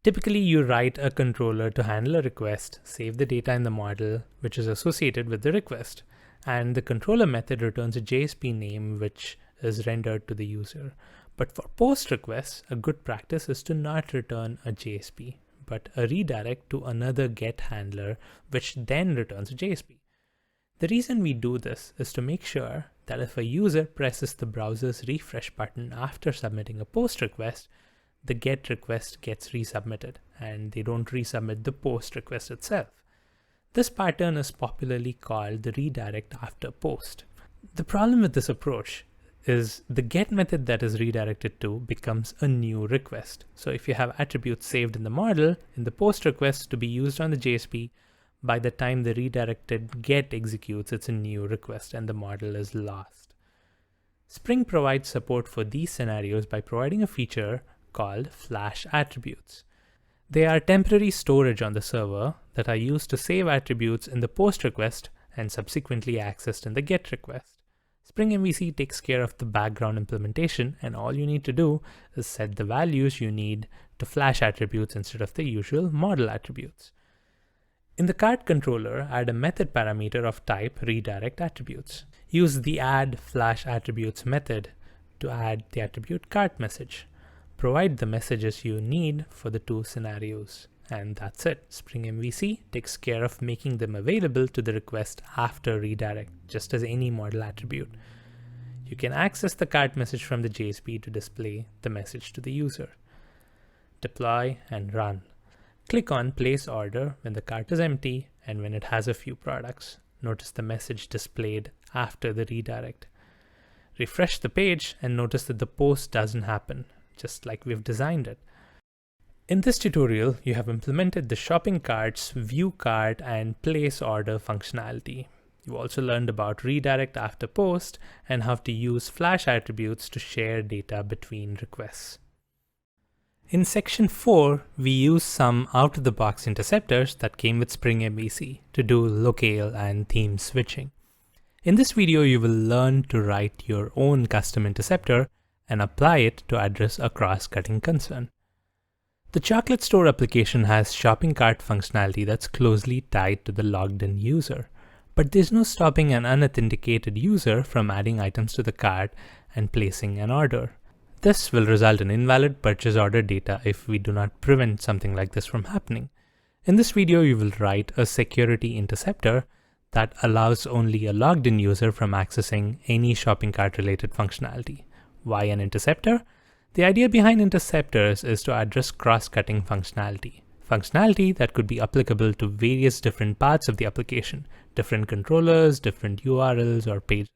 Typically, you write a controller to handle a request, save the data in the model, which is associated with the request, and the controller method returns a JSP name, which is rendered to the user. But for post requests, a good practice is to not return a JSP, but a redirect to another get handler, which then returns a JSP. The reason we do this is to make sure that if a user presses the browser's refresh button after submitting a post request, the GET request gets resubmitted, and they don't resubmit the POST request itself. This pattern is popularly called the redirect after POST. The problem with this approach is the GET method that is redirected to becomes a new request. So if you have attributes saved in the model, in the POST request to be used on the JSP, by the time the redirected GET executes, it's a new request and the model is lost. Spring provides support for these scenarios by providing a feature called flash attributes. They are temporary storage on the server that are used to save attributes in the post request and subsequently accessed in the get request. Spring MVC takes care of the background implementation, and all you need to do is set the values you need to flash attributes instead of the usual model attributes. In the cart controller, add a method parameter of type redirect attributes. Use the add flash attributes method to add the attribute cart message. Provide the messages you need for the two scenarios. And that's it. Spring MVC takes care of making them available to the request after redirect, just as any model attribute. You can access the cart message from the JSP to display the message to the user. Deploy and run. Click on place order when the cart is empty and when it has a few products. Notice the message displayed after the redirect. Refresh the page and notice that the post doesn't happen, just like we've designed it. In this tutorial, you have implemented the shopping cart's view cart and place order functionality. You also learned about redirect after post and how to use flash attributes to share data between requests. In section 4, we use some out-of-the-box interceptors that came with Spring MVC to do locale and theme switching. In this video, you will learn to write your own custom interceptor and apply it to address a cross-cutting concern. The chocolate store application has shopping cart functionality that's closely tied to the logged-in user, but there's no stopping an unauthenticated user from adding items to the cart and placing an order. This will result in invalid purchase order data if we do not prevent something like this from happening. In this video, you will write a security interceptor that allows only a logged-in user from accessing any shopping cart-related functionality. Why an interceptor? The idea behind interceptors is to address cross-cutting functionality. functionality that could be applicable to various different parts of the application, different controllers, different URLs, or pages.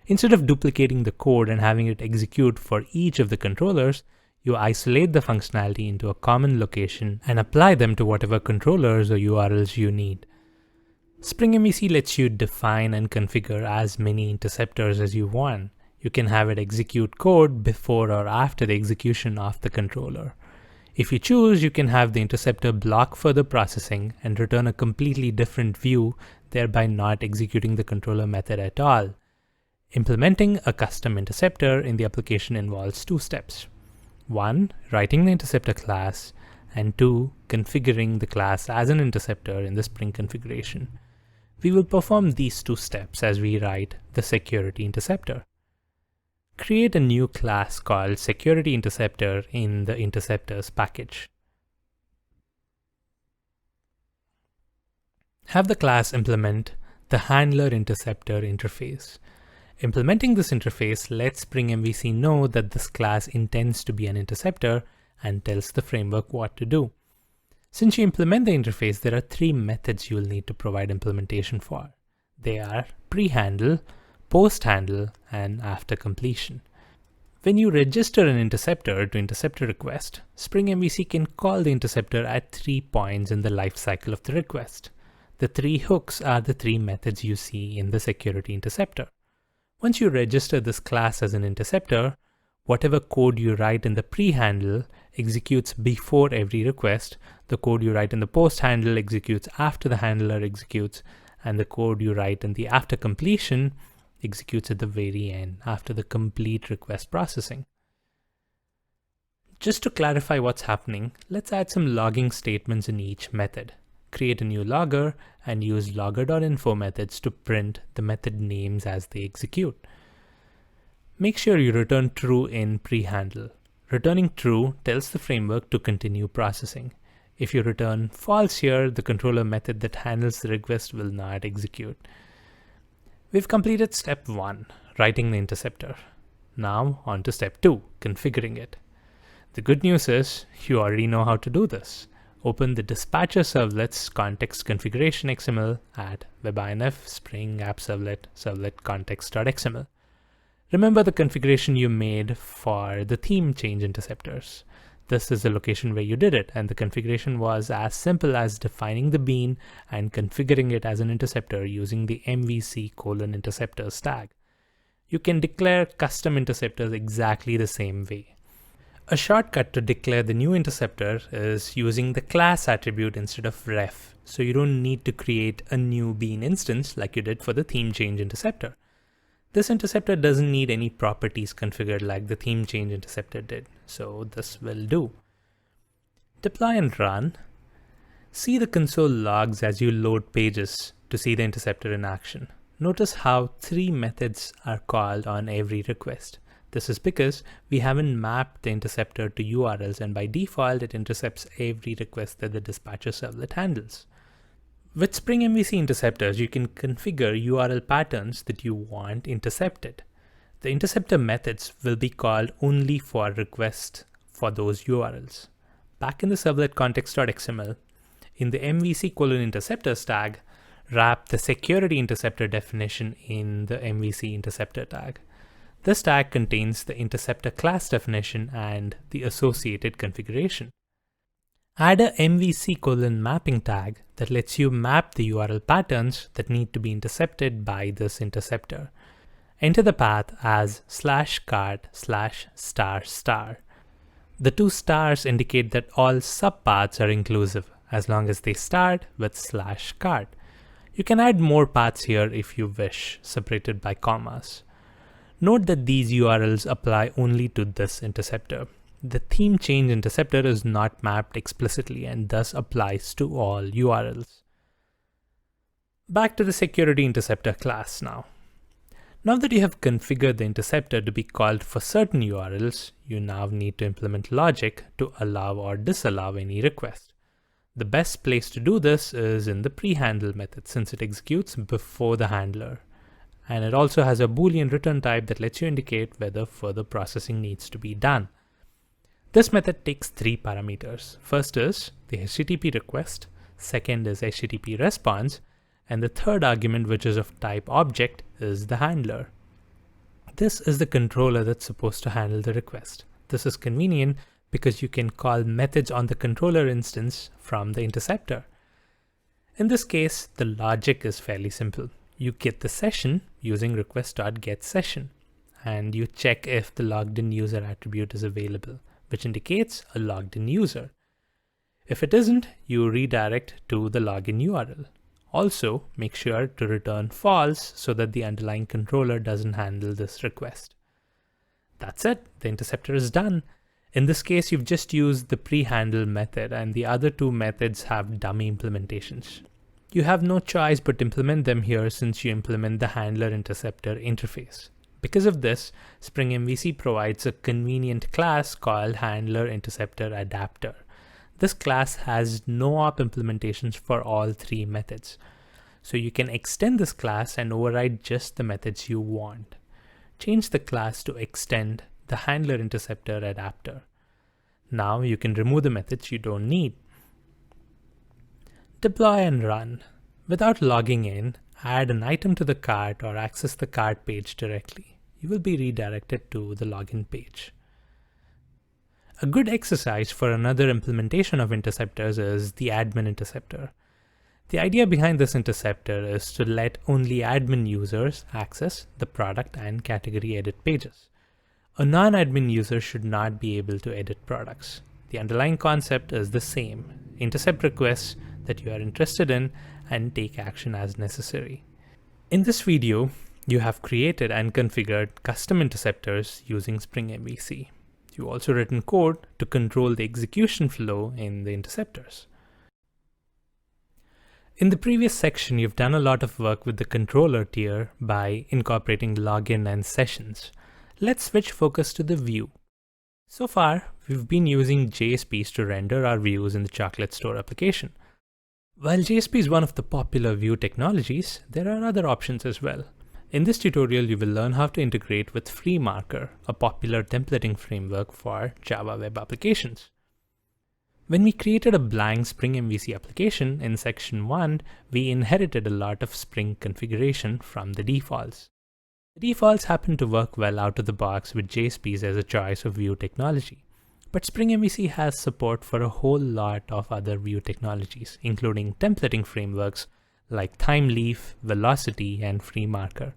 Instead of duplicating the code and having it execute for each of the controllers, you isolate the functionality into a common location and apply them to whatever controllers or URLs you need. Spring MVC lets you define and configure as many interceptors as you want. You can have it execute code before or after the execution of the controller. If you choose, you can have the interceptor block further processing and return a completely different view, thereby not executing the controller method at all. Implementing a custom interceptor in the application involves two steps. 1. Writing the interceptor class, and 2. Configuring the class as an interceptor in the Spring configuration. We will perform these two steps as we write the security interceptor. Create a new class called security interceptor in the interceptors package. Have the class implement the handler interceptor interface. Implementing this interface lets Spring MVC know that this class intends to be an interceptor and tells the framework what to do. Since you implement the interface, there are three methods you will need to provide implementation for. They are pre-handle, post-handle, and after completion. When you register an interceptor to intercept a request, Spring MVC can call the interceptor at 3 points in the lifecycle of the request. The three hooks are the three methods you see in the security interceptor. Once you register this class as an interceptor, whatever code you write in the pre-handle executes before every request, the code you write in the post-handle executes after the handler executes, and the code you write in the after completion executes at the very end, after the complete request processing. Just to clarify what's happening, let's add some logging statements in each method. Create a new logger and use logger.info methods to print the method names as they execute. Make sure you return true in pre-handle. Returning true tells the framework to continue processing. If you return false here, the controller method that handles the request will not execute. We've completed step 1, writing the interceptor. Now on to step 2, configuring it. The good news is you already know how to do this. Open the dispatcher servlets context configuration XML at webinf spring app servlet servlet context.xml. Remember the configuration you made for the theme change interceptors. This is the location where you did it, and the configuration was as simple as defining the bean and configuring it as an interceptor using the MVC:interceptors tag. You can declare custom interceptors exactly the same way. A shortcut to declare the new interceptor is using the class attribute instead of ref, so you don't need to create a new bean instance like you did for the theme change interceptor. This interceptor doesn't need any properties configured like the theme change interceptor did, so this will do. Deploy and run. See the console logs as you load pages to see the interceptor in action. Notice how 3 methods are called on every request. This is because we haven't mapped the interceptor to URLs, and by default it intercepts every request that the dispatcher servlet handles. With Spring MVC interceptors, you can configure URL patterns that you want intercepted. The interceptor methods will be called only for requests for those URLs. Back in the servlet context.xml, in the MVC:interceptors tag, wrap the security interceptor definition in the MVC interceptor tag. This tag contains the interceptor class definition and the associated configuration. Add a MVC:mapping tag that lets you map the URL patterns that need to be intercepted by this interceptor. Enter the path as /cart/**. The 2 stars indicate that all subpaths are inclusive as long as they start with /cart. You can add more paths here if you wish, separated by commas. Note that these URLs apply only to this interceptor. The theme change interceptor is not mapped explicitly and thus applies to all URLs. Back to the security interceptor class now. Now that you have configured the interceptor to be called for certain URLs, you now need to implement logic to allow or disallow any request. The best place to do this is in the pre-handle method since it executes before the handler. And it also has a Boolean return type that lets you indicate whether further processing needs to be done. This method takes three parameters. First is the HTTP request, second is HTTP response, and the third argument, which is of type object, is the handler. This is the controller that's supposed to handle the request. This is convenient because you can call methods on the controller instance from the interceptor. In this case, the logic is fairly simple. You get the session using request.getSession, and you check if the logged in user attribute is available, which indicates a logged in user. If it isn't, you redirect to the login URL. Also, make sure to return false so that the underlying controller doesn't handle this request. That's it, the interceptor is done. In this case, you've just used the pre-handle method, and the other two methods have dummy implementations. You have no choice but implement them here since you implement the handler interceptor interface. Because of this, Spring MVC provides a convenient class called handler interceptor adapter. This class has no op implementations for all three methods. So you can extend this class and override just the methods you want. Change the class to extend the handler interceptor adapter. Now you can remove the methods you don't need. Deploy and run. Without logging in, add an item to the cart or access the cart page directly. You will be redirected to the login page. A good exercise for another implementation of interceptors is the admin interceptor. The idea behind this interceptor is to let only admin users access the product and category edit pages. A non-admin user should not be able to edit products. The underlying concept is the same. Intercept requests that you are interested in and take action as necessary. In this video, you have created and configured custom interceptors using Spring MVC. You've also written code to control the execution flow in the interceptors. In the previous section, you've done a lot of work with the controller tier by incorporating login and sessions. Let's switch focus to the view. So far, we've been using JSPs to render our views in the Chocolate Store application. While JSP is one of the popular view technologies, there are other options as well. In this tutorial, you will learn how to integrate with FreeMarker, a popular templating framework for Java web applications. When we created a blank Spring MVC application in section 1, we inherited a lot of Spring configuration from the defaults. The defaults happen to work well out of the box with JSPs as a choice of view technology. But Spring MVC has support for a whole lot of other view technologies, including templating frameworks like TimeLeaf, Velocity, and FreeMarker.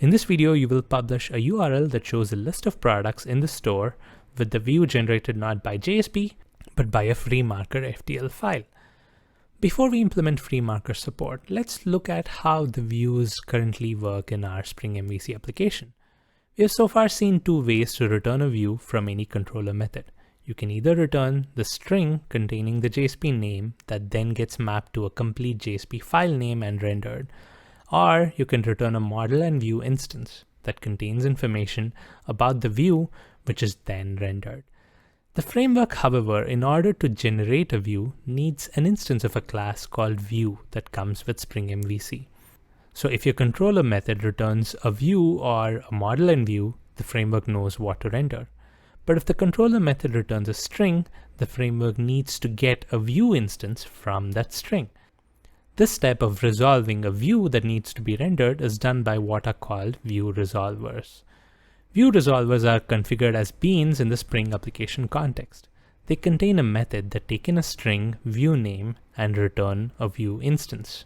In this video, you will publish a URL that shows a list of products in the store with the view generated not by JSP, but by a FreeMarker FTL file. Before we implement FreeMarker support, let's look at how the views currently work in our Spring MVC application. We have so far seen two ways to return a view from any controller method. You can either return the string containing the JSP name that then gets mapped to a complete JSP file name and rendered, or you can return a model and view instance that contains information about the view which is then rendered. The framework, however, in order to generate a view, needs an instance of a class called view that comes with Spring MVC. So if your controller method returns a view or a model and view, the framework knows what to render. But if the controller method returns a string, the framework needs to get a view instance from that string. This step of resolving a view that needs to be rendered is done by what are called view resolvers. View resolvers are configured as beans in the Spring application context. They contain a method that take in a string view name and return a view instance.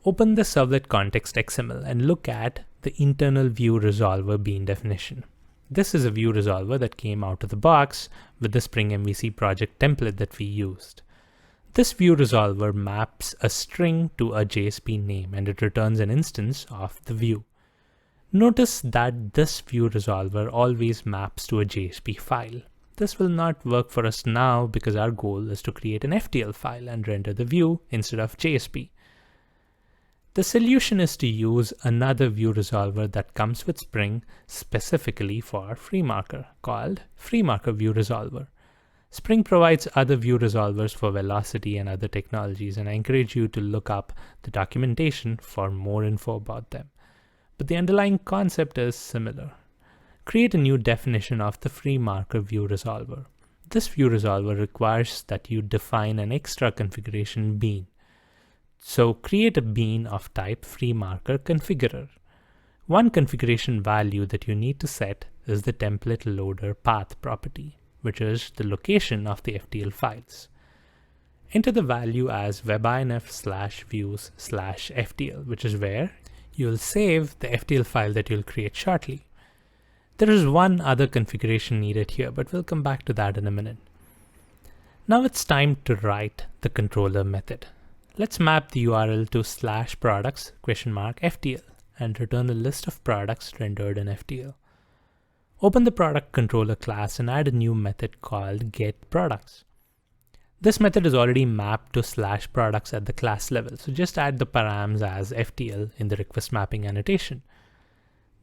Open the servlet context XML and look at the internal view resolver bean definition. This is a view resolver that came out of the box with the Spring MVC project template that we used. This view resolver maps a string to a JSP name and it returns an instance of the view. Notice that this view resolver always maps to a JSP file. This will not work for us now because our goal is to create an FTL file and render the view instead of JSP. The solution is to use another view resolver that comes with Spring specifically for FreeMarker, called FreeMarker View Resolver. Spring provides other view resolvers for Velocity and other technologies, and I encourage you to look up the documentation for more info about them. But the underlying concept is similar. create a new definition of the free marker view resolver. This view resolver requires that you define an extra configuration bean. So create a bean of type free marker configurer. One configuration value that you need to set is the template loader path property, which is the location of the FTL files. Enter the value as webinf/views/ftl, which is where you'll save the FTL file that you'll create shortly. There is one other configuration needed here, but we'll come back to that in a minute. Now it's time to write the controller method. Let's map the URL to /products?FTL and return a list of products rendered in FTL. Open the product controller class and add a new method called getProducts. This method is already mapped to /products at the class level, so just add the params as FTL in the request mapping annotation.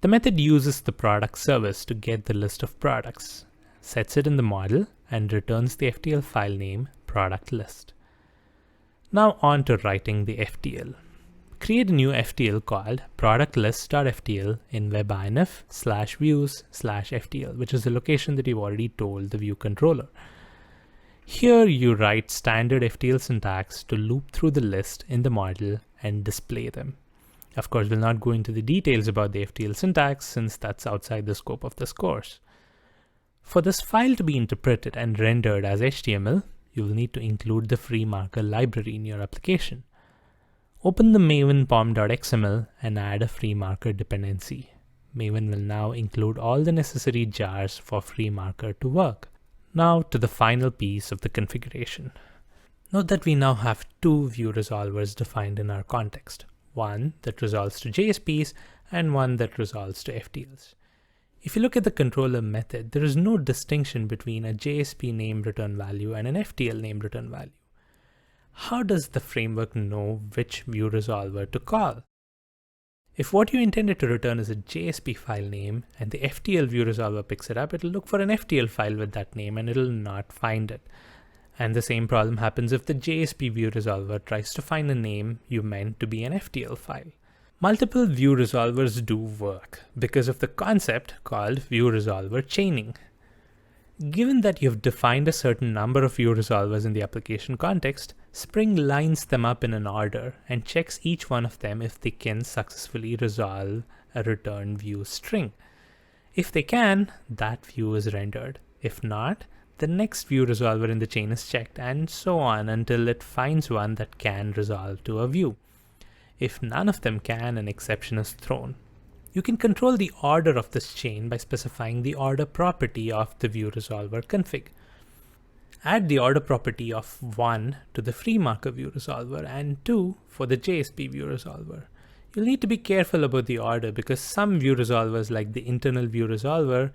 The method uses the product service to get the list of products, sets it in the model, and returns the FTL file name product list. Now on to writing the FTL. Create a new FTL called productlist.ftl in webinf/views/ftl, which is the location that you've already told the view controller. Here you write standard FTL syntax to loop through the list in the model and display them. Of course, we'll not go into the details about the FTL syntax since that's outside the scope of this course. For this file to be interpreted and rendered as HTML, you will need to include the free marker library in your application. Open the Maven pom.xml and add a free marker dependency. Maven will now include all the necessary jars for free marker to work. Now to the final piece of the configuration. Note that we now have two view resolvers defined in our context. One that resolves to JSPs and one that resolves to FTLs. If you look at the controller method, there is no distinction between a JSP name return value and an FTL name return value. How does the framework know which view resolver to call? If what you intended to return is a JSP file name and the FTL view resolver picks it up, it'll look for an FTL file with that name and it'll not find it. And the same problem happens if the JSP view resolver tries to find a name you meant to be an FTL file. Multiple view resolvers do work because of the concept called view resolver chaining. Given that you've defined a certain number of view resolvers in the application context, Spring lines them up in an order and checks each one of them if they can successfully resolve a return view string. If they can, that view is rendered. If not, the next view resolver in the chain is checked, and so on until it finds one that can resolve to a view. If none of them can, an exception is thrown. You can control the order of this chain by specifying the order property of the view resolver config. Add the order property of 1 to the free marker view resolver and 2 for the JSP view resolver. You'll need to be careful about the order because some view resolvers, like the internal view resolver,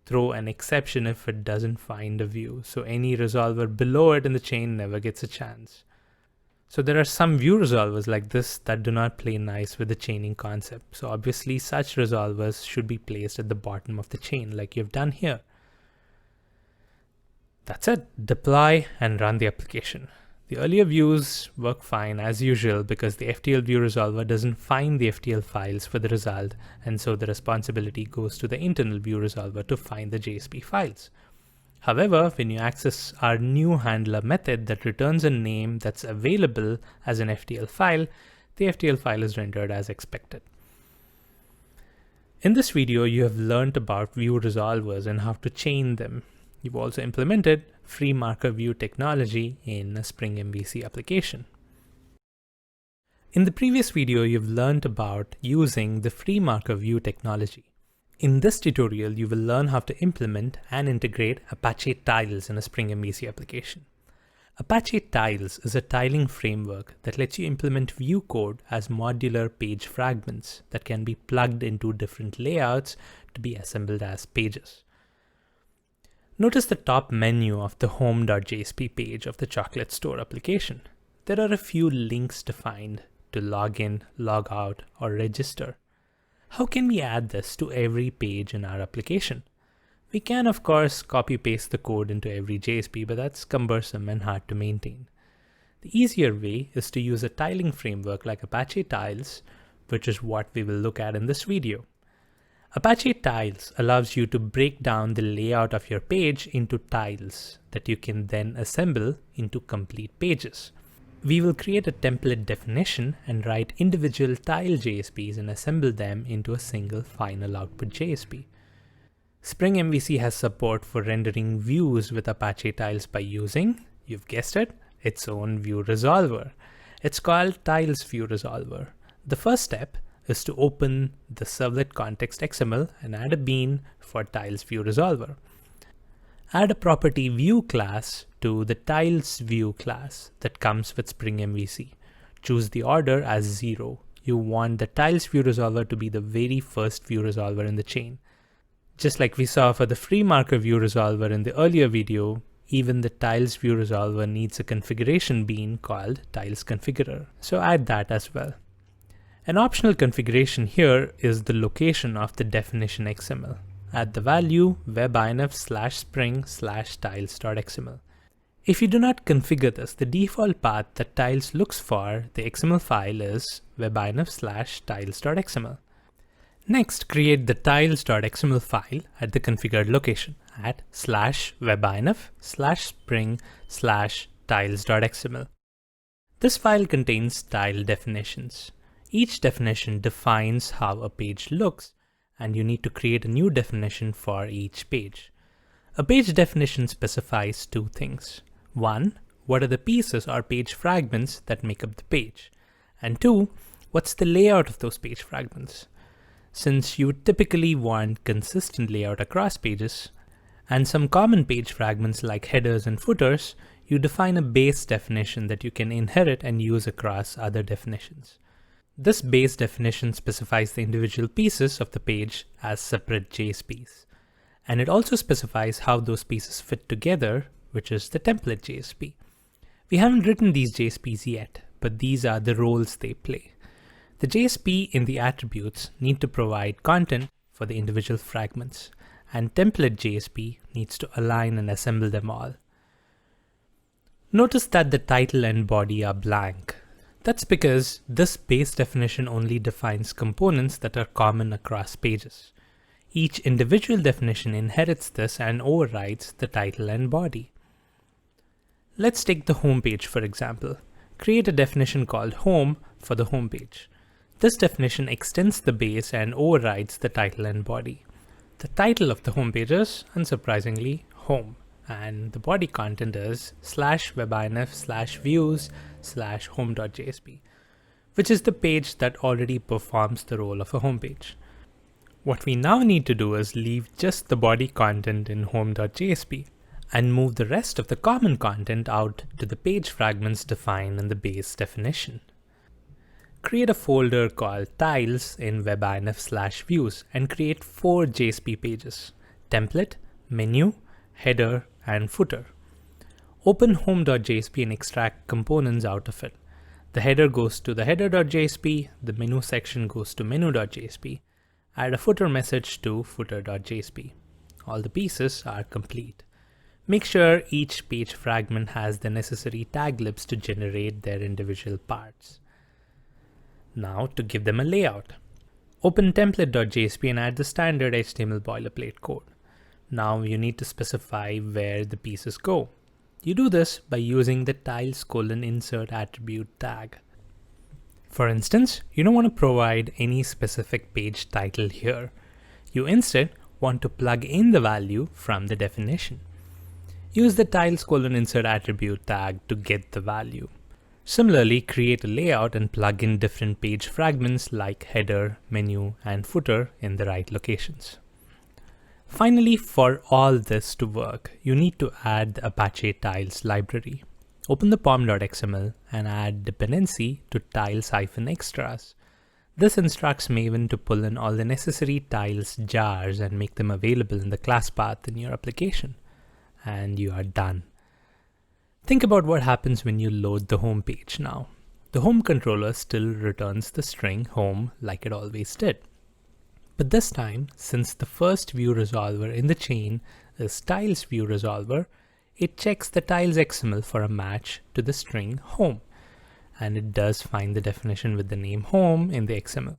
throw an exception if it doesn't find a view, so any resolver below it in the chain never gets a chance. So there are some view resolvers like this that do not play nice with the chaining concept. So obviously such resolvers should be placed at the bottom of the chain like you've done here. That's it. Deploy and run the application. The earlier views work fine as usual because the FTL view resolver doesn't find the FTL files for the result, and so the responsibility goes to the internal view resolver to find the JSP files. However, when you access our new handler method that returns a name that's available as an FTL file, the FTL file is rendered as expected. In this video, you have learned about view resolvers and how to chain them. You've also implemented free marker view technology in a Spring MVC application. In the previous video, you've learned about using the free marker view technology. In this tutorial, you will learn how to implement and integrate Apache tiles in a Spring MVC application. Apache tiles is a tiling framework that lets you implement view code as modular page fragments that can be plugged into different layouts to be assembled as pages. Notice the top menu of the home.jsp page of the Chocolate Store application. There are a few links defined to log in, log out, or register. How can we add this to every page in our application? We can, of course, copy-paste the code into every JSP, but that's cumbersome and hard to maintain. The easier way is to use a tiling framework like Apache Tiles, which is what we will look at in this video. Apache Tiles allows you to break down the layout of your page into tiles that you can then assemble into complete pages. We will create a template definition and write individual tile JSPs and assemble them into a single final output JSP. Spring MVC has support for rendering views with Apache Tiles by using, you've guessed it, its own view resolver. It's called Tiles View Resolver. The first step is to open the servlet context XML and add a bean for Tiles View Resolver. Add a property view class to the Tiles View class that comes with Spring MVC. Choose the order as 0. You want the Tiles View Resolver to be the very first view resolver in the chain. Just like we saw for the free marker view resolver in the earlier video, even the Tiles View Resolver needs a configuration bean called Tiles Configurer. So add that as well. An optional configuration here is the location of the definition XML. Add the value webinf/spring/tiles.xml. If you do not configure this, the default path that Tiles looks for the XML file is webinf/tiles.xml. Next, create the tiles.xml file at the configured location at /webinf/spring/tiles.xml. This file contains tile definitions. Each definition defines how a page looks, and you need to create a new definition for each page. A page definition specifies two things. One, what are the pieces or page fragments that make up the page? And two, what's the layout of those page fragments? Since you would typically want consistent layout across pages, and some common page fragments like headers and footers, you define a base definition that you can inherit and use across other definitions. This base definition specifies the individual pieces of the page as separate JSPs. And it also specifies how those pieces fit together, which is the template JSP. We haven't written these JSPs yet, but these are the roles they play. The JSP in the attributes need to provide content for the individual fragments, and template JSP needs to align and assemble them all. Notice that the title and body are blank. That's because this base definition only defines components that are common across pages. Each individual definition inherits this and overrides the title and body. Let's take the home page for example. Create a definition called home for the home page. This definition extends the base and overrides the title and body. The title of the home page is, unsurprisingly, home, and the body content is /webinf/views/home.jsp, which is the page that already performs the role of a home page. What we now need to do is leave just the body content in home.jsp and move the rest of the common content out to the page fragments defined in the base definition. Create a folder called tiles in webinf/views and create 4 JSP pages: template, menu, header, and footer. Open home.jsp and extract components out of it. The header goes to the header.jsp, the menu section goes to menu.jsp. Add a footer message to footer.jsp. All the pieces are complete. Make sure each page fragment has the necessary tag libs to generate their individual parts. Now to give them a layout. Open template.jsp and add the standard HTML boilerplate code. Now you need to specify where the pieces go. You do this by using the tiles:insert attribute tag. For instance, you don't want to provide any specific page title here. You instead want to plug in the value from the definition. Use the tiles:insert attribute tag to get the value. Similarly, create a layout and plug in different page fragments like header, menu, and footer in the right locations. Finally, for all this to work, you need to add the Apache Tiles library. Open the pom.xml and add dependency to tiles-extras. This instructs Maven to pull in all the necessary tiles jars and make them available in the class path in your application. And you are done. Think about what happens when you load the home page now. The home controller still returns the string home like it always did. But this time, since the first view resolver in the chain is tiles view resolver, it checks the tiles XML for a match to the string home. And it does find the definition with the name home in the XML.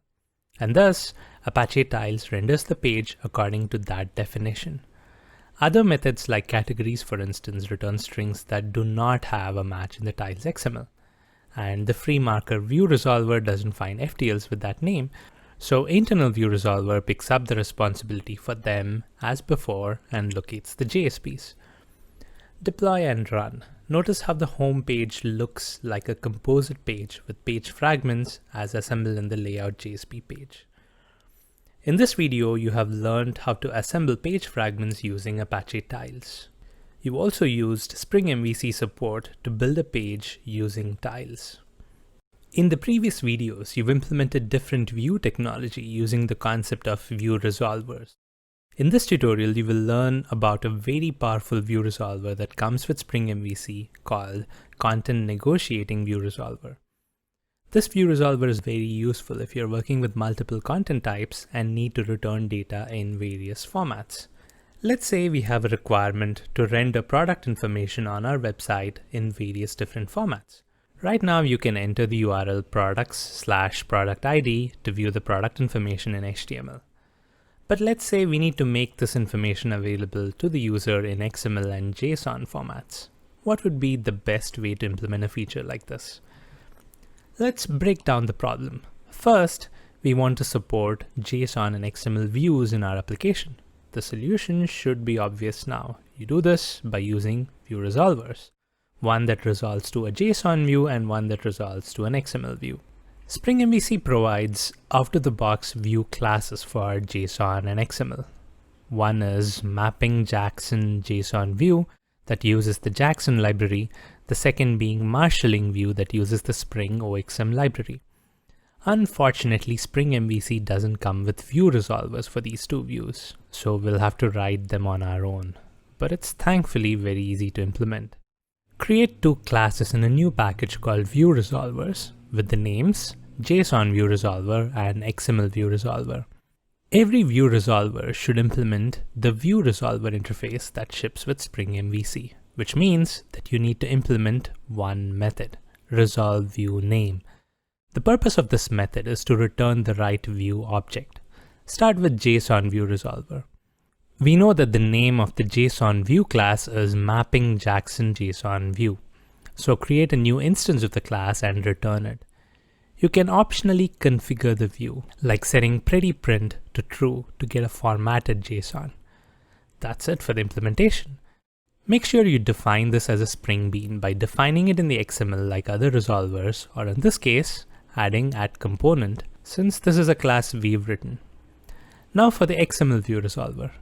And thus, Apache Tiles renders the page according to that definition. Other methods like categories, for instance, return strings that do not have a match in the tiles XML. And the free marker view resolver doesn't find FTLs with that name, so internal view resolver picks up the responsibility for them as before and locates the JSPs. Deploy and run. Notice how the home page looks like a composite page with page fragments as assembled in the layout JSP page. In this video, you have learned how to assemble page fragments using Apache Tiles. You also used Spring MVC support to build a page using tiles. In the previous videos, you've implemented different view technology using the concept of view resolvers. In this tutorial, you will learn about a very powerful view resolver that comes with Spring MVC called Content Negotiating View Resolver. This view resolver is very useful if you're working with multiple content types and need to return data in various formats. Let's say we have a requirement to render product information on our website in various different formats. Right now you can enter the URL products/product ID to view the product information in HTML. But let's say we need to make this information available to the user in XML and JSON formats. What would be the best way to implement a feature like this? Let's break down the problem. First, we want to support JSON and XML views in our application. The solution should be obvious now. You do this by using view resolvers, one that resolves to a JSON view and one that resolves to an XML view. Spring MVC provides out-of-the-box view classes for JSON and XML. One is mapping Jackson JSON view that uses the Jackson library, the second being marshalling view that uses the Spring OXM library. Unfortunately, Spring MVC doesn't come with view resolvers for these two views, so we'll have to write them on our own. But it's thankfully very easy to implement. Create two classes in a new package called view resolvers with the names JSON view resolver and XML view resolver. Every view resolver should implement the view resolver interface that ships with Spring MVC, which means that you need to implement one method, resolve view name. The purpose of this method is to return the right view object. Start with JSON view resolver. We know that the name of the JSON view class is mapping Jackson JSON view. So create a new instance of the class and return it. You can optionally configure the view, like setting pretty print to true to get a formatted JSON. That's it for the implementation. Make sure you define this as a Spring Bean by defining it in the XML like other resolvers, or in this case, adding @component, since this is a class we've written. Now for the XML view resolver.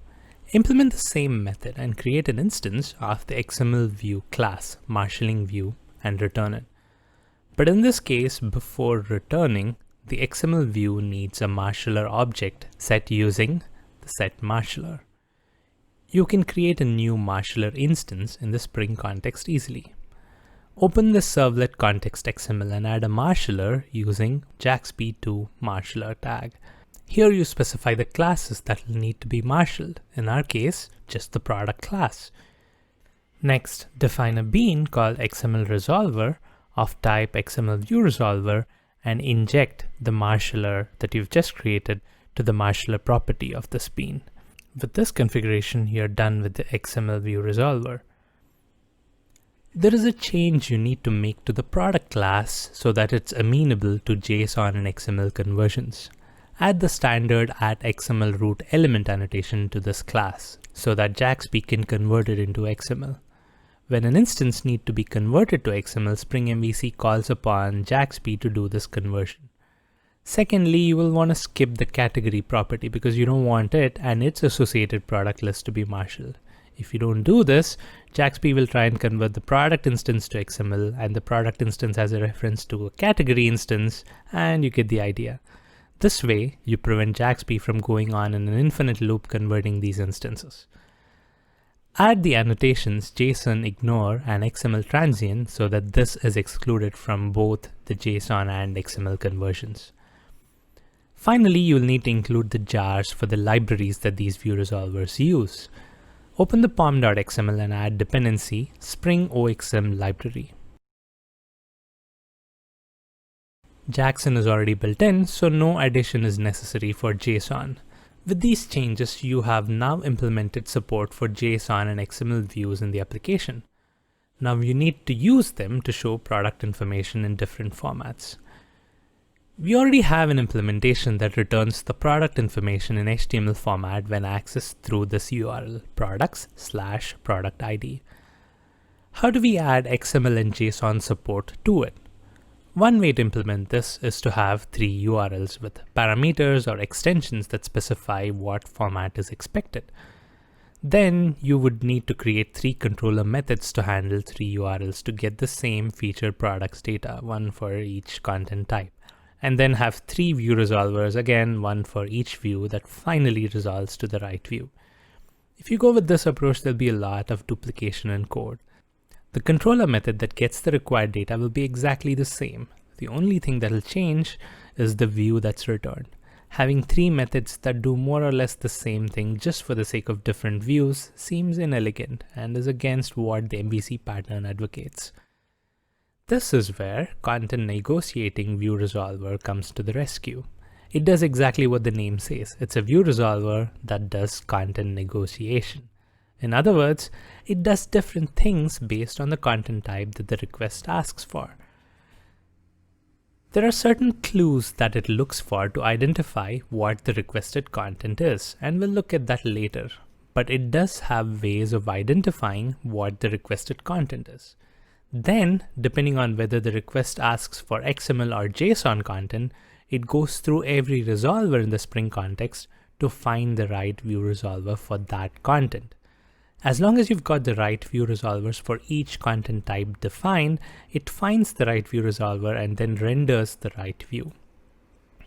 Implement the same method and create an instance of the XML view class, marshalling view, and return it. But in this case, before returning, the XML view needs a marshaller object set using the setMarshaller. You can create a new marshaller instance in the Spring context easily. Open the servlet context XML and add a marshaller using jaxp2marshaller tag. Here you specify the classes that will need to be marshaled, in our case, just the product class. Next, define a bean called XML resolver of type XML view resolver and inject the marshaller that you've just created to the marshaller property of this bean. With this configuration, you're done with the XML view resolver. There is a change you need to make to the product class so that it's amenable to JSON and XML conversions. Add the standard @XML root element annotation to this class so that JAXP can convert it into XML. When an instance needs to be converted to XML, Spring MVC calls upon JAXP to do this conversion. Secondly, you will want to skip the category property because you don't want it and its associated product list to be marshaled. If you don't do this, JAXP will try and convert the product instance to XML, and the product instance has a reference to a category instance, and you get the idea. This way, you prevent JAXP from going on in an infinite loop converting these instances. Add the annotations JSON ignore and XML transient so that this is excluded from both the JSON and XML conversions. Finally, you'll need to include the jars for the libraries that these view resolvers use. Open the pom.xml and add dependency Spring OXM library. Jackson is already built in, so no addition is necessary for JSON. With these changes, you have now implemented support for JSON and XML views in the application. Now you need to use them to show product information in different formats. We already have an implementation that returns the product information in HTML format when accessed through this URL, products/product ID. How do we add XML and JSON support to it? One way to implement this is to have 3 URLs with parameters or extensions that specify what format is expected. Then you would need to create 3 controller methods to handle 3 URLs to get the same featured products data, one for each content type. And then have 3 view resolvers, again one for each view that finally resolves to the right view. If you go with this approach, there'll be a lot of duplication in code. The controller method that gets the required data will be exactly the same. The only thing that'll change is the view that's returned. Having 3 methods that do more or less the same thing just for the sake of different views seems inelegant and is against what the MVC pattern advocates. This is where content negotiating view resolver comes to the rescue. It does exactly what the name says. It's a view resolver that does content negotiation. In other words, it does different things based on the content type that the request asks for. There are certain clues that it looks for to identify what the requested content is, and we'll look at that later. But it does have ways of identifying what the requested content is. Then, depending on whether the request asks for XML or JSON content, it goes through every resolver in the Spring context to find the right view resolver for that content. As long as you've got the right view resolvers for each content type defined, it finds the right view resolver and then renders the right view.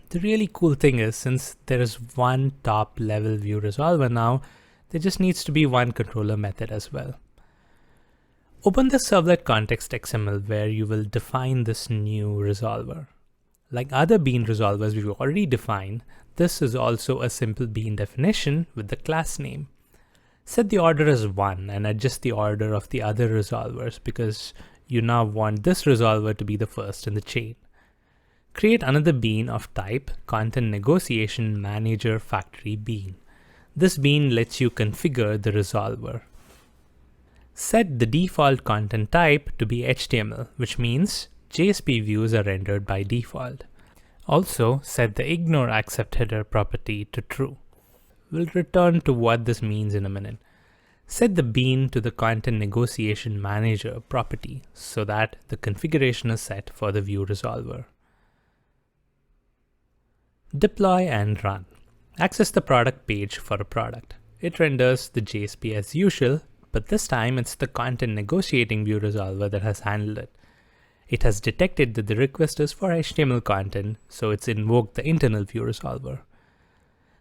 The really cool thing is, since there is one top level view resolver now, there just needs to be one controller method as well. Open the servlet context XML where you will define this new resolver. Like other bean resolvers we've already defined, this is also a simple bean definition with the class name. Set the order as 1 and adjust the order of the other resolvers because you now want this resolver to be the first in the chain. Create another bean of type Content Negotiation Manager Factory Bean. This bean lets you configure the resolver. Set the default content type to be HTML, which means JSP views are rendered by default. Also, set the ignore accept header property to true. We'll return to what this means in a minute. Set the bean to the Content Negotiation Manager property so that the configuration is set for the view resolver. Deploy and run. Access the product page for a product. It renders the JSP as usual, but this time it's the Content Negotiating view resolver that has handled it. It has detected that the request is for HTML content, so it's invoked the internal view resolver.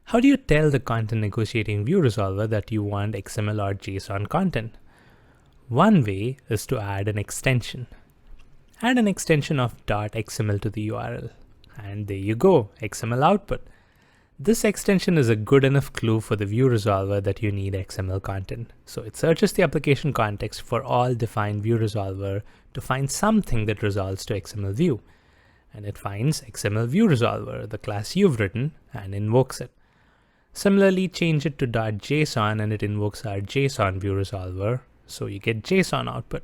How do you tell the Content Negotiating view resolver that you want XML or JSON content? One way is to add an extension. Add an extension of .xml to the URL. And there you go, XML output. This extension is a good enough clue for the view resolver that you need XML content. So it searches the application context for all defined view resolver to find something that resolves to XML view. And it finds XML view resolver, the class you've written, and invokes it. Similarly, change it to .json and it invokes our JSON view resolver, so you get JSON output.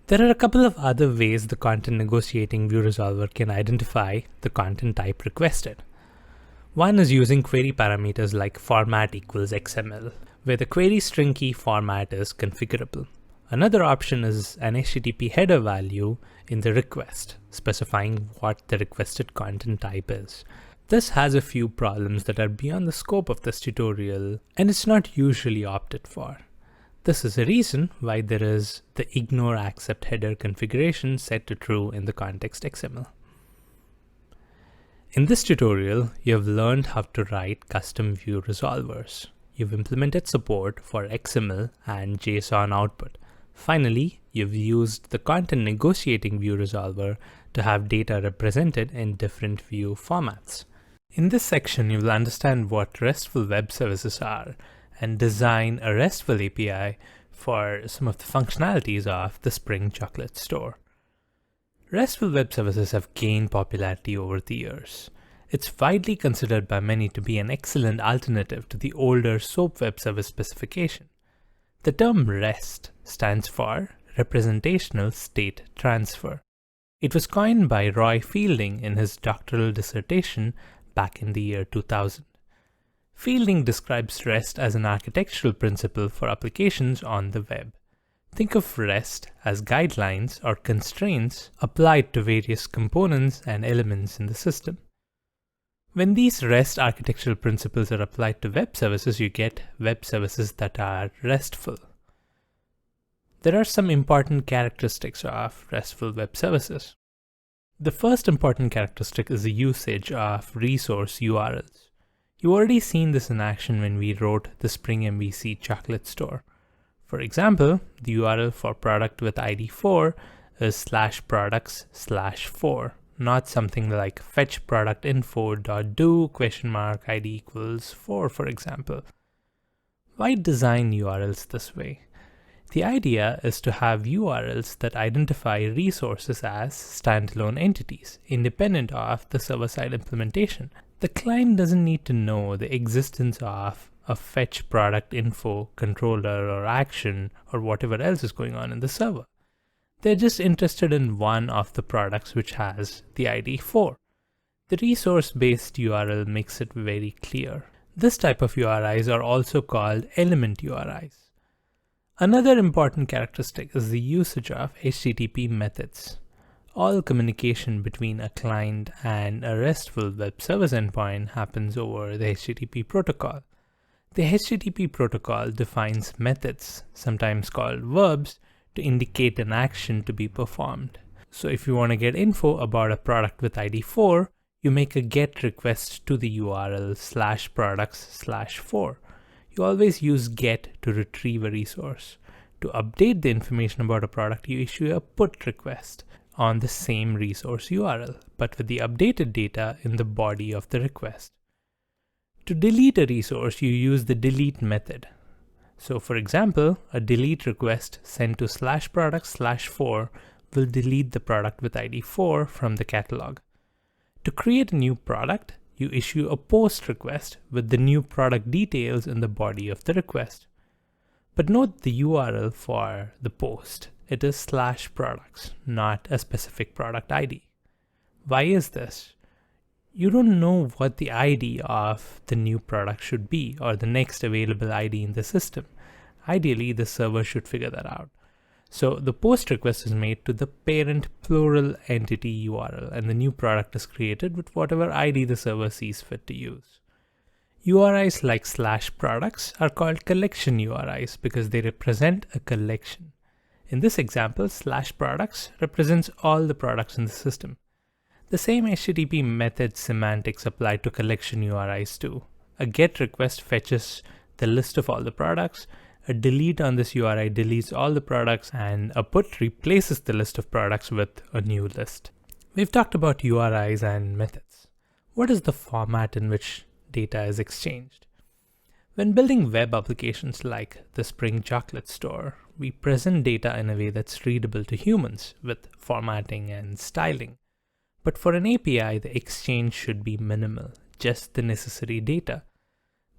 There are a couple of other ways the Content Negotiating view resolver can identify the content type requested. One is using query parameters like format equals XML, where the query string key format is configurable. Another option is an HTTP header value in the request, specifying what the requested content type is. This has a few problems that are beyond the scope of this tutorial, and it's not usually opted for. This is a reason why there is the ignore accept header configuration set to true in the context XML. In this tutorial, you have learned how to write custom view resolvers. You've implemented support for XML and JSON output. Finally, you've used the Content Negotiating view resolver to have data represented in different view formats. In this section, you will understand what RESTful web services are and design a RESTful API for some of the functionalities of the Spring Chocolate Store. RESTful web services have gained popularity over the years. It's widely considered by many to be an excellent alternative to the older SOAP web service specification. The term REST stands for Representational State Transfer. It was coined by Roy Fielding in his doctoral dissertation back in the year 2000. Fielding describes REST as an architectural principle for applications on the web. Think of REST as guidelines or constraints applied to various components and elements in the system. When these REST architectural principles are applied to web services, you get web services that are RESTful. There are some important characteristics of RESTful web services. The first important characteristic is the usage of resource URLs. You've already seen this in action when we wrote the Spring MVC chocolate store. For example, the URL for product with ID 4 is /products/4, not something like fetch product info.do ID equals 4, for example. Why design URLs this way? The idea is to have URLs that identify resources as standalone entities, independent of the server-side implementation. The client doesn't need to know the existence of a fetch product info controller or action or whatever else is going on in the server. They're just interested in one of the products which has the ID 4. The resource-based URL makes it very clear. This type of URIs are also called element URIs. Another important characteristic is the usage of HTTP methods. All communication between a client and a RESTful web service endpoint happens over the HTTP protocol. The HTTP protocol defines methods, sometimes called verbs, to indicate an action to be performed. So if you want to get info about a product with ID 4, you make a GET request to the URL /products/4. You always use GET to retrieve a resource. To update the information about a product, you issue a PUT request on the same resource URL, but with the updated data in the body of the request. To delete a resource, you use the delete method. So for example, a delete request sent to /products/4 will delete the product with ID 4 from the catalog. To create a new product, you issue a post request with the new product details in the body of the request. But note the URL for the post. It is /products, not a specific product ID. Why is this? You don't know what the ID of the new product should be or the next available ID in the system. Ideally, the server should figure that out. So the post request is made to the parent plural entity URL, and the new product is created with whatever ID the server sees fit to use. URIs like /products are called collection URIs because they represent a collection. In this example, /products represents all the products in the system. The same HTTP method semantics apply to collection URIs too. A GET request fetches the list of all the products, a delete on this URI deletes all the products, and a PUT replaces the list of products with a new list. We've talked about URIs and methods. What is the format in which data is exchanged? When building web applications like the Spring Chocolate Store, we present data in a way that's readable to humans with formatting and styling. But for an API, the exchange should be minimal, just the necessary data.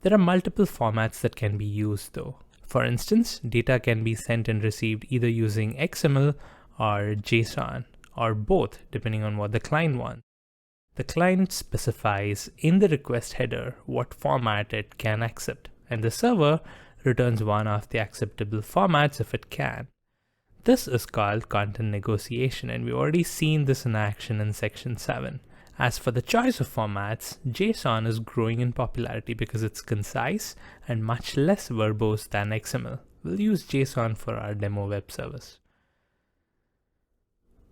There are multiple formats that can be used though. For instance, data can be sent and received either using XML or JSON, or both depending on what the client wants. The client specifies in the request header what format it can accept, and the server returns one of the acceptable formats if it can. This is called content negotiation, and we've already seen this in action in section 7. As for the choice of formats, JSON is growing in popularity because it's concise and much less verbose than XML. We'll use JSON for our demo web service.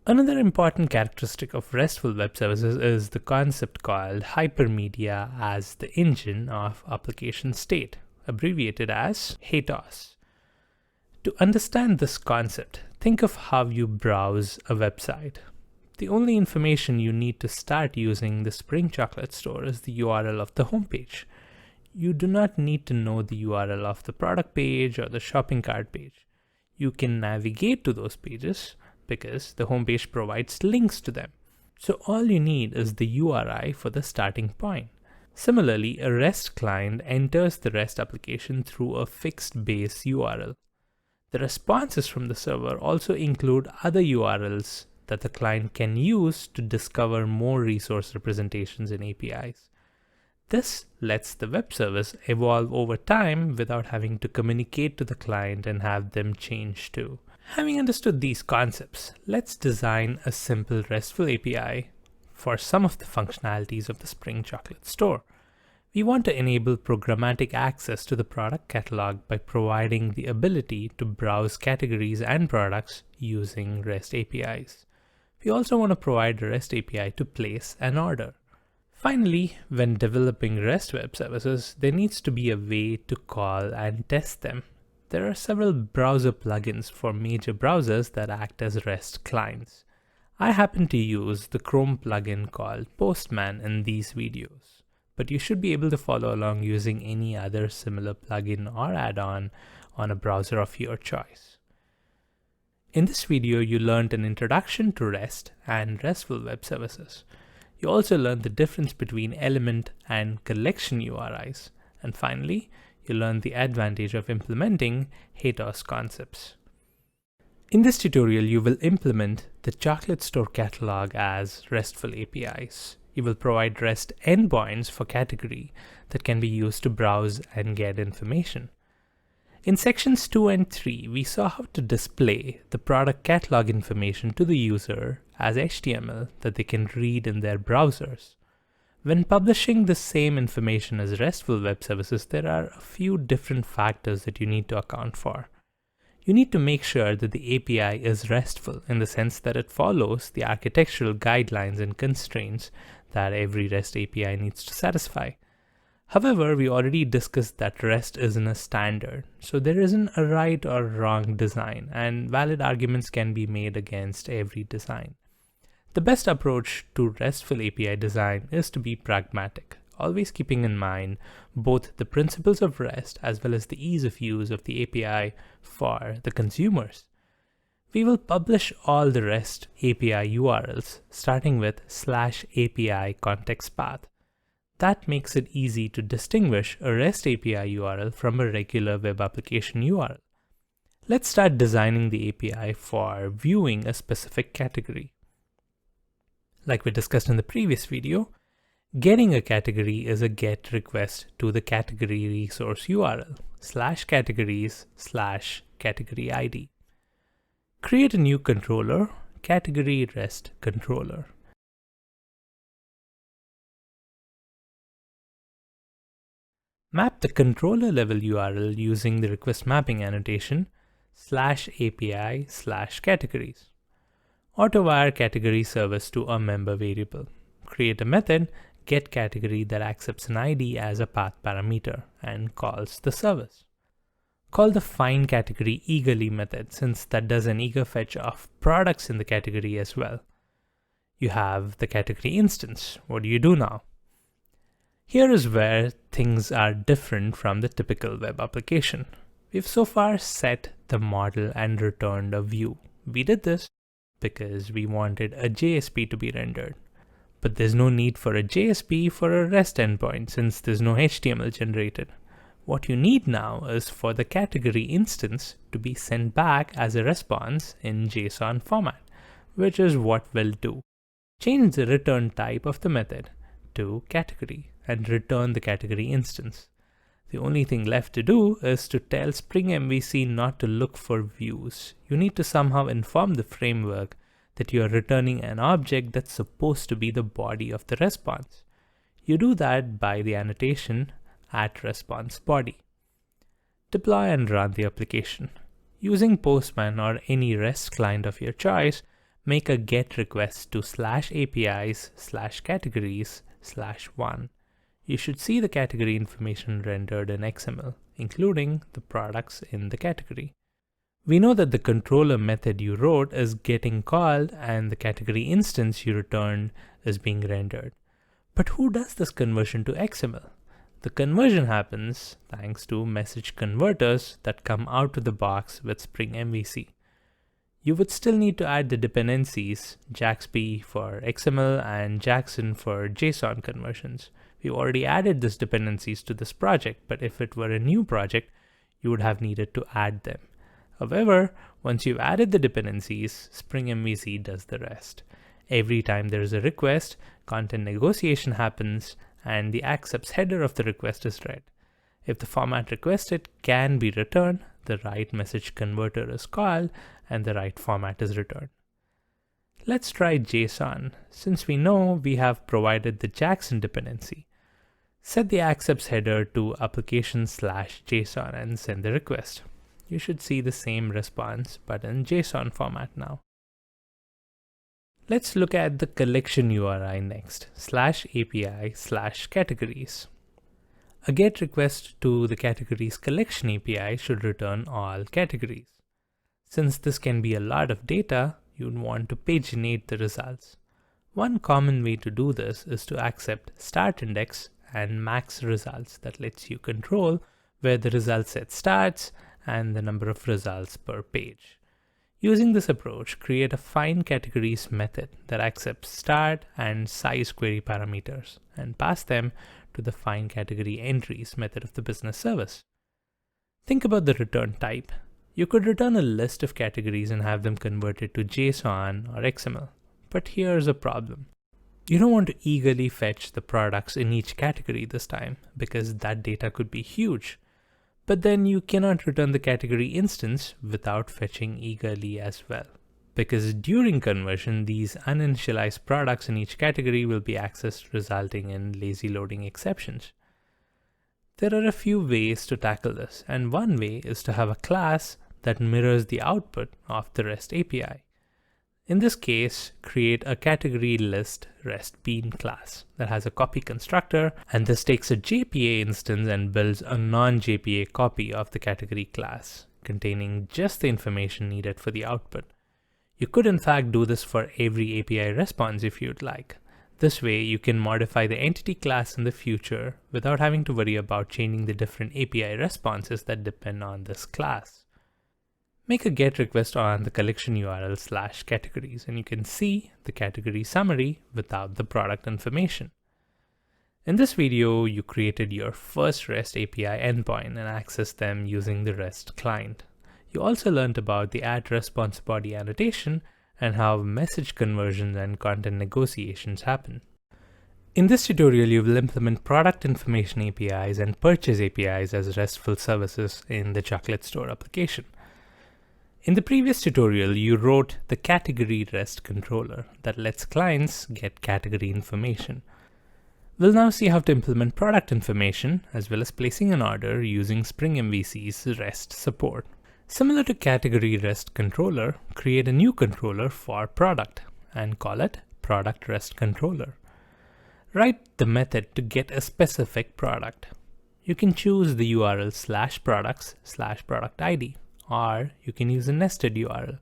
Another important characteristic of RESTful web services is the concept called hypermedia as the engine of application state, abbreviated as HATOS. To understand this concept, think of how you browse a website. The only information you need to start using the Spring Chocolate Store is the URL of the homepage. You do not need to know the URL of the product page or the shopping cart page. You can navigate to those pages, because the homepage provides links to them. So all you need is the URI for the starting point. Similarly, a REST client enters the REST application through a fixed base URL. The responses from the server also include other URLs that the client can use to discover more resource representations in APIs. This lets the web service evolve over time without having to communicate to the client and have them change too. Having understood these concepts, let's design a simple RESTful API for some of the functionalities of the Spring Chocolate store. We want to enable programmatic access to the product catalog by providing the ability to browse categories and products using REST APIs. We also want to provide a REST API to place an order. Finally, when developing REST web services, there needs to be a way to call and test them. There are several browser plugins for major browsers that act as REST clients. I happen to use the Chrome plugin called Postman in these videos, but you should be able to follow along using any other similar plugin or add-on on a browser of your choice. In this video, you learned an introduction to REST and RESTful web services. You also learned the difference between element and collection URIs. And finally, you learned the advantage of implementing HATOS concepts. In this tutorial, you will implement the Chocolate Store catalog as RESTful APIs. You will provide REST endpoints for category that can be used to browse and get information. In sections 2 and 3, we saw how to display the product catalog information to the user as HTML that they can read in their browsers. When publishing the same information as RESTful web services, there are a few different factors that you need to account for. You need to make sure that the API is RESTful in the sense that it follows the architectural guidelines and constraints that every REST API needs to satisfy. However, we already discussed that REST isn't a standard, so there isn't a right or wrong design, and valid arguments can be made against every design. The best approach to RESTful API design is to be pragmatic, always keeping in mind both the principles of REST as well as the ease of use of the API for the consumers. We will publish all the REST API URLs starting with /API context path. That makes it easy to distinguish a REST API URL from a regular web application URL. Let's start designing the API for viewing a specific category. Like we discussed in the previous video, getting a category is a GET request to the category resource URL /categories/category ID. Create a new controller, category REST controller. Map the controller level URL using the request mapping annotation /API/categories. Auto-wire category service to a member variable. Create a method getCategory that accepts an ID as a path parameter and calls the service. Call the findCategory eagerly method since that does an eager fetch of products in the category as well. You have the category instance. What do you do now? Here is where things are different from the typical web application. We've so far set the model and returned a view. We did this because we wanted a JSP to be rendered. But there's no need for a JSP for a REST endpoint since there's no HTML generated. What you need now is for the category instance to be sent back as a response in JSON format, which is what we'll do. Change the return type of the method to category and return the category instance. The only thing left to do is to tell Spring MVC not to look for views. You need to somehow inform the framework that you are returning an object that's supposed to be the body of the response. You do that by the annotation @responseBody. Deploy and run the application. Using Postman or any REST client of your choice, make a GET request to /APIs/categories/1. You should see the category information rendered in XML, including the products in the category. We know that the controller method you wrote is getting called and the category instance you returned is being rendered. But who does this conversion to XML? The conversion happens thanks to message converters that come out of the box with Spring MVC. You would still need to add the dependencies JAXB for XML and Jackson for JSON conversions. We've already added these dependencies to this project, but if it were a new project, you would have needed to add them. However, once you've added the dependencies, Spring MVC does the rest. Every time there is a request, content negotiation happens, and the accepts header of the request is read. If the format requested can be returned, the right message converter is called and the right format is returned. Let's try JSON. Since we know we have provided the Jackson dependency, set the accepts header to application/JSON and send the request. You should see the same response, but in JSON format now. Let's look at the collection URI next, /API/categories. A GET request to the categories collection API should return all categories. Since this can be a lot of data, you'd want to paginate the results. One common way to do this is to accept start index and max results that lets you control where the result set starts and the number of results per page. Using this approach, create a find categories method that accepts start and size query parameters and pass them to the find category entries method of the business service. Think about the return type. You could return a list of categories and have them converted to JSON or XML. But here's a problem. You don't want to eagerly fetch the products in each category this time because that data could be huge. But then you cannot return the category instance without fetching eagerly as well. Because during conversion, these uninitialized products in each category will be accessed, resulting in lazy loading exceptions. There are a few ways to tackle this, and one way is to have a class that mirrors the output of the REST API. In this case, create a category list REST bean class that has a copy constructor, and this takes a JPA instance and builds a non-JPA copy of the category class, containing just the information needed for the output. You could in fact do this for every API response if you'd like. This way you can modify the entity class in the future without having to worry about changing the different API responses that depend on this class. Make a GET request on the collection URL /categories and you can see the category summary without the product information. In this video, you created your first REST API endpoint and accessed them using the REST client. You also learned about the @response body annotation and how message conversions and content negotiations happen. In this tutorial, you will implement product information APIs and purchase APIs as RESTful services in the Chocolate Store application. In the previous tutorial, you wrote the category REST controller that lets clients get category information. We'll now see how to implement product information as well as placing an order using Spring MVC's REST support. Similar to category REST controller, create a new controller for product and call it product REST controller. Write the method to get a specific product. You can choose the URL /products/product ID, or you can use a nested URL.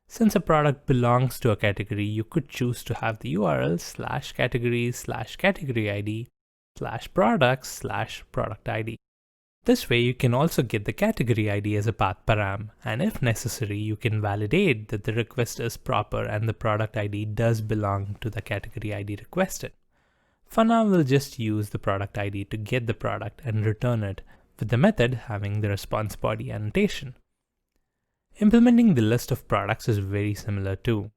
Since a product belongs to a category, you could choose to have the URL /categories/category ID/products/product ID. This way you can also get the category ID as a path param, and if necessary, you can validate that the request is proper and the product ID does belong to the category ID requested. For now, we'll just use the product ID to get the product and return it, with the method having the response body annotation. Implementing the list of products is very similar too.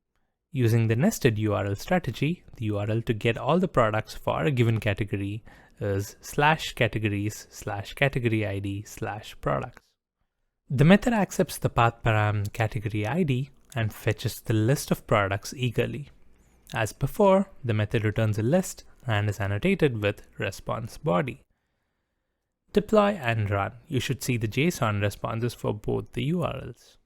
Using the nested URL strategy, the URL to get all the products for a given category is /categories/category ID/products. The method accepts the path param category ID and fetches the list of products eagerly. As before, the method returns a list and is annotated with response body. Deploy and run. You should see the JSON responses for both the URLs.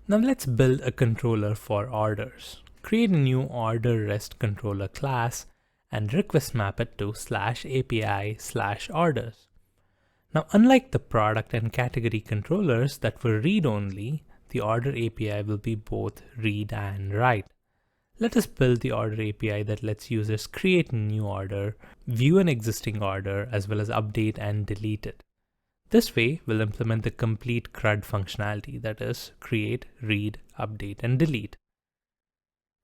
Now let's build a controller for orders. Create a new order REST controller class and request map it to /API/orders. Now, unlike the product and category controllers that were read-only, the order API will be both read and write. Let us build the order API that lets users create a new order, view an existing order, as well as update and delete it. This way, we'll implement the complete CRUD functionality, that is, create, read, update, and delete.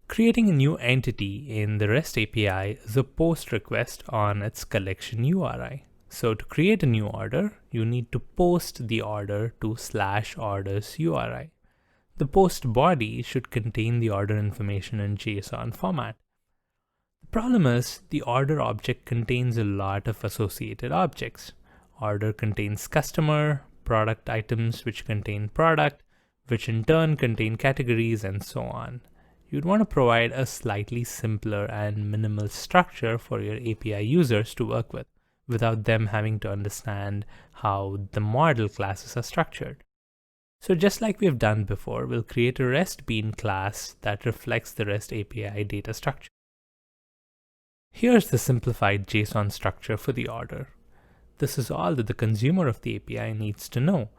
Creating a new entity in the REST API is a post request on its collection URI. So to create a new order, you need to post the order to /orders URI. The post body should contain the order information in JSON format. The problem is the order object contains a lot of associated objects. Order contains customer, product items which contain product, which in turn contain categories, and so on. You'd want to provide a slightly simpler and minimal structure for your API users to work with, without them having to understand how the model classes are structured. So just like we've done before, we'll create a REST bean class that reflects the REST API data structure. Here's the simplified JSON structure for the order. This is all that the consumer of the API needs to know.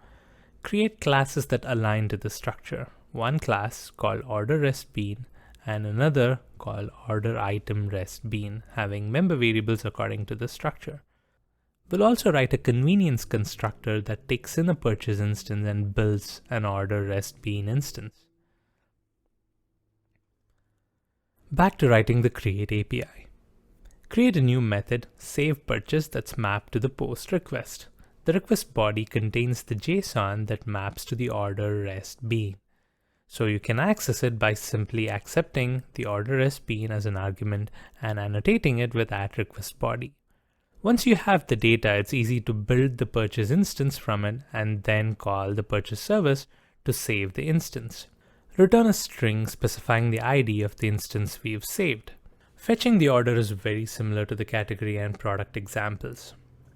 Create classes that align to the structure. One class called order REST bean and another called order item REST bean, having member variables according to the structure. We'll also write a convenience constructor that takes in a purchase instance and builds an order REST bean instance. Back to writing the create API. Create a new method, savePurchase, that's mapped to the post request. The request body contains the JSON that maps to the order REST bean. So you can access it by simply accepting the order REST bean as an argument and annotating it with @requestBody. Once you have the data, it's easy to build the purchase instance from it and then call the purchase service to save the instance. Return a string specifying the ID of the instance we've saved. Fetching the order is very similar to the category and product examples.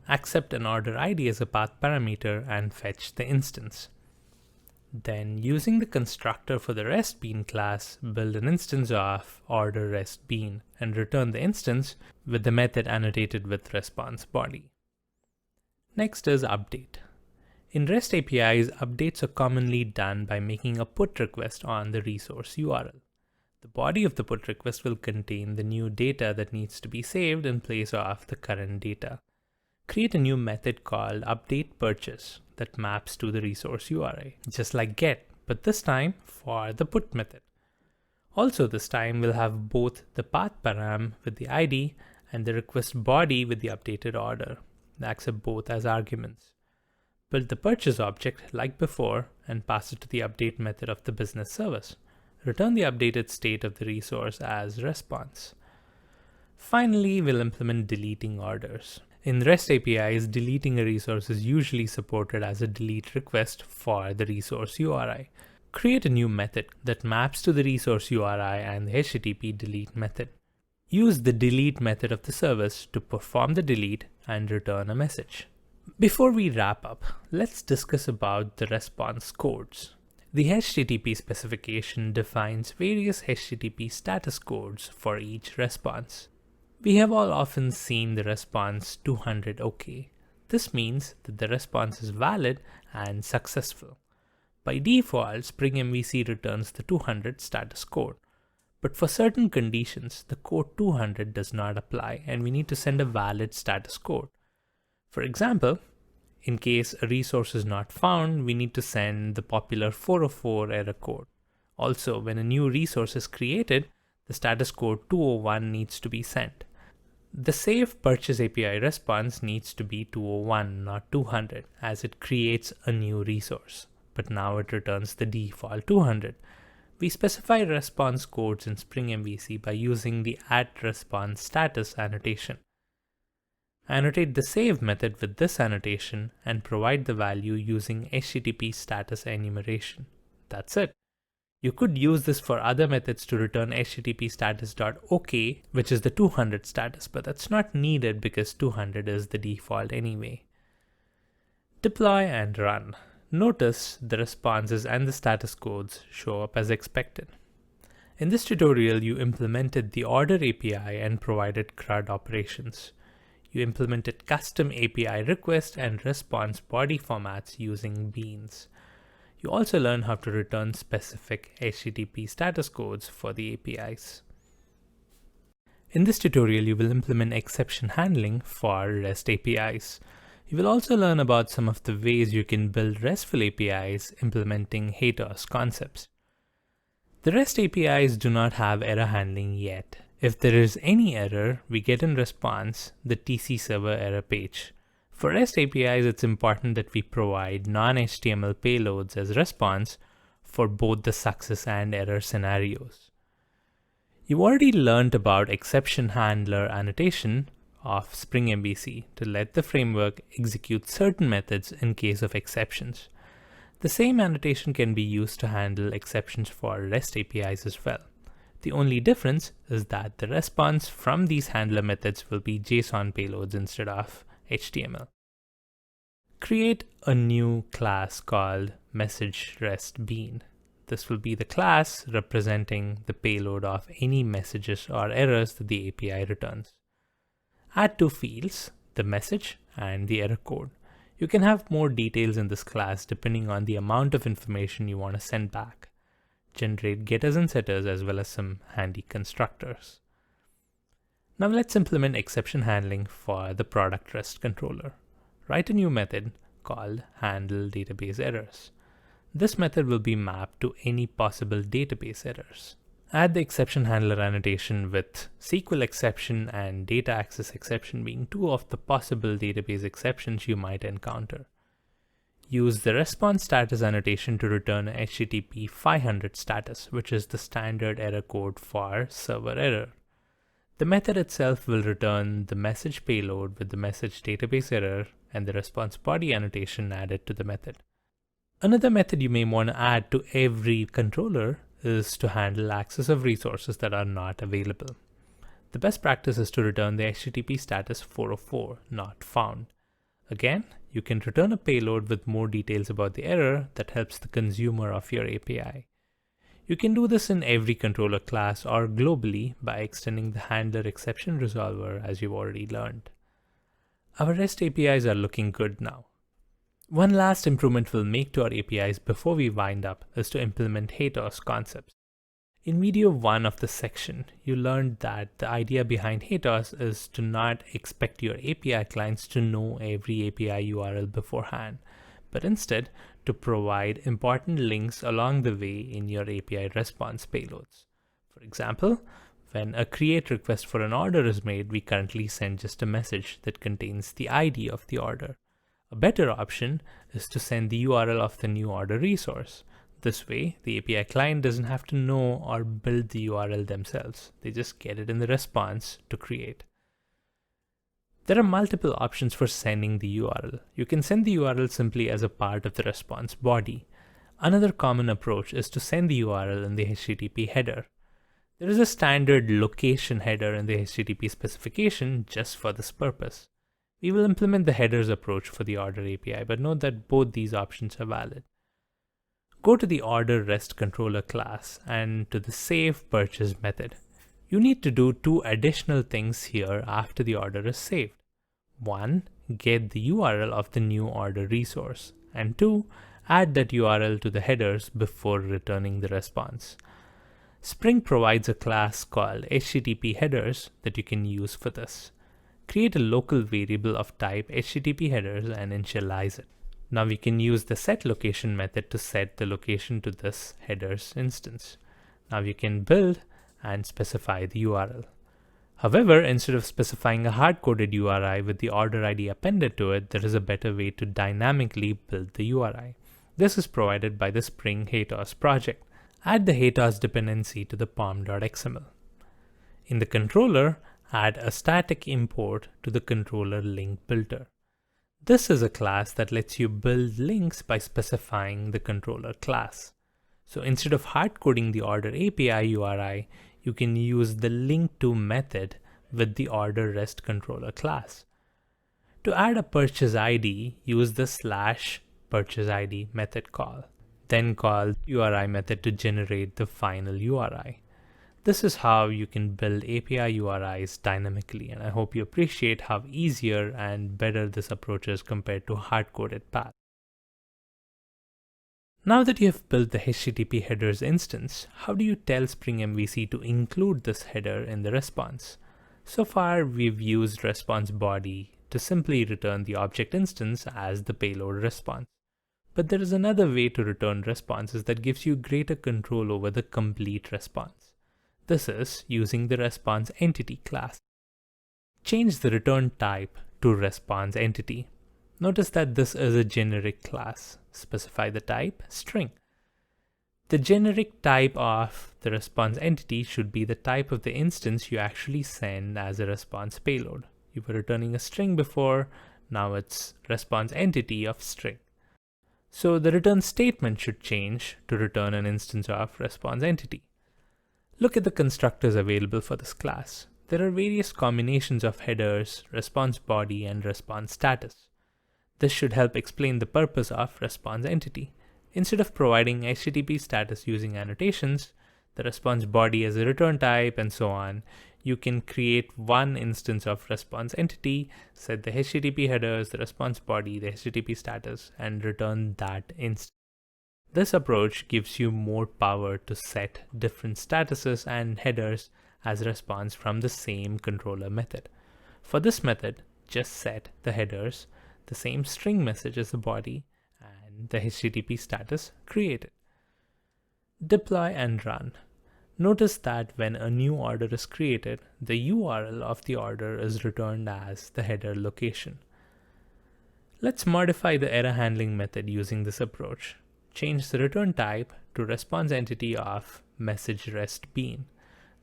Accept an order ID as a path parameter and fetch the instance. Then, using the constructor for the REST bean class, build an instance of order REST bean and return the instance with the method annotated with response body. Next is update. In REST APIs, updates are commonly done by making a put request on the resource URL. The body of the put request will contain the new data that needs to be saved in place of the current data. Create a new method called updatePurchase that maps to the resource URI, just like get, but this time for the put method. Also this time we'll have both the path param with the ID and the request body with the updated order. Accept both as arguments. Build the purchase object like before and pass it to the update method of the business service. Return the updated state of the resource as response. Finally, we'll implement deleting orders. In REST APIs, deleting a resource is usually supported as a delete request for the resource URI. Create a new method that maps to the resource URI and the HTTP delete method. Use the delete method of the service to perform the delete and return a message. Before we wrap up, let's discuss about the response codes. The HTTP specification defines various HTTP status codes for each response. We have all often seen the response 200 OK. This means that the response is valid and successful. By default, Spring MVC returns the 200 status code. But for certain conditions, the code 200 does not apply and we need to send a valid status code. For example, in case a resource is not found, we need to send the popular 404 error code. Also, when a new resource is created, the status code 201 needs to be sent. The savePurchase API response needs to be 201, not 200, as it creates a new resource. But now it returns the default 200. We specify response codes in Spring MVC by using the @response_status annotation. Annotate the save method with this annotation and provide the value using HTTP status enumeration. That's it. You could use this for other methods to return HTTP status.OK, which is the 200 status, but that's not needed because 200 is the default anyway. Deploy and run. Notice the responses and the status codes show up as expected. In this tutorial, you implemented the order API and provided CRUD operations. You implemented custom API request and response body formats using beans. You also learn how to return specific HTTP status codes for the APIs. In this tutorial, you will implement exception handling for REST APIs. You will also learn about some of the ways you can build RESTful APIs implementing HATOS concepts. The REST APIs do not have error handling yet. If there is any error, we get in response the TC server error page. For REST APIs, it's important that we provide non-HTML payloads as response for both the success and error scenarios. You've already learned about exception handler annotation of Spring MVC to let the framework execute certain methods in case of exceptions. The same annotation can be used to handle exceptions for REST APIs as well. The only difference is that the response from these handler methods will be JSON payloads instead of HTML. Create a new class called MessageRestBean. This will be the class representing the payload of any messages or errors that the API returns. Add two fields, the message and the error code. You can have more details in this class depending on the amount of information you want to send back. Generate getters and setters as well as some handy constructors. Now let's implement exception handling for the product REST controller. Write a new method called handleDatabaseErrors. This method will be mapped to any possible database errors. Add the exception handler annotation with SQL exception and data access exception being two of the possible database exceptions you might encounter. Use the response status annotation to return HTTP 500 status, which is the standard error code for server error. The method itself will return the message payload with the message database error and the response body annotation added to the method. Another method you may want to add to every controller is to handle access of resources that are not available. The best practice is to return the HTTP status 404, not found. Again, you can return a payload with more details about the error that helps the consumer of your API. You can do this in every controller class or globally by extending the handler exception resolver as you've already learned. Our REST APIs are looking good now. One last improvement we'll make to our APIs before we wind up is to implement HATOS concepts. In video 1 of this section, you learned that the idea behind HATOS is to not expect your API clients to know every API URL beforehand, but instead to provide important links along the way in your API response payloads. For example, when a create request for an order is made, we currently send just a message that contains the ID of the order. A better option is to send the URL of the new order resource. This way, the API client doesn't have to know or build the URL themselves. They just get it in the response to create. There are multiple options for sending the URL. You can send the URL simply as a part of the response body. Another common approach is to send the URL in the HTTP header. There is a standard location header in the HTTP specification just for this purpose. We will implement the headers approach for the order API, but note that both these options are valid. Go to the order REST controller class and to the save purchase method. You need to do two additional things here after the order is saved. 1. Get the URL of the new order resource. And 2. Add that URL to the headers before returning the response. Spring provides a class called HTTP headers that you can use for this. Create a local variable of type HTTP headers and initialize it. Now we can use the setLocation method to set the location to this headers instance. Now you can build and specify the URL. However, instead of specifying a hard-coded URI with the order ID appended to it, there is a better way to dynamically build the URI. This is provided by the Spring HATOS project. Add the HATOS dependency to the pom.xml. In the controller, add a static import to the controller link builder. This is a class that lets you build links by specifying the controller class. So instead of hard-coding the order API URI, you can use the link_to method with the order REST controller class. To add a purchase ID, use the /purchaseID method call. Then call URI method to generate the final URI. This is how you can build API URIs dynamically, and I hope you appreciate how easier and better this approach is compared to hard-coded paths. Now that you have built the HTTP headers instance, how do you tell Spring MVC to include this header in the response? So far, we've used response body, to simply return the object instance as the payload response. But there is another way to return responses that gives you greater control over the complete response. This is using the response entity class. Change the return type to response entity. Notice that this is a generic class. Specify the type string. The generic type of the response entity should be the type of the instance you actually send as a response payload. You were returning a string before, now it's response entity of string. So the return statement should change to return an instance of response entity. Look at the constructors available for this class. There are various combinations of headers, response body, and response status. This should help explain the purpose of response entity. Instead of providing HTTP status using annotations, the response body as a return type, and so on, you can create one instance of response entity, set the HTTP headers, the response body, the HTTP status, and return that instance. This approach gives you more power to set different statuses and headers as a response from the same controller method. For this method, just set the headers, the same string message as the body, and the HTTP status created. Deploy and run. Notice that when a new order is created, the URL of the order is returned as the header location. Let's modify the error handling method using this approach. Change the return type to response entity of message rest bean.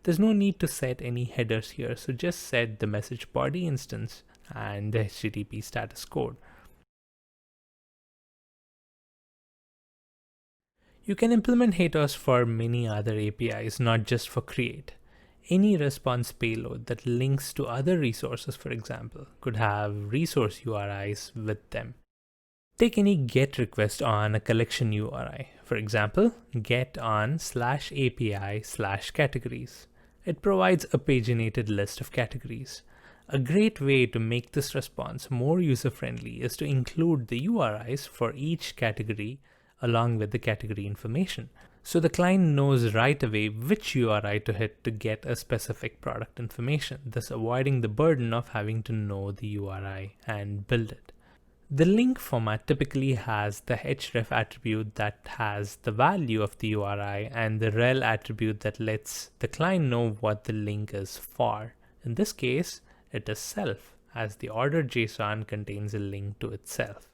There's no need to set any headers here, so just set the message body instance and the HTTP status code. You can implement HATOS for many other APIs, not just for create. Any response payload that links to other resources, for example, could have resource URIs with them. Take any GET request on a collection URI. For example, get on /API/categories. It provides a paginated list of categories. A great way to make this response more user-friendly is to include the URIs for each category along with the category information. So the client knows right away which URI to hit to get a specific product information, thus avoiding the burden of having to know the URI and build it. The link format typically has the href attribute that has the value of the URI and the rel attribute that lets the client know what the link is for. In this case, it is self, as the ordered JSON contains a link to itself.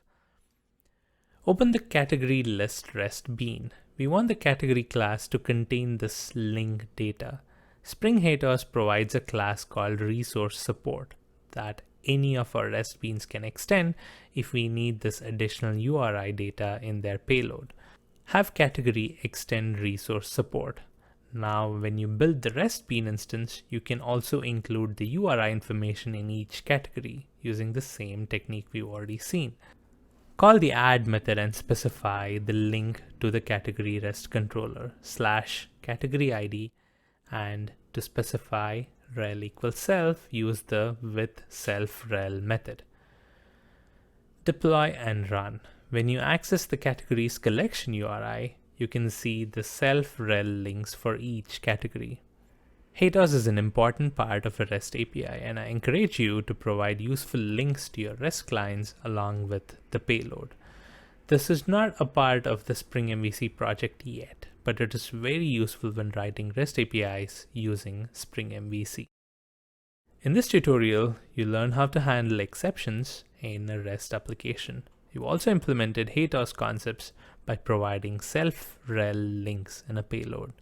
Open the category list rest bean. We want the category class to contain this link data. Spring HATOS provides a class called resource support that any of our REST beans can extend if we need this additional URI data in their payload. Have category extend resource support. Now, when you build the REST bean instance, you can also include the URI information in each category using the same technique we've already seen. Call the add method and specify the link to the category REST controller /category ID, and to specify rel equals self, use the with self rel method. Deploy and run. When you access the categories collection URI, you can see the self rel links for each category. HATOS is an important part of a REST API, and I encourage you to provide useful links to your REST clients along with the payload. This is not a part of the Spring MVC project yet, but it is very useful when writing REST APIs using Spring MVC. In this tutorial, you learn how to handle exceptions in a REST application. You also implemented HATOS concepts by providing self-rel links in a payload.